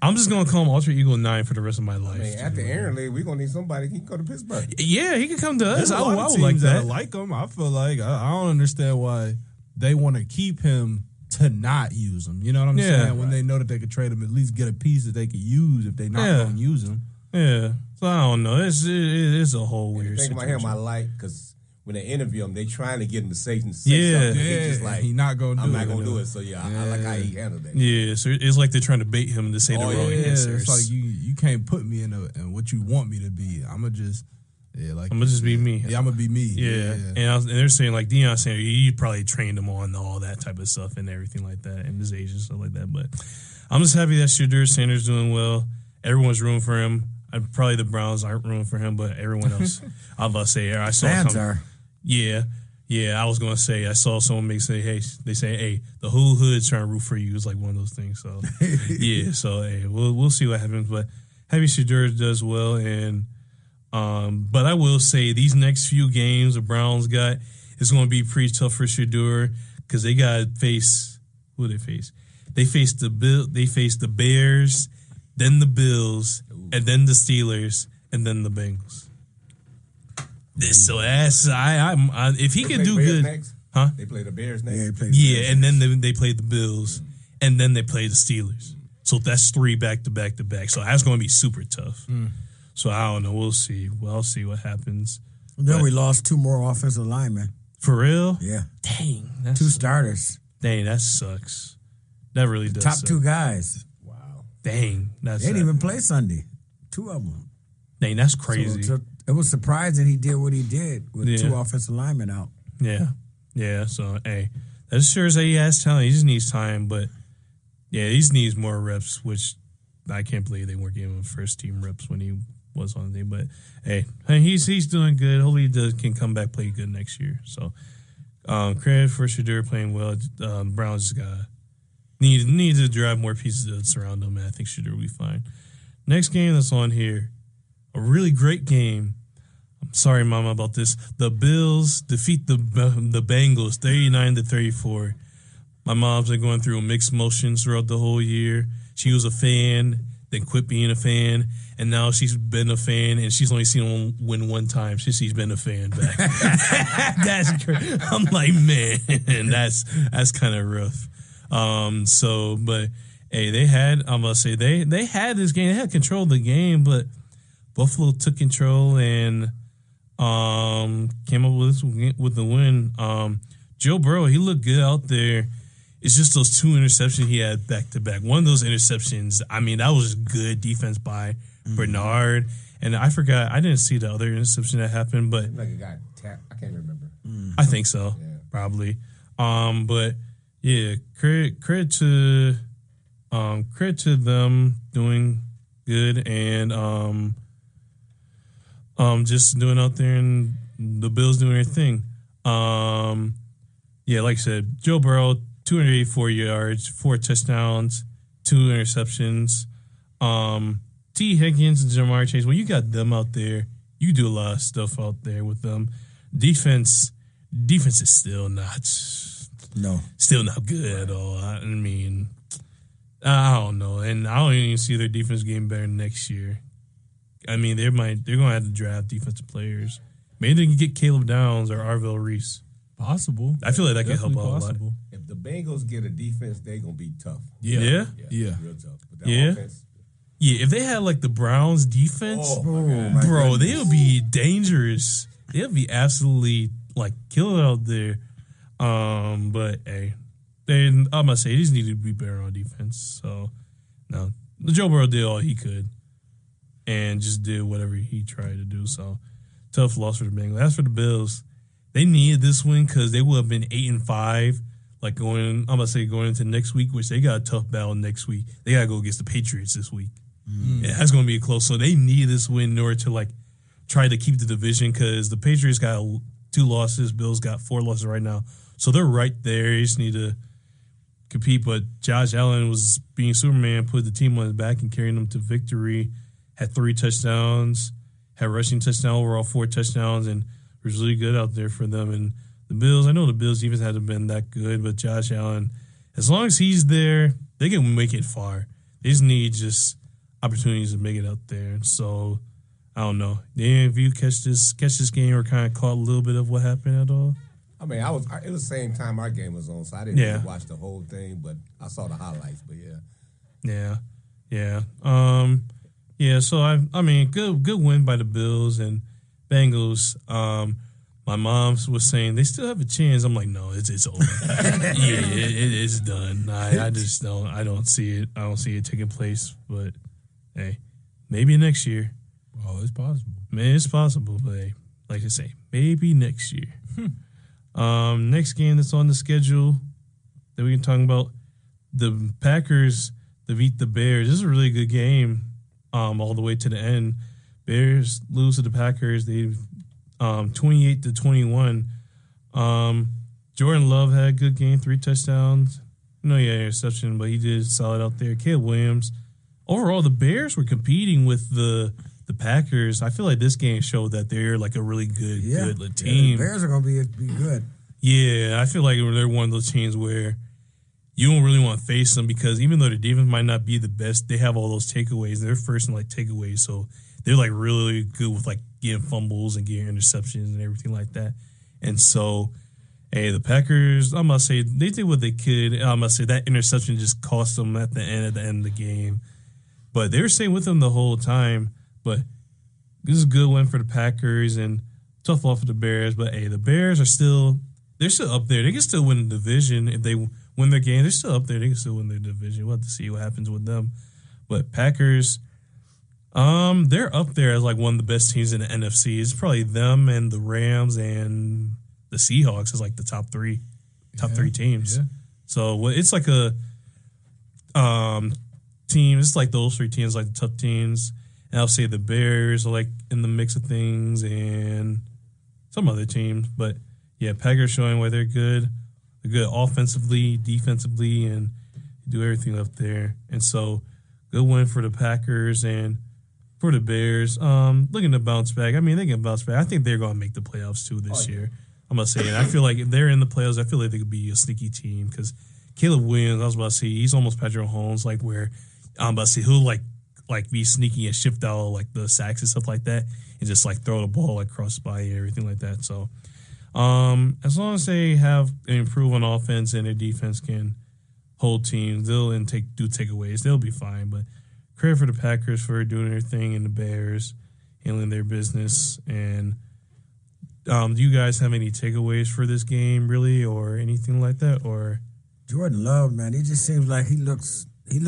I'm just going to call him Ultra Eagle 9 for the rest of my life. I mean, after Aaron Lee, we're going to need somebody. He can go to Pittsburgh. Yeah, he can come to us. I would like that. I like him. I feel like I don't understand why they want to keep him to not use him. You know what I'm saying? When they know that they could trade him, at least get a piece that they could use if they're not going to use him. Yeah. So I don't know. It's a whole weird situation. The thing about him I like, because when they interview him, they trying to get him to say something. Yeah. He's just like, he not gonna do I'm it. not going to do it. So, I like how he handled that. Yeah, so it's like they're trying to bait him to say the wrong answers. It's like you can't put me in what you want me to be. I'm going to just... I'm gonna just be me. Yeah, I'm gonna be me. Yeah. And they're saying like Deion saying you probably trained him on all that type of stuff and everything like that, and his age and stuff like that. But I'm just happy that Shedeur Sanders doing well. Everyone's rooting for him. Probably the Browns aren't rooting for him, but everyone else. I was about to say I saw fans some, are. Yeah. I was gonna say I saw someone hey, the whole hood's trying to root for you. It's like one of those things. So yeah. So hey, we'll see what happens. But happy Shedeur does well and. But I will say these next few games the Browns got, it's going to be pretty tough for Shedeur because they got to face who they face. They face the Bears, then the Bills, and then the Steelers, and then the Bengals. So that's if he can do good, next? huh? They play the Bears next. And then they play the Bills, and then they play the Steelers. So that's 3 back to back to back. So that's going to be super tough. So I don't know. We'll see. I'll see what happens. Then we lost 2 more offensive linemen. For real? Yeah. Dang. 2 starters. Dang, that sucks. That really does Top suck. 2 guys. Wow. Dang. That's They didn't even play Sunday. 2 of them. Dang, that's crazy. So it was surprising he did what he did with 2 offensive linemen out. Yeah. Yeah. So, hey, that sure as he has talent. He just needs time. But, yeah, he just needs more reps, which I can't believe they weren't giving him first team reps when he was on the thing, but hey, he's doing good. Hopefully he can come back play good next year. So credit for Shedeur playing well. Browns just need to drive more pieces to surround them, and I think Shedeur will be fine. Next game that's on here, a really great game. I'm sorry, Mama, about this. The Bills defeat the Bengals 39-34. My mom's been going through mixed emotions throughout the whole year. She was a fan, then quit being a fan, and now she's been a fan, and she's only seen him win one time since she's been a fan back. That's crazy. I'm like, man, that's kind of rough. But hey, they had this game. They had control of the game, but Buffalo took control and came up with the win. Joe Burrow, he looked good out there. It's just those 2 interceptions he had back to back. One of those interceptions, I mean, that was good defense by Bernard. And I forgot, I didn't see the other interception that happened, but like it got tapped. I can't remember. I think so, probably. But yeah, credit to them doing good and just doing out there and the Bills doing their thing. Yeah, like I said, Joe Burrow, 284 yards, 4 touchdowns, 2 interceptions. T. Higgins and Jamar Chase, when you got them out there, you do a lot of stuff out there with them. Defense is still not good at all. I mean, I don't know, and I don't even see their defense getting better next year. I mean, they're going to have to draft defensive players. Maybe they can get Caleb Downs or Arvell Reese. Possible. I feel like that could help out a lot. If the Bengals get a defense, they're going to be tough. Yeah. Real tough. But that offense, yeah, if they had like the Browns defense, bro, they would be dangerous. They would be absolutely like killer out there. But hey, I'm gonna say they just need to be better on defense. So no, Joe Burrow did all he could and just did whatever he tried to do. So tough loss for the Bengals. As for the Bills, they needed this win because they would have been 8-5. Like going into next week, which they got a tough battle next week. They got to go against the Patriots this week. Yeah, that's going to be close. So they need this win in order to like try to keep the division because the Patriots got 2 losses. Bills got 4 losses right now. So they're right there. They just need to compete. But Josh Allen was being Superman, put the team on his back and carrying them to victory. Had 3 touchdowns, had rushing touchdown, overall 4 touchdowns, and was really good out there for them. And the Bills, I know the Bills even hasn't been that good, but Josh Allen, as long as he's there, they can make it far. They just need opportunities to make it out there. So I don't know. If you catch this game or kind of caught a little bit of what happened at all? I mean, it was the same time our game was on, so I didn't really watch the whole thing, but I saw the highlights. But So I mean, good win by the Bills and Bengals. My mom was saying they still have a chance. I'm like, no, it's over. It's done. I just don't. I don't see it. I don't see it taking place. But hey, maybe next year. Oh, it's possible. Man, it's possible. But hey, like I say, maybe next year. Next game that's on the schedule that we can talk about, the Packers defeat the Bears. This is a really good game. All the way to the end. Bears lose to the Packers. They 28-21. Jordan Love had a good game, 3 touchdowns. No, interception, but he did solid out there. Caleb Williams. Overall, the Bears were competing with the Packers. I feel like this game showed that they're like a really good team. The Bears are going to be good. Yeah, I feel like they're one of those teams where you don't really want to face them because even though their defense might not be the best, they have all those takeaways. They're first in like takeaways, so they're like really good with like getting fumbles and getting interceptions and everything like that. And so, hey, the Packers, I'm gonna say they did what they could. I'm gonna say that interception just cost them at the end of the game, but they were staying with them the whole time. But this is a good win for the Packers and tough loss for the Bears. But hey, the Bears are still up there. They can still win the division if they win their game. They're still up there. They can still win their division. We'll have to see what happens with them. But Packers, they're up there as like one of the best teams in the NFC. It's probably them and the Rams and the Seahawks as like the top three teams. Yeah. So it's like a team. It's like those 3 teams, like the tough teams. And I'll say the Bears are like in the mix of things and some other teams. But yeah, Packers showing why they're good. They're good offensively, defensively, and do everything up there. And so good win for the Packers and for the Bears. Looking to bounce back. I mean, they can bounce back. I think they're going to make the playoffs too this year. I'm going to say it. I feel like if they're in the playoffs, I feel like they could be a sneaky team because Caleb Williams, I was about to say, he's almost Patrick Mahomes, like where I'm about to say he'll like be sneaky and shift out like the sacks and stuff like that and just like throw the ball like across the body and everything like that. So as long as they have an improve on offense and their defense can hold teams, do takeaways, they'll be fine. But credit for the Packers for doing their thing and the Bears handling their business. And do you guys have any takeaways for this game, really, or anything like that? Or Jordan Love, man, he just seems like he looks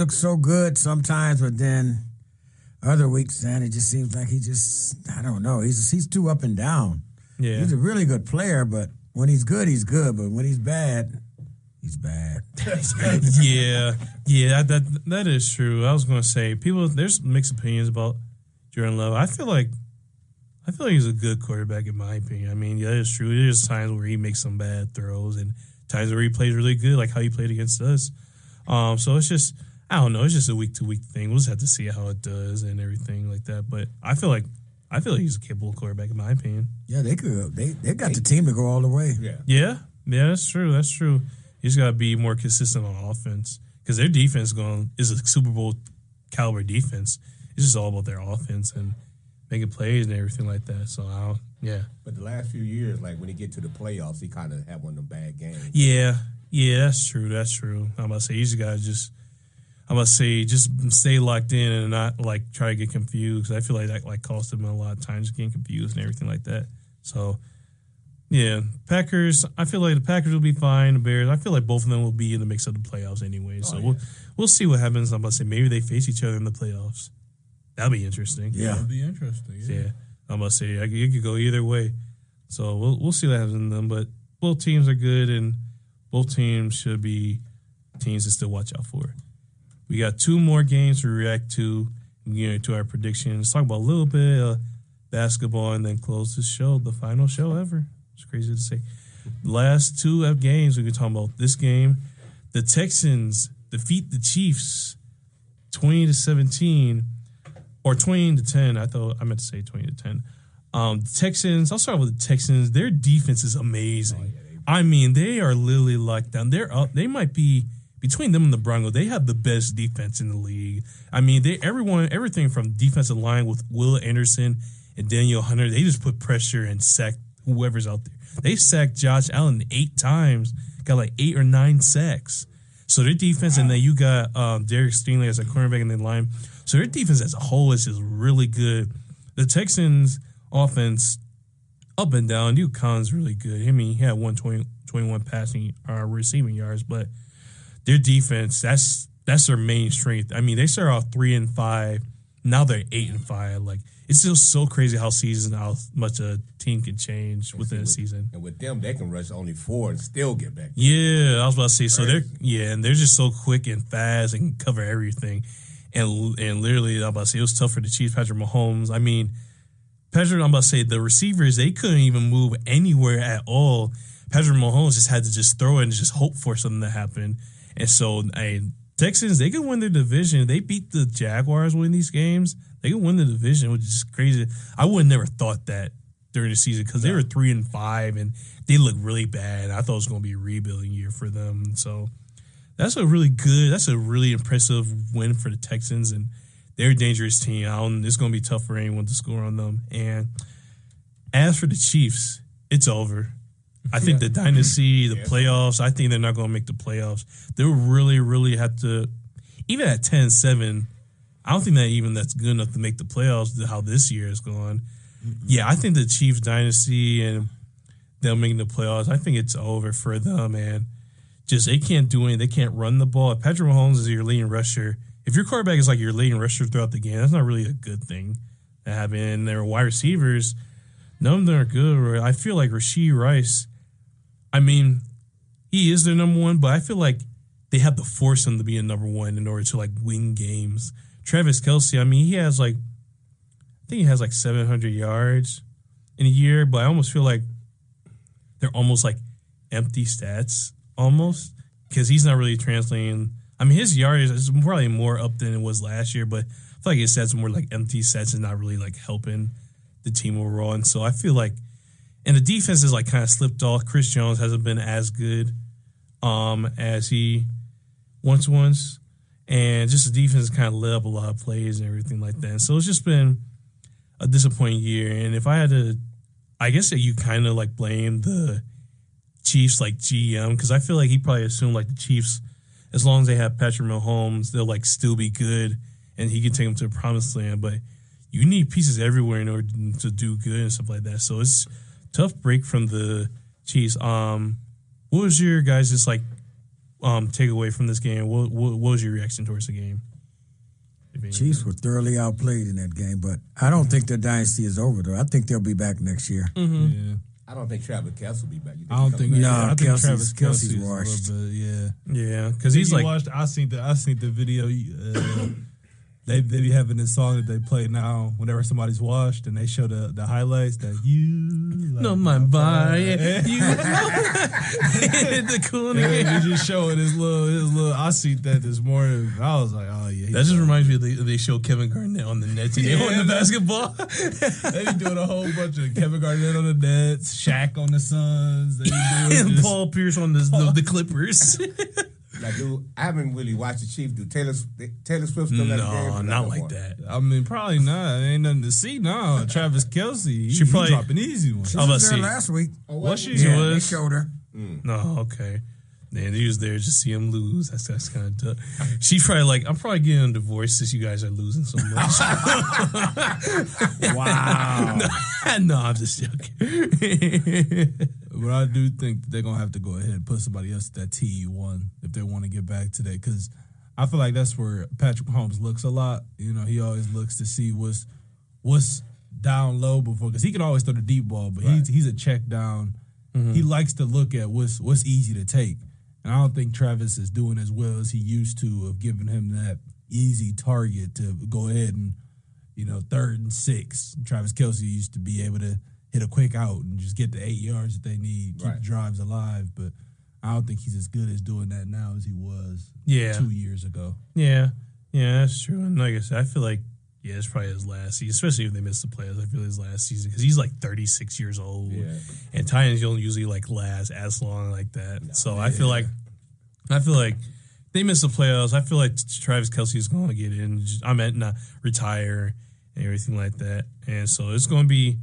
so good sometimes, but then other weeks, man, it just seems like I don't know. He's too up and down. Yeah, he's a really good player, but when he's good, he's good. But when he's bad, he's bad. yeah, that is true. I was going to say there's mixed opinions about Jordan Love. I feel like he's a good quarterback in my opinion. I mean, yeah, it's true. There's times where he makes some bad throws and times where he plays really good, like how he played against us. So it's just, I don't know. It's just a week-to-week thing. We'll just have to see how it does and everything like that. But I feel like he's a capable quarterback in my opinion. Yeah, they could. They got the team to go all the way. Yeah. That's true. You just got to be more consistent on offense because their defense is a Super Bowl caliber defense. It's just all about their offense and making plays and everything like that. So But the last few years, like when he get to the playoffs, he kind of had one of them bad games. Yeah, that's true. I'm about to say you just gotta just stay locked in and not like try to get confused. I feel like that like cost him a lot of times getting confused and everything like that. So yeah, Packers. I feel like the Packers will be fine. The Bears. I feel like both of them will be in the mix of the playoffs anyway. So we'll see what happens. I'm about to say maybe they face each other in the playoffs. That'll be interesting. Yeah, that'll be interesting. Yeah. I'm about to say it could go either way. So we'll see what happens in them. But both teams are good, and both teams should be teams to still watch out for. We got 2 more games to react to and get into our predictions. Talk about a little bit of basketball and then close the show, the final show ever. It's crazy to say. The last 2 games we can talk about this game. The Texans defeat the Chiefs 20-17 or 20-10. I meant to say 20-10. The Texans, I'll start with the Texans. Their defense is amazing. I mean, they are literally locked down. They're up. They might be between them and the Broncos. They have the best defense in the league. I mean, everything from defensive line with Will Anderson and Daniel Hunter. They just put pressure and sack whoever's out there. They sacked Josh Allen 8 times, got like 8 or 9 sacks. So their defense, and then you got Derek Stingley as a cornerback in the line. So their defense as a whole is just really good. The Texans' offense, up and down. Duke Collins really good. I mean, he had 121 passing receiving yards, but their defense, that's their main strength. I mean, they started off 3-5. Now they're 8-5. Like, it's just so crazy how much a team can change within a season. And with them, they can rush only 4 and still get back. Yeah, I was about to say. So they're just so quick and fast and can cover everything. And literally, I'm about to say, it was tough for the Chiefs. Patrick Mahomes. I mean, I'm about to say the receivers, they couldn't even move anywhere at all. Patrick Mahomes just had to just throw it and just hope for something to happen. And so, Texans, they can win their division. They beat the Jaguars winning these games. They can win the division, which is crazy. I would have never thought that during the season because they were 3-5 and they looked really bad. I thought it was going to be a rebuilding year for them. So that's a really impressive win for the Texans, and they're a dangerous team. It's going to be tough for anyone to score on them. And as for the Chiefs, it's over. I think the dynasty, the playoffs, I think they're not going to make the playoffs. They'll really, really have to, even at 10-7, I don't think that's good enough to make the playoffs, how this year is going. Yeah, I think the Chiefs dynasty and them making the playoffs, I think it's over for them, man. Just, they can't do anything. They can't run the ball. If Patrick Mahomes is your leading rusher, if your quarterback is like your leading rusher throughout the game, that's not really a good thing to have. And their wide receivers, none of them are good. I feel like Rashee Rice, I mean, he is their number one, but I feel like they have to force him to be a number one in order to like win games. Travis Kelce, I mean, I think he has like 700 yards in a year, but I almost feel like they're almost like empty stats almost because he's not really translating. I mean, his yardage is probably more up than it was last year, but I feel like his stats are more like empty stats and not really like helping the team overall. And so I feel like, and the defense is like kind of slipped off. Chris Jones hasn't been as good as he once was. And just the defense kind of lit up a lot of plays and everything like that. And so it's just been a disappointing year. And if I had to, I guess that you kind of like blame the Chiefs like GM because I feel like he probably assumed like the Chiefs, as long as they have Patrick Mahomes, they'll like still be good and he can take them to the promised land. But you need pieces everywhere in order to do good and stuff like that. So it's a tough break from the Chiefs. What was your guys' just like takeaway from this game? What was your reaction towards the game? Chiefs were thoroughly outplayed in that game, but I don't think their dynasty is over, though. I think they'll be back next year. Mm-hmm. Yeah. I don't think Travis Kelce will be back. I don't think. No, I think Travis Kelce's washed. Yeah, because he's like. I seen the video. They be having this song that they play now whenever somebody's washed, and they show the highlights that you like no my body. You the cool nigga. He just showing his little. I seen that this morning. I was like, oh yeah. That just reminds me of they show Kevin Garnett on the nets and they on the basketball. They be doing a whole bunch of Kevin Garnett on the nets, Shaq on the Suns, and Paul Pierce on the Clippers. Like, dude, I haven't really watched the Chiefs do Taylor Swift still at the game. No, not like that. I mean, probably not. Ain't nothing to see. No, Travis Kelce, she probably dropping easy ones. She was there last week. Oh, was she? Yeah, they showed her. No, okay. Man, he was there just to see him lose. That's kind of tough. She's probably like, I'm probably getting a divorce since you guys are losing so much. Wow. No, I'm just joking. But I do think that they're going to have to go ahead and put somebody else at that TE1 if they want to get back to that. Because I feel like that's where Patrick Mahomes looks a lot. You know, he always looks to see what's down low before. Because he can always throw the deep ball, but he's a check down. Mm-hmm. He likes to look at what's easy to take. And I don't think Travis is doing as well as he used to of giving him that easy target to go ahead and, 3rd and 6. Travis Kelce used to be able to hit a quick out and just get the 8 yards that they need, keep the drives alive. But I don't think he's as good as doing that now as he was 2 years ago. Yeah, that's true. And like I said, I feel like, it's probably his last season, especially if they miss the playoffs. I feel his last season because he's like 36 years old. Yeah. And Titans don't usually like last as long like that. No, so I feel like they miss the playoffs. I feel like Travis Kelce is going to get in. Not retire and everything like that. And so it's going to be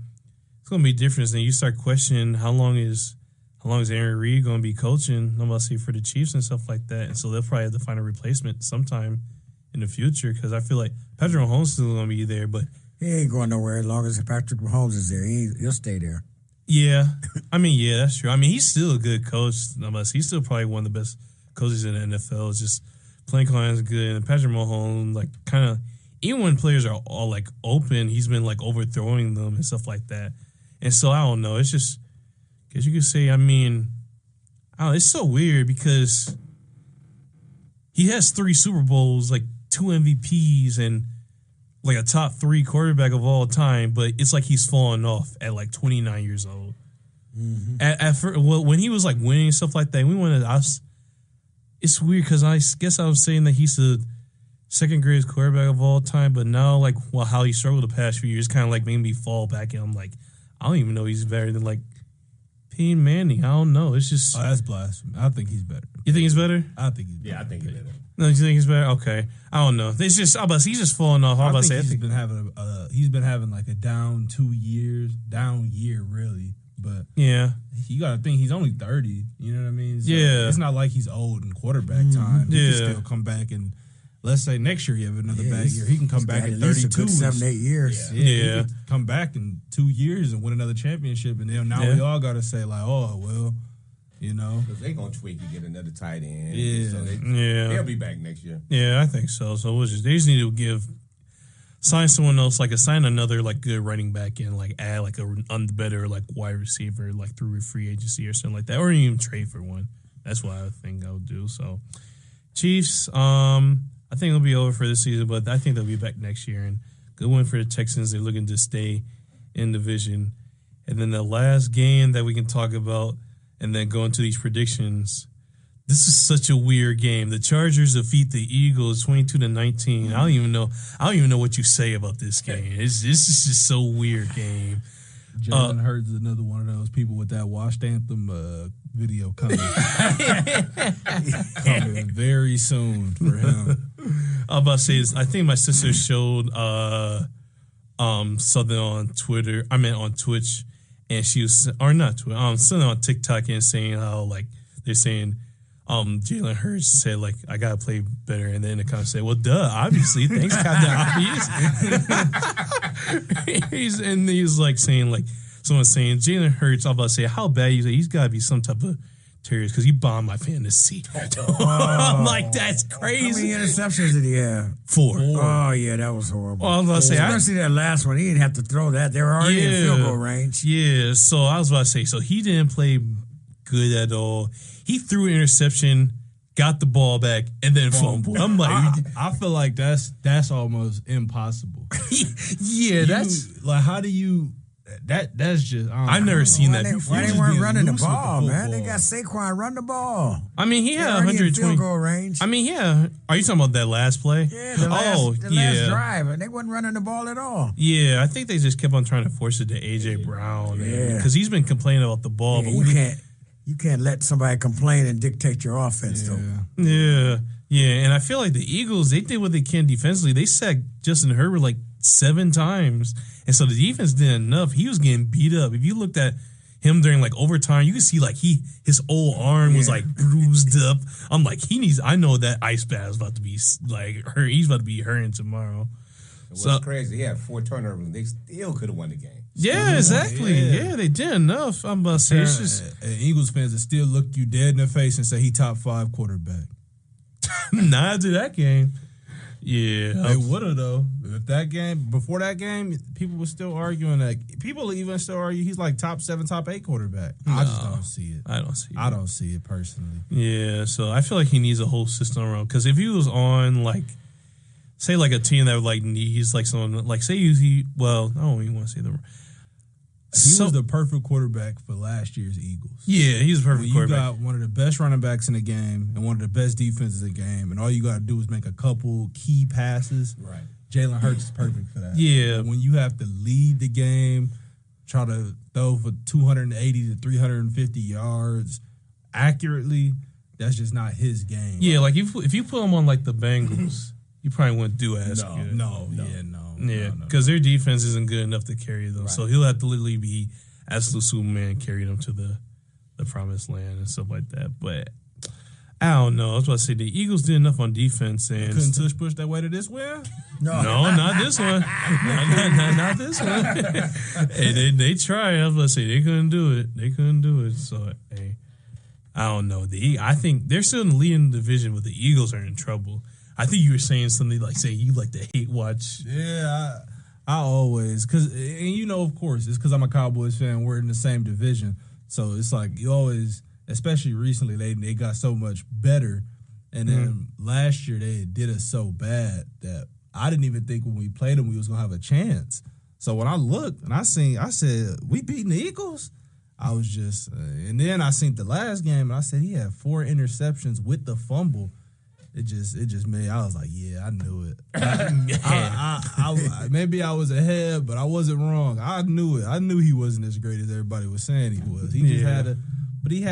it's gonna be different. Then you start questioning how long is Aaron Reed gonna be coaching? I'm about to say for the Chiefs and stuff like that. And so they'll probably have to find a replacement sometime in the future because I feel like Patrick Mahomes is still gonna be there, but he ain't going nowhere as long as Patrick Mahomes is there. He'll stay there. Yeah, I mean, yeah, that's true. I mean, he's still a good coach. He's still probably one of the best coaches in the NFL. It's just playing calling is good, and Patrick Mahomes, like, kind of even when players are all like open, he's been like overthrowing them and stuff like that. And so I don't know. It's just, I guess you could say. I mean, it's so weird because he has 3 Super Bowls, like 2 MVPs, and like a top 3 quarterback of all time, but it's like he's falling off at like 29 years old. Mm-hmm. When he was like winning and stuff like that, it's weird because I guess I was saying that he's the second greatest quarterback of all time, but now like how he struggled the past few years kind of like made me fall back, and I'm like, I don't even know he's better than like Peyton Manning. I don't know. It's just that's blasphemy. I think he's better. You think he's better? I think he's better. Yeah, I think he's better. No, you think he's better? Okay, I don't know. It's just he's just falling off. He's been having like a down year really. But yeah, you got to think he's only 30. You know what I mean? So yeah, it's not like he's old in quarterback time. He can still come back, and let's say next year you have another bad year. He can come back at 32, 7, 8 years. Yeah, he can come back in 2 years and win another championship, and then now we all got to say like, oh well. You know, because they're gonna tweak and get another tight end. Yeah, so they'll be back next year. Yeah, I think so. So they just need to sign someone else, like sign another like good running back and like add like a better like wide receiver like through free agency or something like that, or even trade for one. That's what I think I would do. So Chiefs, I think it'll be over for this season, but I think they'll be back next year. And good win for the Texans. They're looking to stay in division. And then the last game that we can talk about, and then go into these predictions. This is such a weird game. The Chargers defeat the Eagles 22-19. I don't even know what you say about this game. This is just so weird game. Jalen Hurts is another one of those people with that washed anthem video coming. Coming very soon for him. I was about to say this. I think my sister showed something on Twitter. I meant on Twitch. And she was, or not Twitter, something on TikTok and saying how like they're saying Jalen Hurts said like I gotta play better, and then it kind of said, well, duh, obviously, thanks, Captain Obvious. He's like saying like someone saying Jalen Hurts. I'm about to say how bad he's got to be some type of terrorist because he bombed my fantasy. I'm like, that's crazy. How many interceptions did he have? 4. Oh yeah, that was horrible. Well, I was about to say, especially that last one, he didn't have to throw that. They were already in field goal range. Yeah, so I was about to say, so he didn't play good at all. He threw an interception, got the ball back, and then fumbled. I'm like, I feel like that's almost impossible. Yeah, that's like, how do you? That's just I've never seen that before. Why they weren't running the ball, man? They got Saquon run the ball. I mean, he had 120 field goal range. I mean, yeah. Are you talking about that last play? Yeah, the last drive, and they wasn't running the ball at all. Yeah, I think they just kept on trying to force it to AJ Brown. Yeah, because he's been complaining about the ball. Yeah, but you can't let somebody complain and dictate your offense, though. Yeah, and I feel like the Eagles, they did what they can defensively. They sacked Justin Herbert like 7 times. And so the defense did enough. He was getting beat up. If you looked at him during like overtime, you could see like his whole arm was like bruised up. I'm like, I know that ice bath is about to be like hurt. He's about to be hurting tomorrow. What's crazy, he had 4 turnovers. They still could have won the game. Yeah, exactly. Yeah, they did enough. I'm about to say, it's just Eagles fans that still look you dead in the face and say he top 5 quarterback. Not after that game. Yeah, they would have though. Before that game, people were still arguing that. People even still argue he's like top 7, top 8 quarterback. No, I just don't see it. I don't see it. I don't see it personally. Yeah, so I feel like he needs a whole system around. Because if he was on like, say like a team that like needs like someone like say well, I don't even want to say the. He was the perfect quarterback for last year's Eagles. Yeah, he's a perfect quarterback. You got one of the best running backs in the game and one of the best defenses in the game, and all you got to do is make a couple key passes. Right. Jalen Hurts is perfect for that. Yeah. But when you have to lead the game, try to throw for 280 to 350 yards accurately, that's just not his game. Yeah, like if you put him on like the Bengals, you probably wouldn't do as good. No. Yeah, because their defense isn't good enough to carry them. Right. So he'll have to literally be absolute Superman, carry them to the promised land and stuff like that. But I don't know. I was about to say the Eagles did enough on defense. And couldn't tush push that way to this win? No, not this one. not this one. Hey, they tried. I was about to say they couldn't do it. So, hey, I don't know. I think they're still in the lead in the division, but the Eagles are in trouble. I think you were saying something like, say you like to hate watch. Yeah, I always, and of course, it's because I'm a Cowboys fan. We're in the same division. So it's like you always, especially recently, they got so much better. And then last year they did us so bad that I didn't even think when we played them we was going to have a chance. So when I looked and I said, we beating the Eagles? I was just, and then I seen the last game and I said he had 4 interceptions with the fumble. It just made. I was like, yeah, I knew it. Maybe I was ahead, but I wasn't wrong. I knew it. I knew he wasn't as great as everybody was saying he was. He just had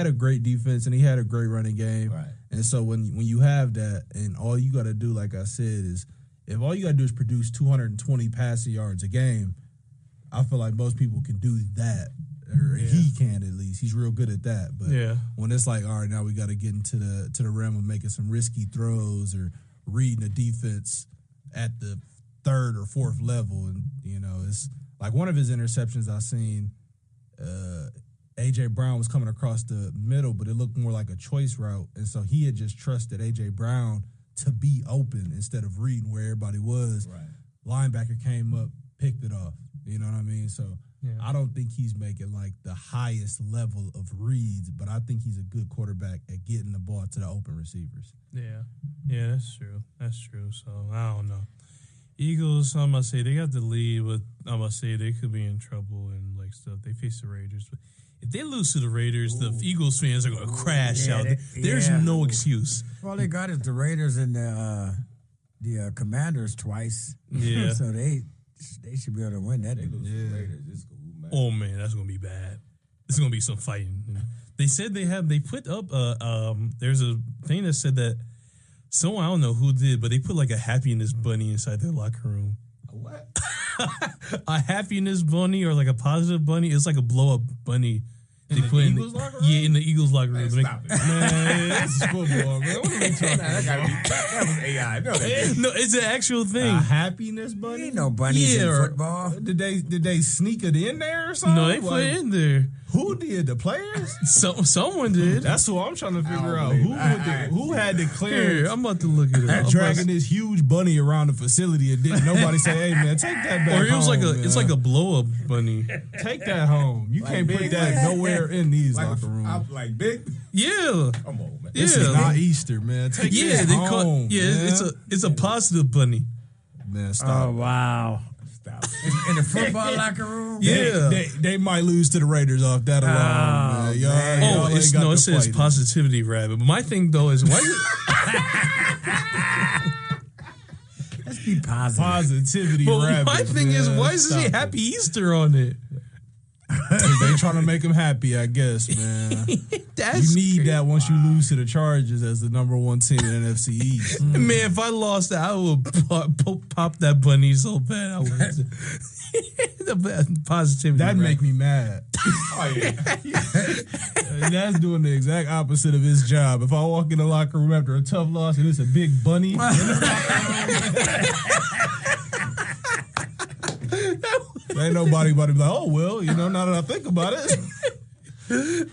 a great defense and he had a great running game. Right. And so when you have that, and all you got to do, like I said, is if all you got to do is produce 220 passing yards a game, I feel like most people can do that. Or he can at least. He's real good at that. But when it's like, all right, now we got to get into the realm of making some risky throws or reading the defense at the 3rd or 4th level, and it's like one of his interceptions I seen. A.J. Brown was coming across the middle, but it looked more like a choice route, and so he had just trusted A.J. Brown to be open instead of reading where everybody was. Right. Linebacker came up, picked it off. You know what I mean? So. Yeah. I don't think he's making like the highest level of reads, but I think he's a good quarterback at getting the ball to the open receivers. Yeah, that's true. So I don't know. Eagles, I'm gonna say they got the lead, but I'm gonna say they could be in trouble and like stuff. They face the Raiders, but if they lose to the Raiders, the Eagles fans are gonna crash out. There's no excuse. All they got is the Raiders and the Commanders twice. Yeah, so they should be able to win that. Oh man, that's gonna be bad. It's gonna be some fighting. They said they put up there's a thing that said that someone, I don't know who did, but they put like a happiness bunny inside their locker room. A what? A happiness bunny or like a positive bunny. It's like a blow up bunny. In the Eagles locker room? Yeah, in the Eagles locker room. Stop it. Man, this is football, man. What are we talking about? That was AI. No, it's an actual thing. A happiness bunny? Ain't no bunnies in football. Did they sneak it in there or something? No, they put it in there. Who did? The players? Someone did. That's what I'm trying to figure out. Who had the clearance? Here, I'm about to look at it. Dragging this huge bunny around the facility and didn't nobody say, "Hey man, take that back." Or it was home, it's like a blow up bunny. Take that home. You can't put that nowhere in these locker rooms. Like big. Yeah. Come on, man. This is not Easter, man. Take this home. It's a positive bunny. Man, stop. Oh wow. Stop. In the football locker room? Yeah. They might lose to the Raiders off that alone. Man. It says positivity rabbit. But my thing though is why let's be positive. Positivity but rabbit. My thing is why is it Happy Easter on it? They trying to make him happy, I guess, man. You need crazy. that once you lose to the Chargers as the number 1 team in NFC East. Man, if I lost that, I would pop that bunny so bad. I would. The positivity. That'd make me mad. Oh yeah. And that's doing the exact opposite of his job. If I walk in the locker room after a tough loss and it's a big bunny. Ain't nobody about to be like, oh, well, now that I think about it.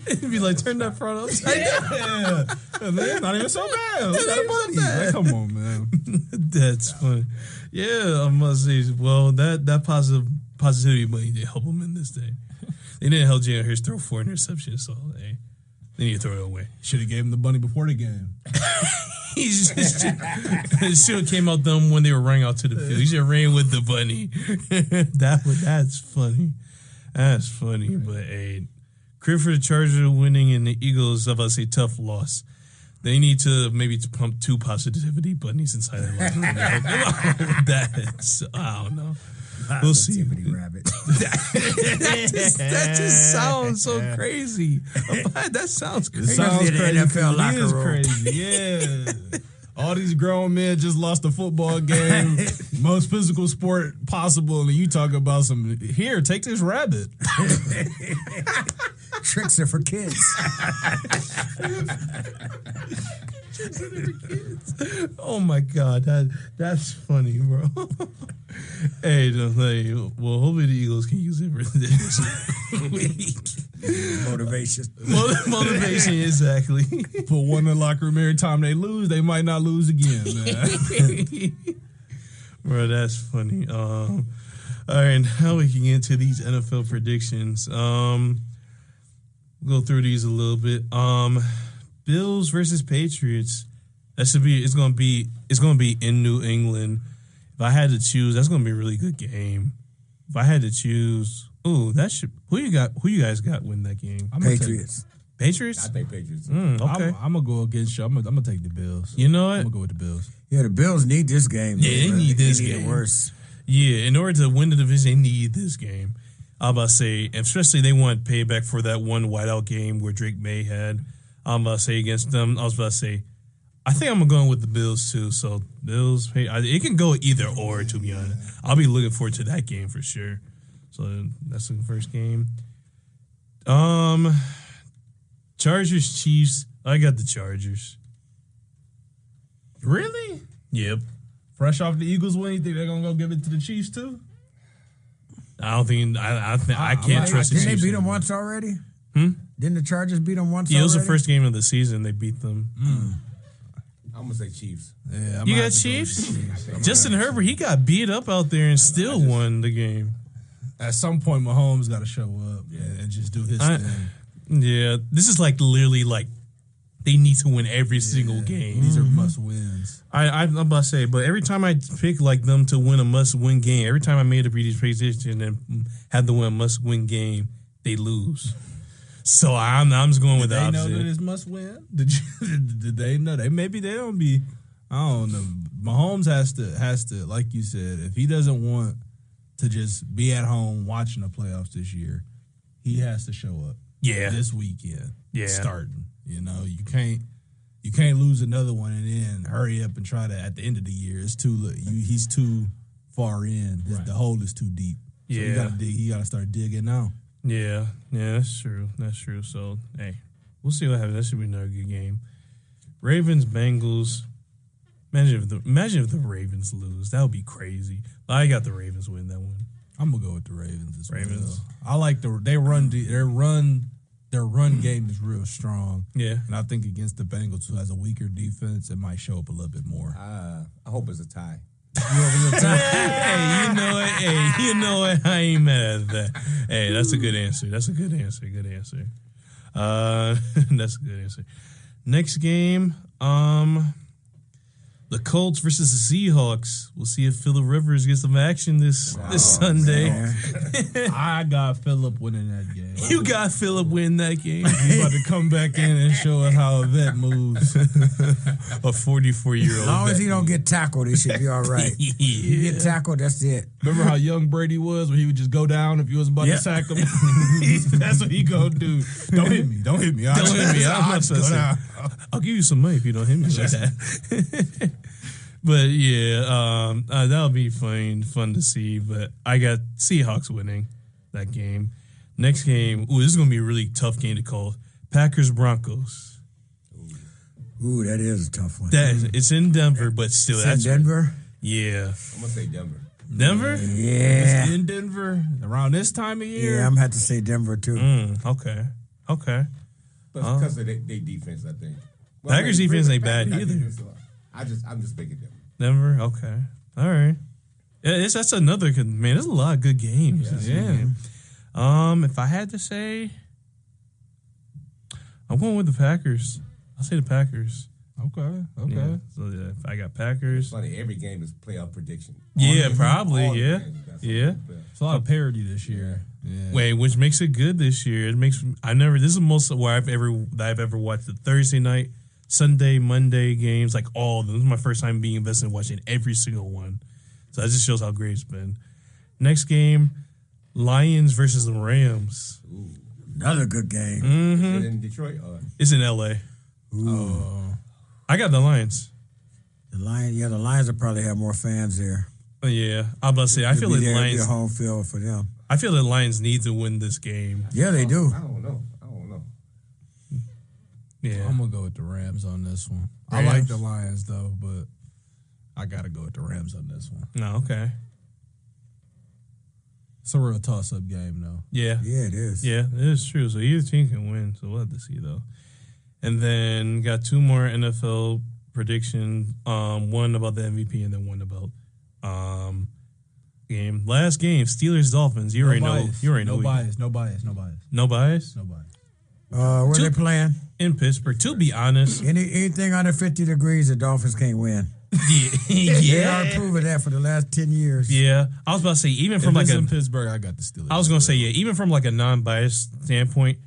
It'd be like, turn that front upside down. Yeah. It's not even so bad. Like, come on, man. That's funny. Yeah, I must say, well, that positivity money didn't help him in this day. They didn't help Jalen Hurts throw 4 interceptions, so hey, they need to throw it away. Should have gave him the bunny before the game. It should have came out them when they were running out to the field. He should have ran with the bunny. That's funny. That's funny. But hey, credit for the Chargers winning and the Eagles, I'm about to say tough loss. They need to maybe pump 2 positivity bunnies inside their life. I don't know. We'll see. Rabbit. that just sounds so crazy. That sounds crazy. It sounds crazy. NFL locker room. Crazy. Yeah. All these grown men just lost a football game, most physical sport possible, and you talk about some, here, take this rabbit. Tricks are for kids. Oh my God, that's funny, bro. Hey, well, hopefully the Eagles can use it for this week. Motivation. Motivation, exactly. Put one in the locker room every time they lose, they might not lose again, man. Bro, that's funny. All right, now we can get into these NFL predictions. Go through these a little bit. Bills versus Patriots. It's gonna be in New England. If I had to choose, that's gonna be a really good game. If I had to choose, who you guys got win that game? Patriots. Patriots? I think Patriots. Okay. I'm gonna go against you. I'm gonna take the Bills. You know what? I'm gonna go with the Bills. Yeah, the Bills need this game. Yeah, they need this game. game. Worse. Yeah, in order to win the division, they need this game. I'm about to say, and especially they want payback for that one whiteout game where Drake May had. I'm about to say against them. I was about to say, I think I'm going with the Bills too. So Bills, it can go either or. To be honest, I'll be looking forward to that game for sure. So that's the first game. Chargers Chiefs. I got the Chargers. Really? Yep. Fresh off the Eagles win, you think they're gonna go give it to the Chiefs too? I don't think I can't trust the Didn't Chiefs. they beat them once already? Didn't the Chargers beat them once? Yeah, it was the already? first game of the season. They beat them. I'm gonna say Chiefs. Yeah, You got Chiefs? Justin Herbert, he got beat up out there and still won the game. At some point, Mahomes got to show up and just do his thing. Yeah, this is literally they need to win every single game. These are must wins. I'm about to say, but every time I pick them to win a must win game, every time I made a prediction and had to win a must win game, they lose. So I'm just going with the opposite. Did they know that it's must win? Did they know? Maybe they don't be. I don't know. Mahomes has to, like you said, if he doesn't want to just be at home watching the playoffs this year, he has to show up. Yeah, this weekend. Yeah, starting. You can't lose another one and then hurry up and try to at the end of the year. It's too. He's too far in. Right. The hole is too deep. So he got to start digging now. Yeah, that's true. So, hey, we'll see what happens. That should be another good game. Ravens, Bengals. Imagine if the Ravens lose. That would be crazy. But I got the Ravens win that one. I'm gonna go with the Ravens as well. I like their run game is real strong. Yeah, and I think against the Bengals, who has a weaker defense, it might show up a little bit more. I hope it's a tie. Hey, you know what? I ain't mad at that. Hey, that's a good answer. That's a good answer. That's a good answer. Next game, the Colts versus the Seahawks. We'll see if Phillip Rivers gets some action this Sunday. I got Phillip winning that game. You got Phillip winning that game. He's about to come back in and show us how a vet moves. A 44-year-old. As long as he don't get tackled, he should be all right. Yeah. You get tackled, that's it. Remember how young Brady was, where he would just go down if you was about to sack him? That's what he gonna do. Don't hit me. Don't hit me. I'll give you some money if you don't hit me like that. But yeah, that'll be fun to see. But I got Seahawks winning that game. Next game, this is gonna be a really tough game to call. Packers Broncos. Ooh, that is a tough one. It's in Denver, but still, it's in Denver. Yeah, I'm gonna say Denver. Denver? Yeah. It's in Denver around this time of year. Yeah, I'm gonna have to say Denver too. Okay. But because of their defense, I think. Well, Packers defense ain't bad either. I'm just picking Denver. Denver, okay, all right. Yeah, that's another good man. There's a lot of good games. Yeah. If I had to say, I'm going with the Packers. I'll say the Packers. Okay. Yeah. So if I got Packers. It's funny, every game is playoff prediction. Yeah, probably. Yeah. It's a lot of parity this year. Yeah. Wait, which makes it good this year. It makes this is the most where I've ever watched the Thursday night, Sunday, Monday games, like all of them. This is my first time being invested in watching every single one. So that just shows how great it's been. Next game, Lions versus the Rams. Ooh. Another good game. Mm-hmm. Is it in Detroit? It's in LA. Ooh. I got the Lions. The Lions will probably have more fans there. Yeah, I'm about to say. I feel like the Lions be a home field for them. I feel the Lions need to win this game. Yeah, they do. I don't know. Yeah, I'm gonna go with the Rams on this one. Rams? I like the Lions though, but I gotta go with the Rams on this one. No, okay. It's a real toss-up game, though. Yeah, it is. Yeah, it is true. So either team can win. So we'll have to see though. And then got two more NFL predictions. One about the MVP, and then one about game. Last game, Steelers Dolphins. You already know. No bias. No bias. Where they playing? In Pittsburgh. To be honest, anything under 50 degrees, the Dolphins can't win. Yeah. They are proving that for the last 10 years. Yeah, I was about to say even from in Pittsburgh, I got the Steelers. I was gonna say even from like a non-biased standpoint,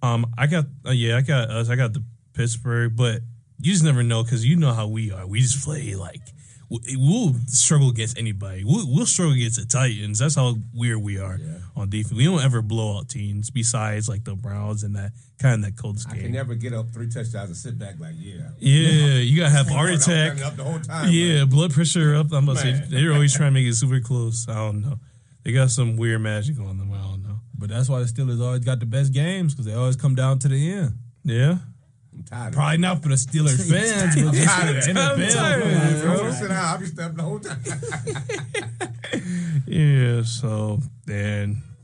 I got the Pittsburgh, but you just never know because you know how we are. We just play like we'll struggle against anybody. We'll struggle against the Titans. That's how weird we are on defense. We don't ever blow out teams besides like the Browns and that Colts game. I can never get up 3 touchdowns and sit back like you gotta have heart attack. Up the whole time, blood pressure up. I'm about to say they're always trying to make it super close. I don't know. They got some weird magic on them. I don't know. But that's why the Steelers always got the best games because they always come down to the end. Yeah. I'm tired. Probably not for the Steelers fans, but just for the NFL fans, bro. Sit down. I'll be stepping the whole time. Yeah. So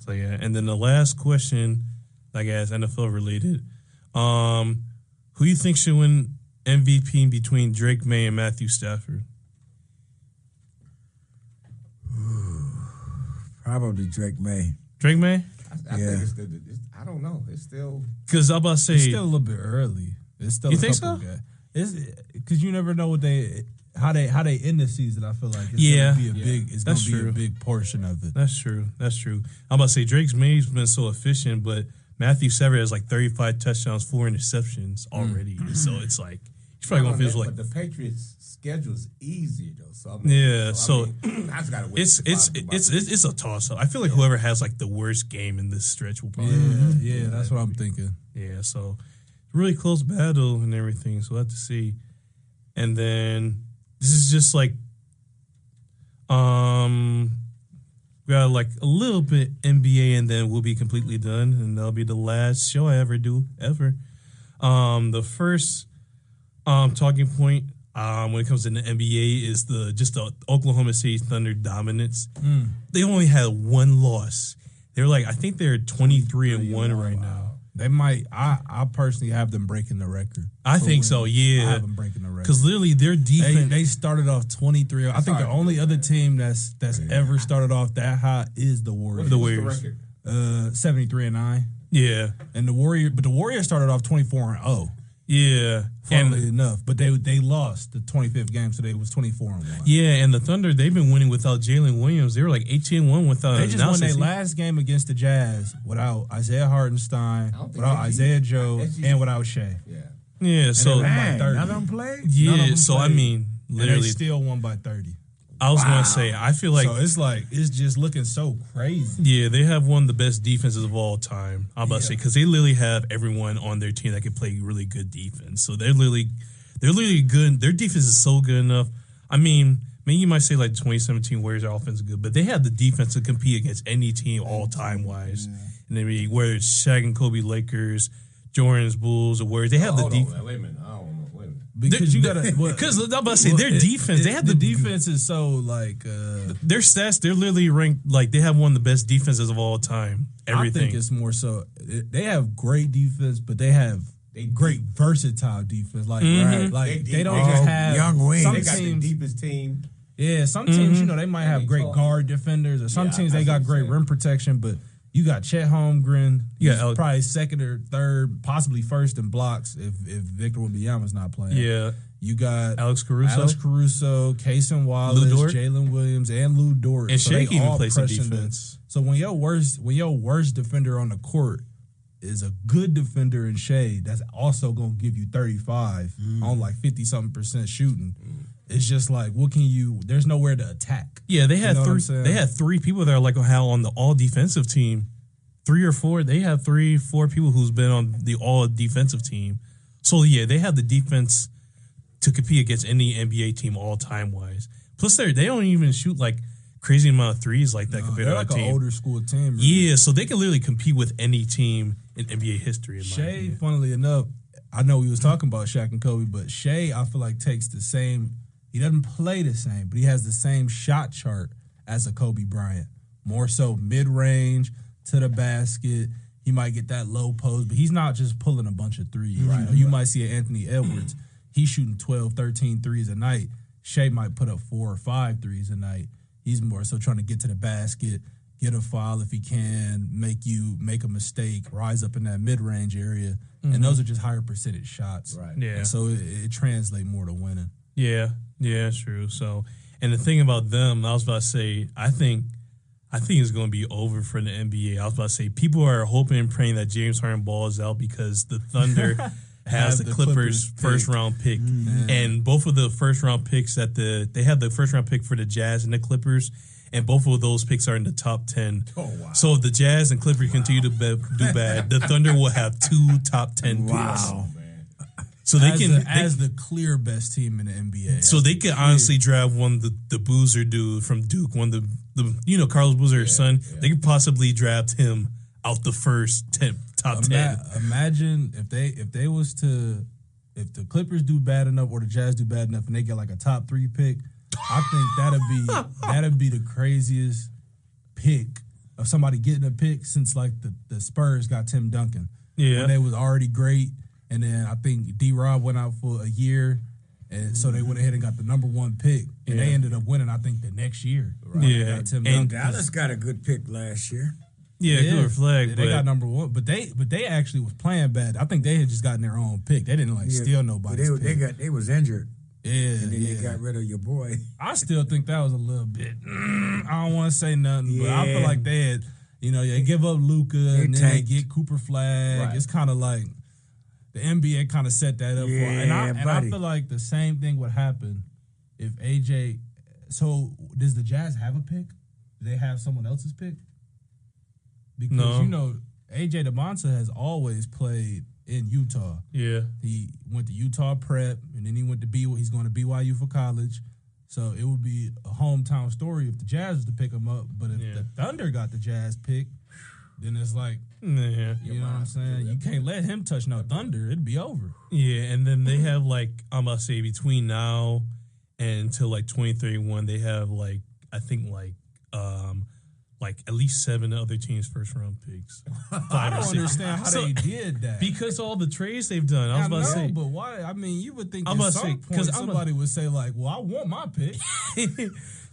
yeah, and then the last question, I guess NFL related. Who you think should win MVP between Drake May and Matthew Stafford? Probably Drake May. Drake May? I think it's still. I don't know. It's still because I'm about to say it's still a little bit early. It's still you think so? It's because you never know how they end the season. I feel like it's gonna be a big portion of it. That's true. I'm about to say Drake's May's been so efficient, but Matthew Stafford has like 35 touchdowns, 4 interceptions already. So it's like he's probably gonna feel like. But the Patriots' schedule is easy though. So I just gotta wait. It's a toss up. I feel like whoever has like the worst game in this stretch will probably. Yeah, that's what I'm thinking. Yeah, so really close battle and everything. So we'll have to see. And then this is just like we got like a little bit NBA and then we'll be completely done. And that'll be the last show I ever do. The first talking point when it comes to the NBA is the Oklahoma City Thunder dominance. They only had one loss. They're like, I think they're 23-1 right now. They might. I personally have them breaking the record. I think so. Yeah, I have them breaking the record because literally their defense. They started off 23. I think the only other team that's ever started off that high is the Warriors. The Warriors, 73-9. Yeah, and the Warriors started off 24-0. Yeah, funnily enough, but they lost the 25th game, so they was 24-1. Yeah, and the Thunder they've been winning without Jalen Williams. They were like 18-1 without. They just won their last game against the Jazz without Isaiah Hartenstein, without Isaiah Joe, and without Shea. Yeah. So none of them played. Yeah, so I mean, literally, and they still won by 30. I was gonna say, I feel like it's just looking so crazy. Yeah, they have one of the best defenses of all time. I'm about to say because they literally have everyone on their team that can play really good defense. So they're literally good. Their defense is so good enough. I mean, maybe you might say like 2017 Warriors offense is good, but they have the defense to compete against any team all time wise. Yeah. And I mean, whether it's Shaq and Kobe Lakers, Jordan's Bulls, or Warriors, they have the defense. Wait a minute. I don't know. Because you gotta, because I'm about to say their defense. They have the defense is so like their stats. They're literally ranked like they have one of the best defenses of all time. Everything. I think it's more so they have great defense, but they have great versatile defense. Like they don't just have young wings. They got the deepest team. Yeah, some teams they might have great guard defenders, or some teams they got great rim protection, but. You got Chet Holmgren. He's probably second or third, possibly first in blocks if Victor Wembanyama's not playing. Yeah. You got Alex Caruso, Cason Wallace, Jalen Williams, and Lou Dort. And Shaq even plays some defense. So when your worst defender on the court is a good defender in Shea, that's also gonna give you 35 on like 50-something% shooting. It's just like, what can you? There's nowhere to attack. Yeah, they had They had 3 people that are like how on the all defensive team, 3 or 4. They have 3-4 people who's been on the all defensive team. So yeah, they have the defense to compete against any NBA team all time wise. Plus, they don't even shoot like crazy amount of threes like that compared to like our team. An older school team. Really. Yeah, so they can literally compete with any team in NBA history. In Shea, funnily enough, I know we was talking about Shaq and Kobe, but Shea, I feel like takes the same. He doesn't play the same, but he has the same shot chart as a Kobe Bryant. More so mid range to the basket. He might get that low post, but he's not just pulling a bunch of threes. Right. You might see an Anthony Edwards. He's shooting 12, 13 threes a night. Shea might put up 4 or 5 threes a night. He's more so trying to get to the basket, get a foul if he can, make a mistake, rise up in that mid-range area. And those are just higher percentage shots. Right. Yeah. And so it translates more to winning. Yeah, that's true. So, and the thing about them, I was about to say, I think it's going to be over for the NBA. I was about to say, people are hoping and praying that James Harden balls out because the Thunder has the Clippers first round pick. And both of the first round picks they have the first round pick for the Jazz and the Clippers, and both of those picks are in the top 10. Oh, wow. So if the Jazz and Clippers continue to do bad, the Thunder will have 2 top 10 picks. Wow. So they can as the clear best team in the NBA. So they could honestly draft one the Boozer dude from Duke, one of the Carlos Boozer's son. Yeah. They could possibly draft him out the first top 10. Imagine if the Clippers do bad enough or the Jazz do bad enough and they get like a top 3 pick. I think that'd be the craziest pick of somebody getting a pick since like the Spurs got Tim Duncan. Yeah, when they was already great. And then I think D-Rob went out for a year, and so they went ahead and got the number 1 pick, and they ended up winning, I think, the next year. Right? Yeah, and Dallas got a good pick last year. Yeah, good flag. Yeah, they got number 1, but they actually was playing bad. I think they had just gotten their own pick. They didn't steal nobody's pick. They was injured. Yeah, and then they got rid of your boy. I still think that was a little bit. I don't want to say nothing, but I feel like they had, they give up Luka and then they get Cooper Flag. Right. It's kind of like. The NBA kind of set that up for, and I feel like the same thing would happen if AJ. So does the Jazz have a pick? Do they have someone else's pick? Because AJ DeMonta has always played in Utah. Yeah, he went to Utah Prep, and then he went to He's going to BYU for college. So it would be a hometown story if the Jazz was to pick him up. But if the Thunder got the Jazz pick, then it's like, you know what I'm saying? You can't let him touch no Thunder. It'd be over. Yeah, and then they have I'm about to say between now and until 2031, they have I think at least 7 other teams' first round picks. I don't understand how they did that. Because all the trades they've done. I was about to say, but why? I mean, you would think at some point somebody would say well, I want my pick.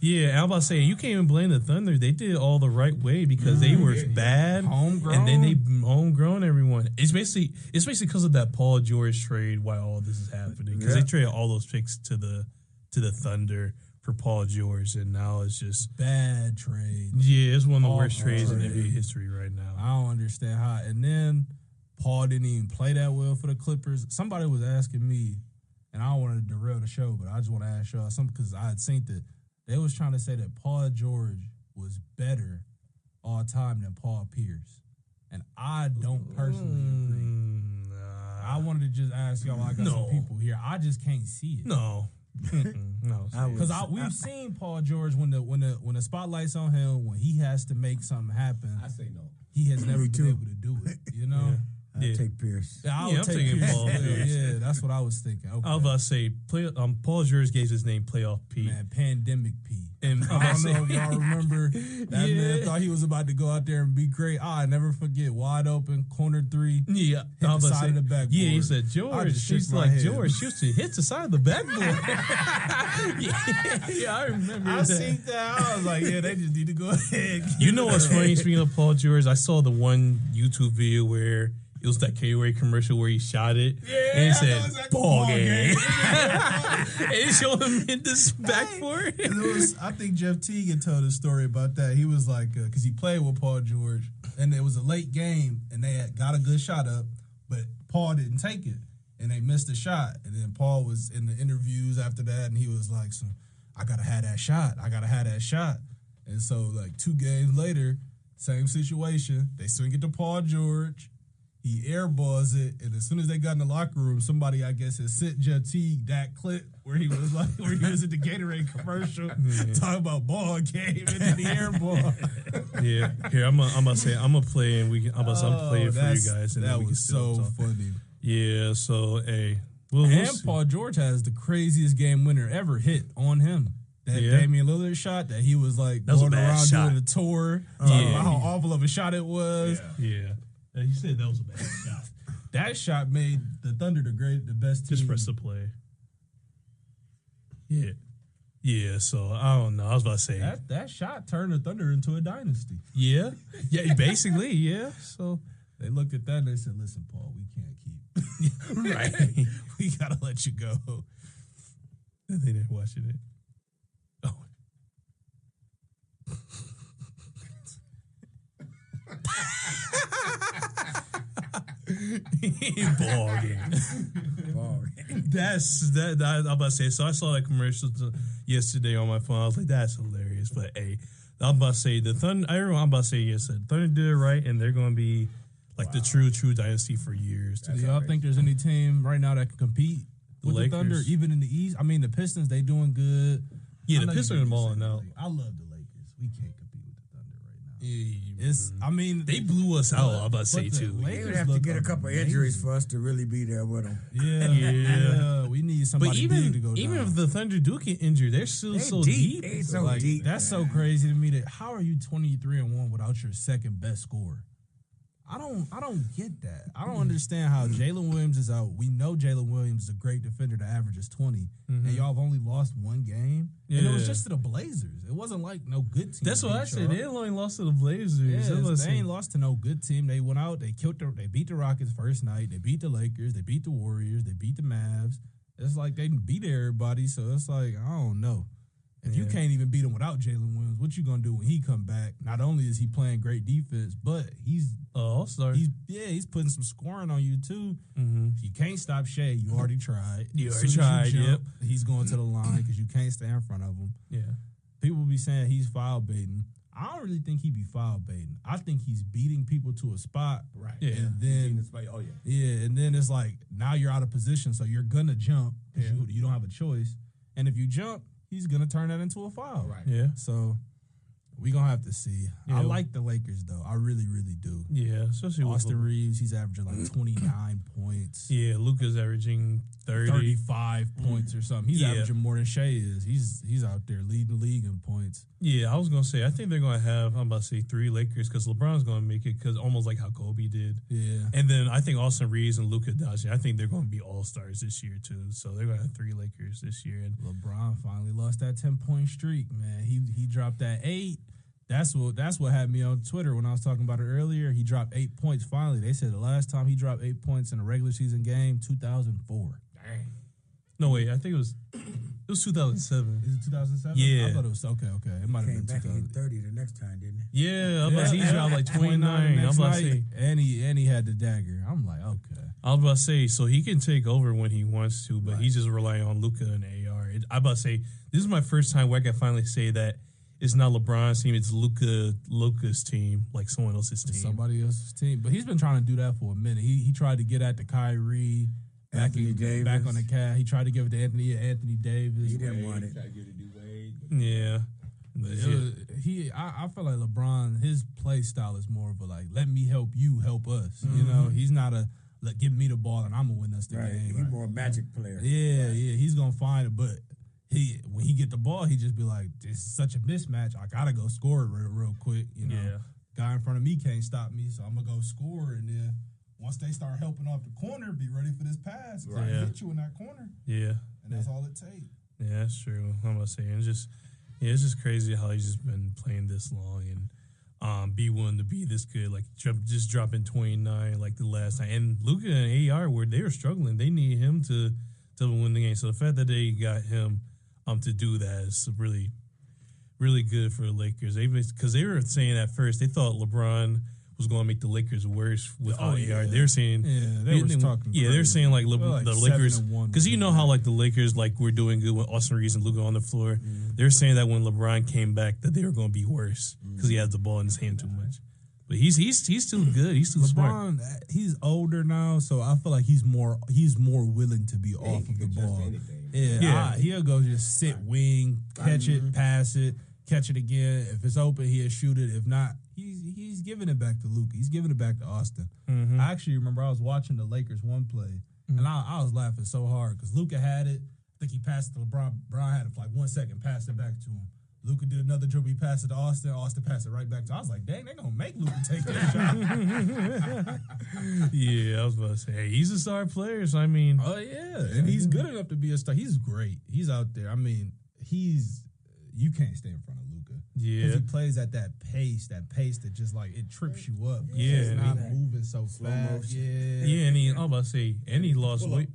Yeah, I'm about to say, you can't even blame the Thunder. They did it all the right way because they were bad. Homegrown. And then they homegrown everyone. It's basically because of that Paul George trade why all this is happening. Because they traded all those picks to the Thunder for Paul George, and now it's just bad trade. Yeah, it's one of the worst trades in NBA history right now. I don't understand how. And then Paul didn't even play that well for the Clippers. Somebody was asking me, and I don't want to derail the show, but I just want to ask y'all something because I had seen that they was trying to say that Paul George was better all time than Paul Pierce, and I don't personally agree. I wanted to just ask y'all. I got some people here. I just can't see it. No. No, because we've seen Paul George when the spotlight's on him, when he has to make something happen. I say no. He has never been able to do it. I'll take Pierce. Yeah, I'm taking Paul. Yeah, that's what I was thinking. Okay. I was about to say, Paul George gave his name Playoff P. Man, Pandemic P. And I don't know if y'all remember that man thought he was about to go out there and be great. I never forget, wide open, corner 3. Yeah, hit the side of the backboard. Yeah, he said, George. She's like, George shoots it, hits the side of the backboard. yeah, I remember I seen that. I was like, they just need to go ahead. You know what's funny, speaking of Paul George? I saw the one YouTube video where it was that K-Ray commercial where he shot it. Yeah, and it said, ball game. And it showed him in this backboard. I think Jeff Teagan told a story about that. He was like, because he played with Paul George, and it was a late game, and they had got a good shot up, but Paul didn't take it, and they missed a shot. And then Paul was in the interviews after that, and he was like, I got to have that shot. I got to have that shot. And so, 2 games later, same situation. They swing it to Paul George. He airballs it, and as soon as they got in the locker room, somebody I guess had sent Jeff Teague that clip where he was at the Gatorade commercial talking about ball game and then the airball. Yeah, here I'm gonna say I'm gonna play and I'm play it for you guys, and that then we was can so funny. Yeah, so hey, and Paul George has the craziest game winner ever hit on him. That Damian Lillard shot that he was like going around doing a tour, talking about how awful of a shot it was. Yeah. He said that was a bad shot. That shot made the Thunder the best team. Just press the play. Yeah. Yeah, so I don't know. I was about to say that shot turned the Thunder into a dynasty. Yeah. Yeah, basically, yeah. So they looked at that and they said, "Listen, Paul, we can't keep right. We gotta let you go." They didn't watch it. Oh. Ball game. That's that. I'm about to say. So I saw that commercial yesterday on my phone. I was like, "That's hilarious." But hey, I'm about to say the Thunder. I'm about to say yes. The Thunder did it right, and they're going to be like the true dynasty for years. Do y'all think there's any team right now that can compete with the Thunder, even in the East? I mean, the Pistons, they doing good. Yeah, the Pistons are balling out. I love the Lakers. We can't compete with the Thunder right now. Yeah, I mean, they blew us out. I'm about to say too. They would have to get a couple injuries for us to really be there with them. Yeah. We need somebody big to go down. Even if the Thunder do get injured, they're still so deep. They so deep. That's so crazy to me. That how are you 23-1 without your second best scorer? I don't get that. I don't understand how Jalen Williams is out. We know Jalen Williams is a great defender that averages 20, and y'all have only lost one game. Yeah. And it was just to the Blazers. It wasn't like no good team. That's what I said. They only lost to the Blazers. Yeah, they ain't lost to no good team. They went out. They beat the Rockets first night. They beat the Lakers. They beat the Warriors. They beat the Mavs. It's like they beat everybody. So it's like I don't know. If you can't even beat him without Jalen Williams, what you gonna do when he come back? Not only is he playing great defense, but he's all-star. He's putting some scoring on you too. If you can't stop Shea, you already tried. Yep. He's going to the line because you can't stay in front of him. Yeah. People be saying he's foul baiting. I don't really think he be foul baiting. I think he's beating people to a spot. Right. Yeah. And then and then it's like now you're out of position, so you're gonna jump. You don't have a choice. And if you jump, he's gonna turn that into a foul. Right. Yeah. So we gonna have to see. Yeah. I like the Lakers though. I really, really do. Yeah, especially Austin Reeves. He's averaging like 29 points. Yeah, Luka's averaging 35 points or something. He's averaging more than Shea is. He's out there leading the league in points. Yeah, I was gonna say I think they're gonna have 3 Lakers because LeBron's gonna make it because almost like how Kobe did. Yeah, and then I think Austin Reeves and Luka Doncic. I think they're gonna be all stars this year too. So they're gonna have 3 Lakers this year. And LeBron finally lost that 10-point streak. Man, he dropped that 8. That's what had me on Twitter when I was talking about it earlier. He dropped 8 points finally. They said the last time he dropped 8 points in a regular season game, 2004. Dang. No, wait, I think it was 2007. Is it 2007? Yeah. I thought it was okay. It might have been back in 30 the next time, didn't he? Yeah, he dropped like 29. I'm about to say, and he had the dagger. I'm like, okay. I was about to say, so he can take over when he wants to, but he's just relying on Luka and AR. I'm about to say, this is my first time where I can finally say that it's not LeBron's team, it's Luka's team, like someone else's team. Somebody else's team. But he's been trying to do that for a minute. He tried to get at the Kyrie, back on the Cavs. He tried to give it to Anthony Davis. He didn't want it. Tried to give it to D-Wade. Yeah. I feel like LeBron, his play style is more of a like, let me help you help us. You know, he's not a give me the ball and I'm gonna win us the game. He's more a magic player. Yeah, he's gonna find it, but when he get the ball, he just be like, it's such a mismatch. I gotta go score it real quick. You know, guy in front of me can't stop me, so I'm gonna go score. And then once they start helping off the corner, be ready for this pass. Right. Hit you in that corner. Yeah, and that's all it takes. Yeah, that's true. I'm gonna say, it's just crazy how he's just been playing this long and be willing to be this good. Like just dropping 29 like the last time. And Luka and AR they were struggling. They need him to win the game. So the fact that they got him to do that is really, really good for the Lakers. Because they were saying at first they thought LeBron was going to make the Lakers worse without AR. They were saying, they were talking. Yeah, they were saying like the Lakers, 7-1 because you know how like the Lakers like were doing good with Austin Reeves and Luka on the floor. They're saying that when LeBron came back that they were going to be worse because he had the ball in his hand too much. But he's still good. He's still LeBron, smart. He's older now, so I feel like he's more willing to be off of the ball. He'll go just sit wing, catch it, pass it, catch it again. If it's open, he'll shoot it. If not, he's giving it back to Luka. He's giving it back to Austin. Mm-hmm. I actually remember I was watching the Lakers one play, and I was laughing so hard because Luka had it. I think he passed it to LeBron. LeBron had it for like 1 second, passed it back to him. Luka did another dribble. He passed it to Austin. Austin passed it right back to. I was like, dang, they're gonna make Luka take that shot. Yeah, I was about to say, hey, he's a star player. So I mean, oh yeah, and he's good enough to be a star. He's great. He's out there. I mean, you can't stay in front of Luka. Yeah, because he plays at that pace that just like it trips you up. Yeah, he's not moving so fast. Yeah, and I was about to say, and he lost weight.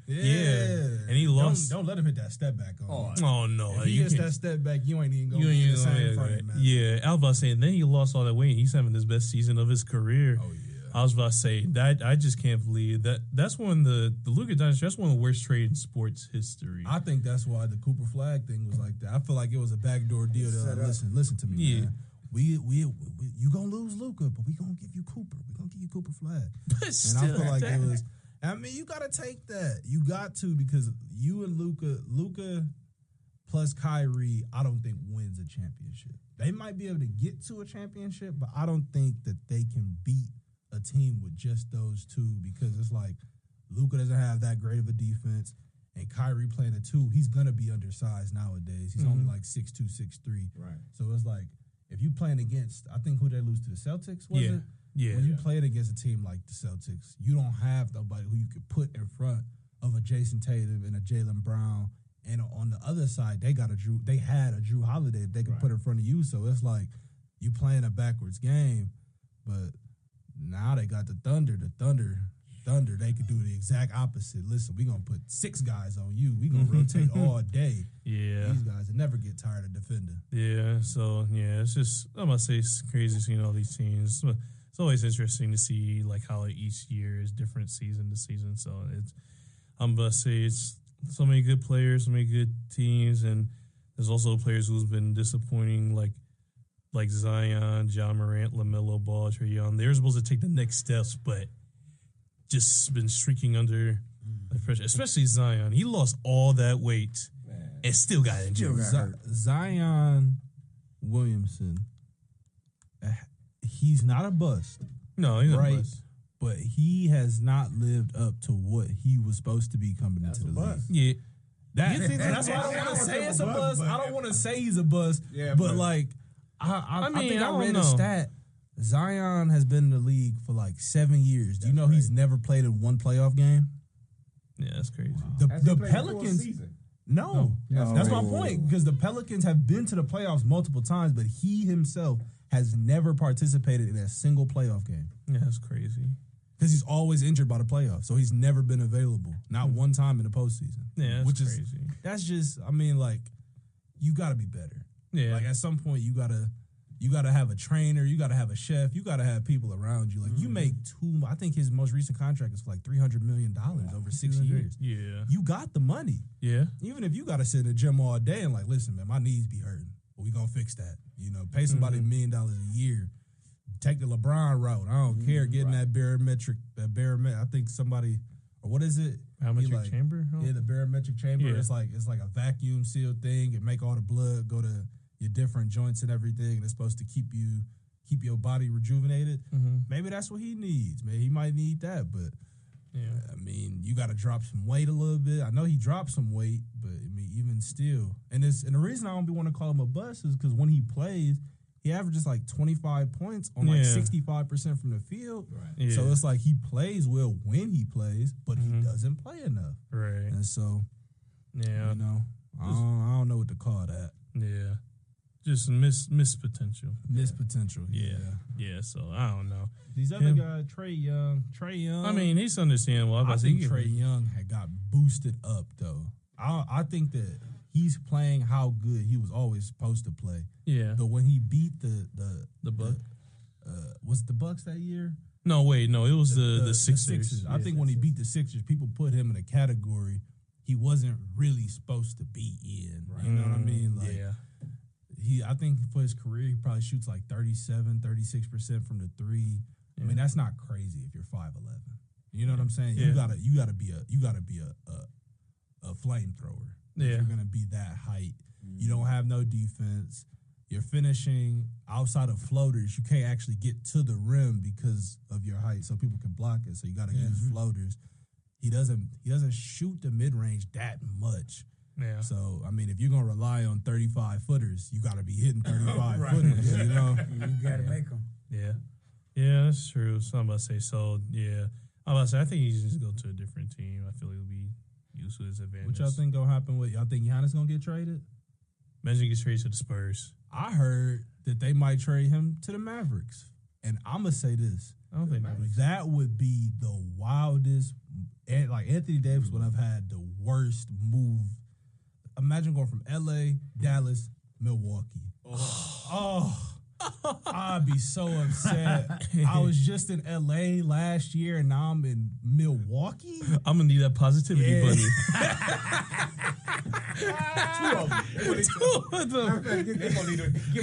Yeah, and he lost. Don't let him hit that step back on. Oh no! If he hits that step back, you ain't even going to be the same front of him, man. Yeah, I was about to say, and then he lost all that weight. He's having his best season of his career. Oh yeah. I was about to say that I just can't believe that. That's one the Luka dynasty. That's one of the worst trades in sports history. I think that's why the Cooper Flag thing was like that. I feel like it was a backdoor deal. Listen to me, man. You gonna lose Luka, but we gonna give you Cooper. We gonna give you Cooper Flag. But and I feel like it was. I mean, you got to take that. You got to, because you and Luka plus Kyrie, I don't think wins a championship. They might be able to get to a championship, but I don't think that they can beat a team with just those two, because it's like Luka doesn't have that great of a defense, and Kyrie playing a two, he's going to be undersized nowadays. He's only like 6'2", 6'3". Right. So it's like, if you playing against, I think who they lose to, the Celtics, was it? Yeah. When you played against a team like the Celtics, you don't have nobody who you could put in front of a Jason Tatum and a Jaylen Brown. And on the other side, they had a Drew Holiday that they could put in front of you. So it's like you playing a backwards game, but now they got the Thunder. The Thunder, they could do the exact opposite. Listen, we're going to put 6 guys on you. We're going to rotate all day. Yeah. These guys will never get tired of defending. Yeah, so, it's just, I'm going to say it's crazy seeing all these teams. It's always interesting to see like how each year is different season to season. So I'm going to say it's so many good players, so many good teams, and there's also players who's been disappointing, like Zion, John Morant, LaMelo Ball, Trae Young. They're supposed to take the next steps, but just been streaking under the pressure, especially Zion. He lost all that weight and still got injured. Zion Williamson, he's not a bust. No, he's not a bust. But he has not lived up to what he was supposed to be coming into the league. Yeah. That's why I don't want to say it's a bust. I don't want to say he's a bust. Yeah, but like, I think I read a stat. Zion has been in the league for like 7 years. Do you know he's never played in one playoff game? Yeah, that's crazy. Wow. The Pelicans. No. That's my point. Because the Pelicans have been to the playoffs multiple times, but he himself has never participated in a single playoff game. Yeah, that's crazy. Because he's always injured by the playoffs, so he's never been available. Not one time in the postseason. Yeah, that's crazy. That's just, I mean, like, you got to be better. Yeah. Like, at some point, you gotta have a trainer, you gotta have a chef, you gotta have people around you. Like, you make I think his most recent contract is for like $300 million over 6 years. Yeah. You got the money. Yeah. Even if you gotta sit in the gym all day and like, listen, man, my knees be hurting, but we gonna fix that. Pay somebody $1 million a year. Take the LeBron route. I don't care getting that barometric. I think somebody, or what is it? Barometric chamber? Oh. Yeah, the barometric chamber. Yeah. It's like a vacuum sealed thing. It make all the blood go to your different joints and everything, and it's supposed to keep your body rejuvenated. Mm-hmm. Maybe that's what he needs. Maybe he might need that, but I mean, you got to drop some weight a little bit. I know he dropped some weight, but I mean, even still, and the reason I don't want to call him a bust is because when he plays, he averages like 25 points on like 65% from the field. Right. Yeah. So it's like he plays well when he plays, but he doesn't play enough. Right. And so, I don't know what to call that. Yeah. Just missed potential. Missed potential. Yeah. So I don't know. These other guys, Trae Young. I mean, he's understandable. I think Trae Young had got boosted up though. I think that he's playing how good he was always supposed to play. Yeah. But when he beat the Bucks, was it the Bucks that year? No, wait, no, it was the Sixers. I think when he beat the Sixers, people put him in a category he wasn't really supposed to be in. Right. You know what I mean? Like, I think for his career, he probably shoots like 36% from the three. I mean, that's not crazy if you're 5'11". You know what I'm saying? You gotta be a flamethrower. Yeah. If you're gonna be that height. You don't have no defense. You're finishing outside of floaters. You can't actually get to the rim because of your height, so people can block it. So you got to use floaters. He doesn't shoot the mid range that much. Yeah. So I mean, if you're gonna rely on 35 footers, you got to be hitting 35 footers. You know, you got to make them. Yeah. Yeah, that's true. So I'm about to say so. Yeah, I'm about to say I think he needs to go to a different team. I feel like it'll be used to his advantage. What y'all think gonna happen with y'all? Think Giannis gonna get traded? Imagine he gets traded to the Spurs. I heard that they might trade him to the Mavericks. And I'm going to say this. I don't think that would be the wildest. Like, Anthony Davis would have had the worst move. Imagine going from L.A., Dallas, Milwaukee. Oh. I'd be so upset. I was just in L.A. last year, and now I'm in Milwaukee? I'm going to need that positivity bunny.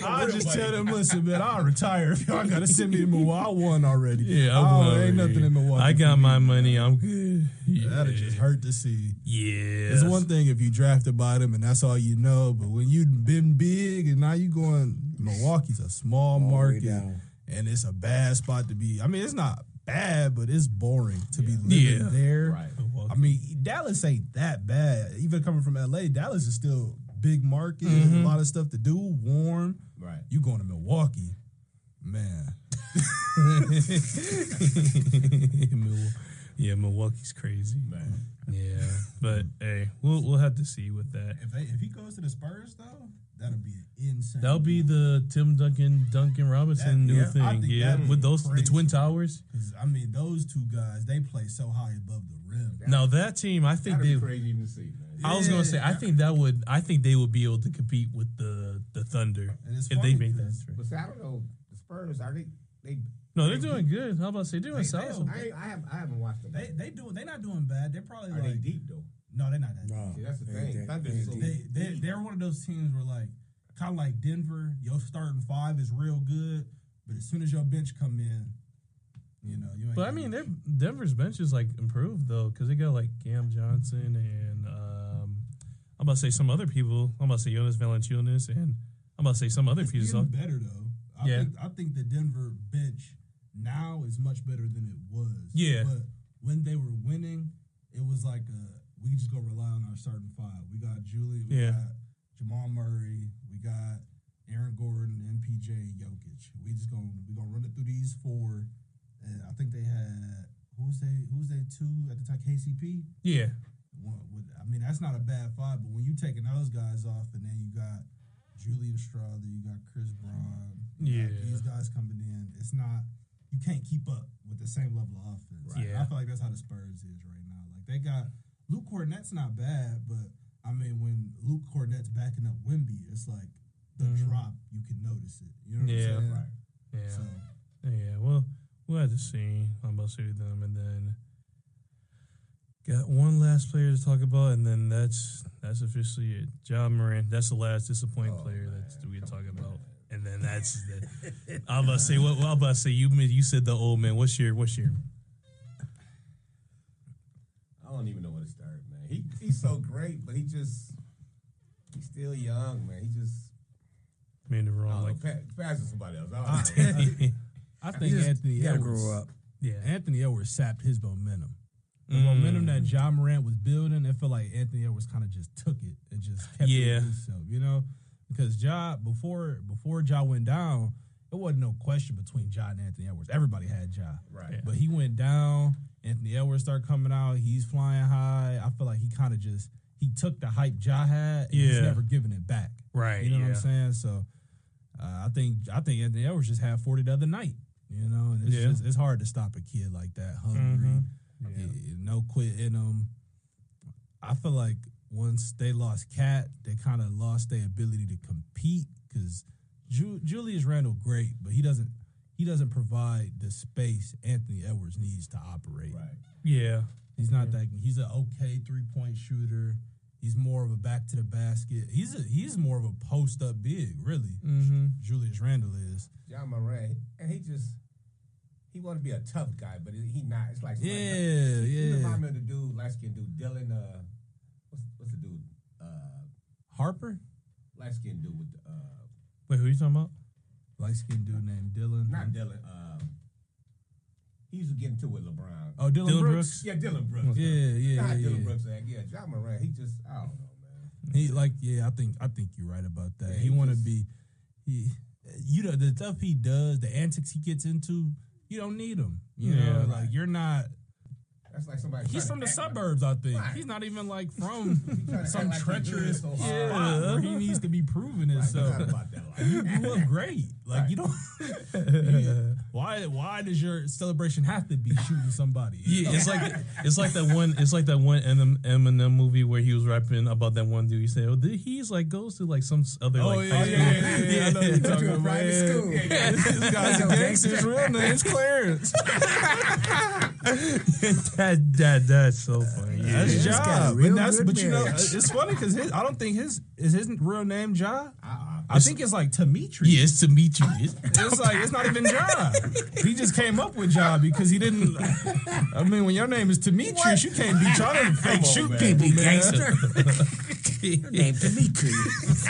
I'll just tell them, listen, man, I'll retire if y'all got to send me to Milwaukee. I won already. Yeah, ain't nothing in Milwaukee. I got my money. I'm good. Yeah. That'll just hurt to see. Yeah. It's one thing if you drafted by them and that's all you know, but when you've been big and now you going, Milwaukee's a small market and it's a bad spot to be. I mean, it's not bad, but it's boring to be living there. Right. I mean, Dallas ain't that bad. Even coming from LA, Dallas is still big market. A lot of stuff to do, warm. Right. You going to Milwaukee, man. Yeah, Milwaukee's crazy, man. Yeah, but hey, we'll have to see with that. If he goes to the Spurs though, that'll be insane. That'll be the Tim Duncan Robinson new thing. Yeah, with those the Twin Towers. Because I mean, those two guys, they play so high above the rim. Now that team, I think they crazy to see. Man. I was gonna say, I think they would be able to compete with the Thunder if they make that trade. But see, I don't know. The Spurs are they? No, they're doing good. How about they're doing solid? I haven't watched them. They're not doing bad. They're probably are they deep though? No, they're not that deep. No. See, that's the thing. They're one of those teams where like kind of like Denver, your starting five is real good, but as soon as your bench come in, you know you ain't. But I mean, Denver's bench is like improved though because they got like Cam Johnson and I'm about to say some other people. I'm about to say Jonas Valanciunas and I'm about to say some other it's pieces. Getting better though. I think the Denver bench now is much better than it was. Yeah. But when they were winning, it was like we just gonna rely on our starting five. We got Julian, we got Jamal Murray, we got Aaron Gordon, MPJ, and Jokic. We gonna run it through these four. And I think they had who's they two at the time? KCP. Yeah. I mean that's not a bad five, but when you taking those guys off and then you got Julian Strawther, you got Chris Braun, these guys coming in. It's not you can't keep up with the same level of offense. Right? Yeah. I feel like that's how the Spurs is right now. Like they got Luke Cornett's not bad, but I mean when Luke Cornett's backing up Wemby, it's like the drop you can notice it. You know what I'm saying? Right. Yeah. So, yeah. Well, we'll have to see. I'm about to see them, and then got one last player to talk about, and then that's officially it. Ja Morant. That's the last disappointing player that we can talk about. And then that's the. I'm about to say what? Well, I'm about to say you said the old man. What's your? I don't even know where to start, man. He's so great, but he's still young, man. He just made it wrong. Pass to somebody else. I think Anthony Edwards grew up. Yeah, Anthony Edwards sapped his momentum. The momentum that Ja Morant was building, it felt like Anthony Edwards kind of just took it and just kept it with himself, you know? Because Ja, before Ja went down, it wasn't no question between Ja and Anthony Edwards. Everybody had Ja. Right. Yeah. But he went down, Anthony Edwards started coming out, he's flying high. I feel like he kind of he took the hype Ja had and he's never given it back. Right. You know what I'm saying? So I think Anthony Edwards just had 40 the other night, you know? And it's hard to stop a kid like that, hungry. No quit in them. I feel like once they lost Cat, they kind of lost their ability to compete because Julius Randle great, but he doesn't provide the space Anthony Edwards needs to operate. Right. Yeah. He's not that. He's an okay 3-point shooter. He's more of a back to the basket. He's more of a post up big, really. Julius Randle is. Ja Morant, and he want to be a tough guy, but he not. It's like He remind me of the dude, light skinned dude, Dylan. What's the dude? Harper. Light skinned dude with the. Wait, who are you talking about? Light skinned dude named Dylan. Not Dylan. He used to get into it with LeBron. Oh, Dylan Brooks? Yeah, Dylan Brooks. Yeah. Dylan Brooks. Yeah, Ja Morant. I don't know, man. I think you're right about that. Yeah, he want to be, the stuff he does, the antics he gets into, you don't need him. You know, like you're not. That's like somebody. He's from the suburbs, I think. Right. He's not even like from some treacherous spot where he needs to be proving himself. You grew up great. Like you don't. Why does your celebration have to be shooting somebody? Yeah, it's like that one Eminem movie where he was rapping about that one dude. He said, "Oh, he's like goes to like some other like high school." Yeah. I know you're talking about private school. This guy's a gangster. His real name's Clarence. That's so funny. Yeah, that's Ja. But you know, it's funny because I don't think his real name Ja. I think it's like Demetrius. Yeah, it's Demetrius. It's like it's not even Ja. He just came up with Ja because he didn't. I mean, when your name is Demetrius, you can't be trying to fake shoot people, man. Gangster. Your name Demetrius.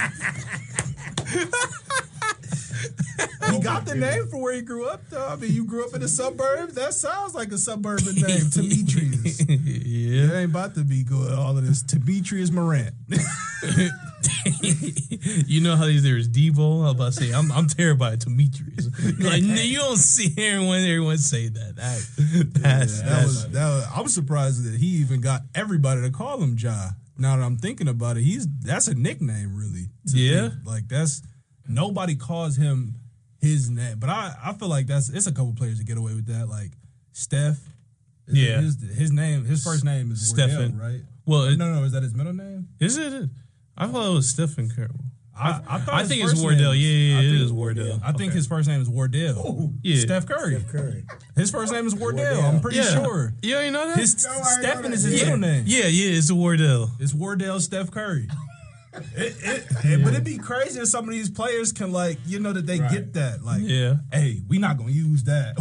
He got the name for where he grew up, though. I mean, you grew up in the suburbs. That sounds like a suburban name, Demetrius. Yeah, it ain't about to be good. All of this Demetrius Morant. You know how there's Devo? I was about to say I'm terrified of Demetrius. Like you don't see everyone say that. I was surprised that he even got everybody to call him Ja. Now that I'm thinking about it, that's a nickname, really. Yeah, like that's nobody calls him his name, but I feel like it's a couple players that get away with that, like Steph. Yeah, his first name is Stephen, Wardell, right? Well, no, is that his middle name? Is it? I thought it was Stephen Curry. I think it's Wardell. Yeah, it is Wardell. I think his first name is Wardell. Oh, yeah. Steph Curry. His first name is Wardell. I'm pretty sure. Yeah, you know that? Stephen is his middle name. Yeah, it's Wardell. It's Wardell Steph Curry. But it'd be crazy if some of these players can that they get that. Like, hey, we not gonna use that.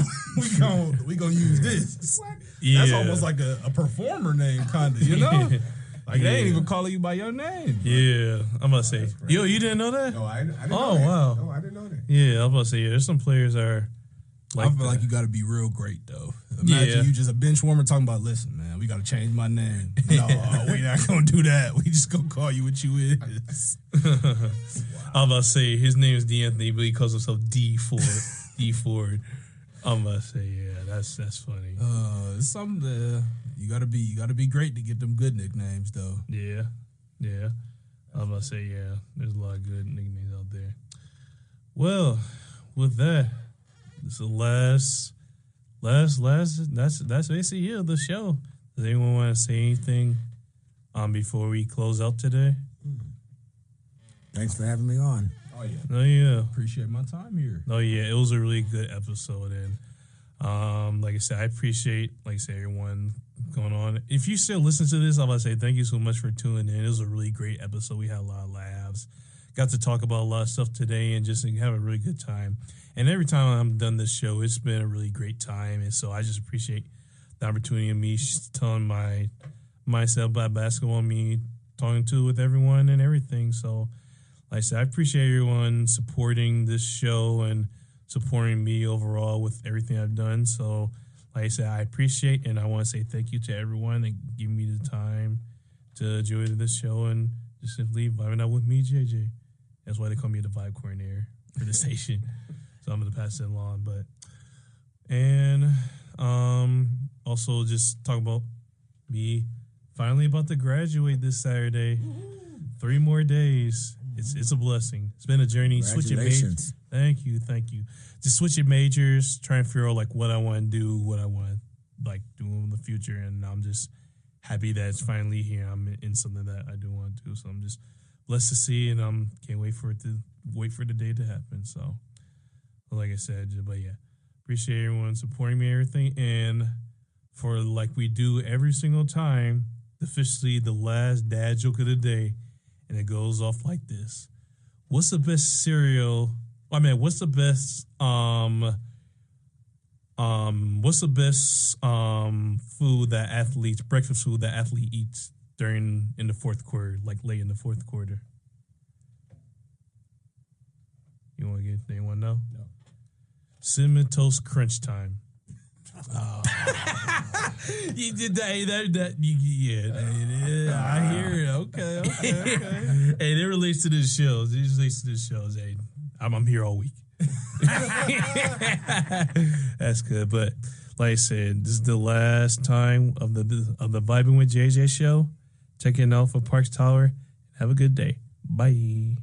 we gonna use this. Yeah. That's almost like a performer name, kind of. You know. Like they ain't even calling you by your name. Yeah, I'm about to say. Yo, you didn't know that? No, I didn't know that. Wow. No, I didn't know that. Yeah, I'm about to say. Yeah, there's some players that are. I feel like you got to be real great though. Imagine you just a bench warmer talking about, listen, man, we got to change my name. No, we not gonna do that. We just gonna call you what you is. I'm about to say his name is D'Anthony, but he calls himself D Ford. D Ford. I'm about to say, yeah, that's funny. It's something that you gotta be great to get them good nicknames though. Yeah. I'm about to say, yeah, there's a lot of good nicknames out there. Well, with that, this is the last. That's basically it. The show. Does anyone want to say anything before we close out today? Thanks for having me on. Oh yeah. Appreciate my time here. Oh yeah, it was a really good episode, and like I said, I appreciate everyone going on. If you still listen to this, I'm gonna say thank you so much for tuning in. It was a really great episode. We had a lot of laughs. Got to talk about a lot of stuff today and just have a really good time. And every time I'm done this show, it's been a really great time. And so I just appreciate the opportunity of me telling myself about basketball, me talking to with everyone and everything. So like I said, I appreciate everyone supporting this show and supporting me overall with everything I've done. So like I said, I appreciate and I want to say thank you to everyone that gave me the time to enjoy this show and just simply vibing out with me, JJ. That's why they call me the vibe coordinator for the station. So I'm going to pass it along. Also just talk about me finally about to graduate this Saturday. 3 more days. It's a blessing. It's been a journey. Switching majors. Thank you. Just switching majors, trying to figure out what I want to do, what I want to do in the future, and I'm just happy that it's finally here. I'm in something that I do want to do, so I'm just blessed to see, and can't wait for the day to happen. So, like I said, but yeah, appreciate everyone supporting me and everything, and for like we do every single time, officially the last dad joke of the day, and it goes off like this: what's the best cereal? What's the best food that breakfast food that athlete eats in the fourth quarter, like late in the fourth quarter? You want to get? Anyone know? No. Cinnamon Toast Crunch Time. Oh. You did that. Yeah. I hear it. Okay. Hey, that relates to the shows. It relates to the shows. Hey, I'm here all week. That's good. But like I said, this is the last time of the Vibing with JJ show. Check it out for Parks Tower. Have a good day. Bye.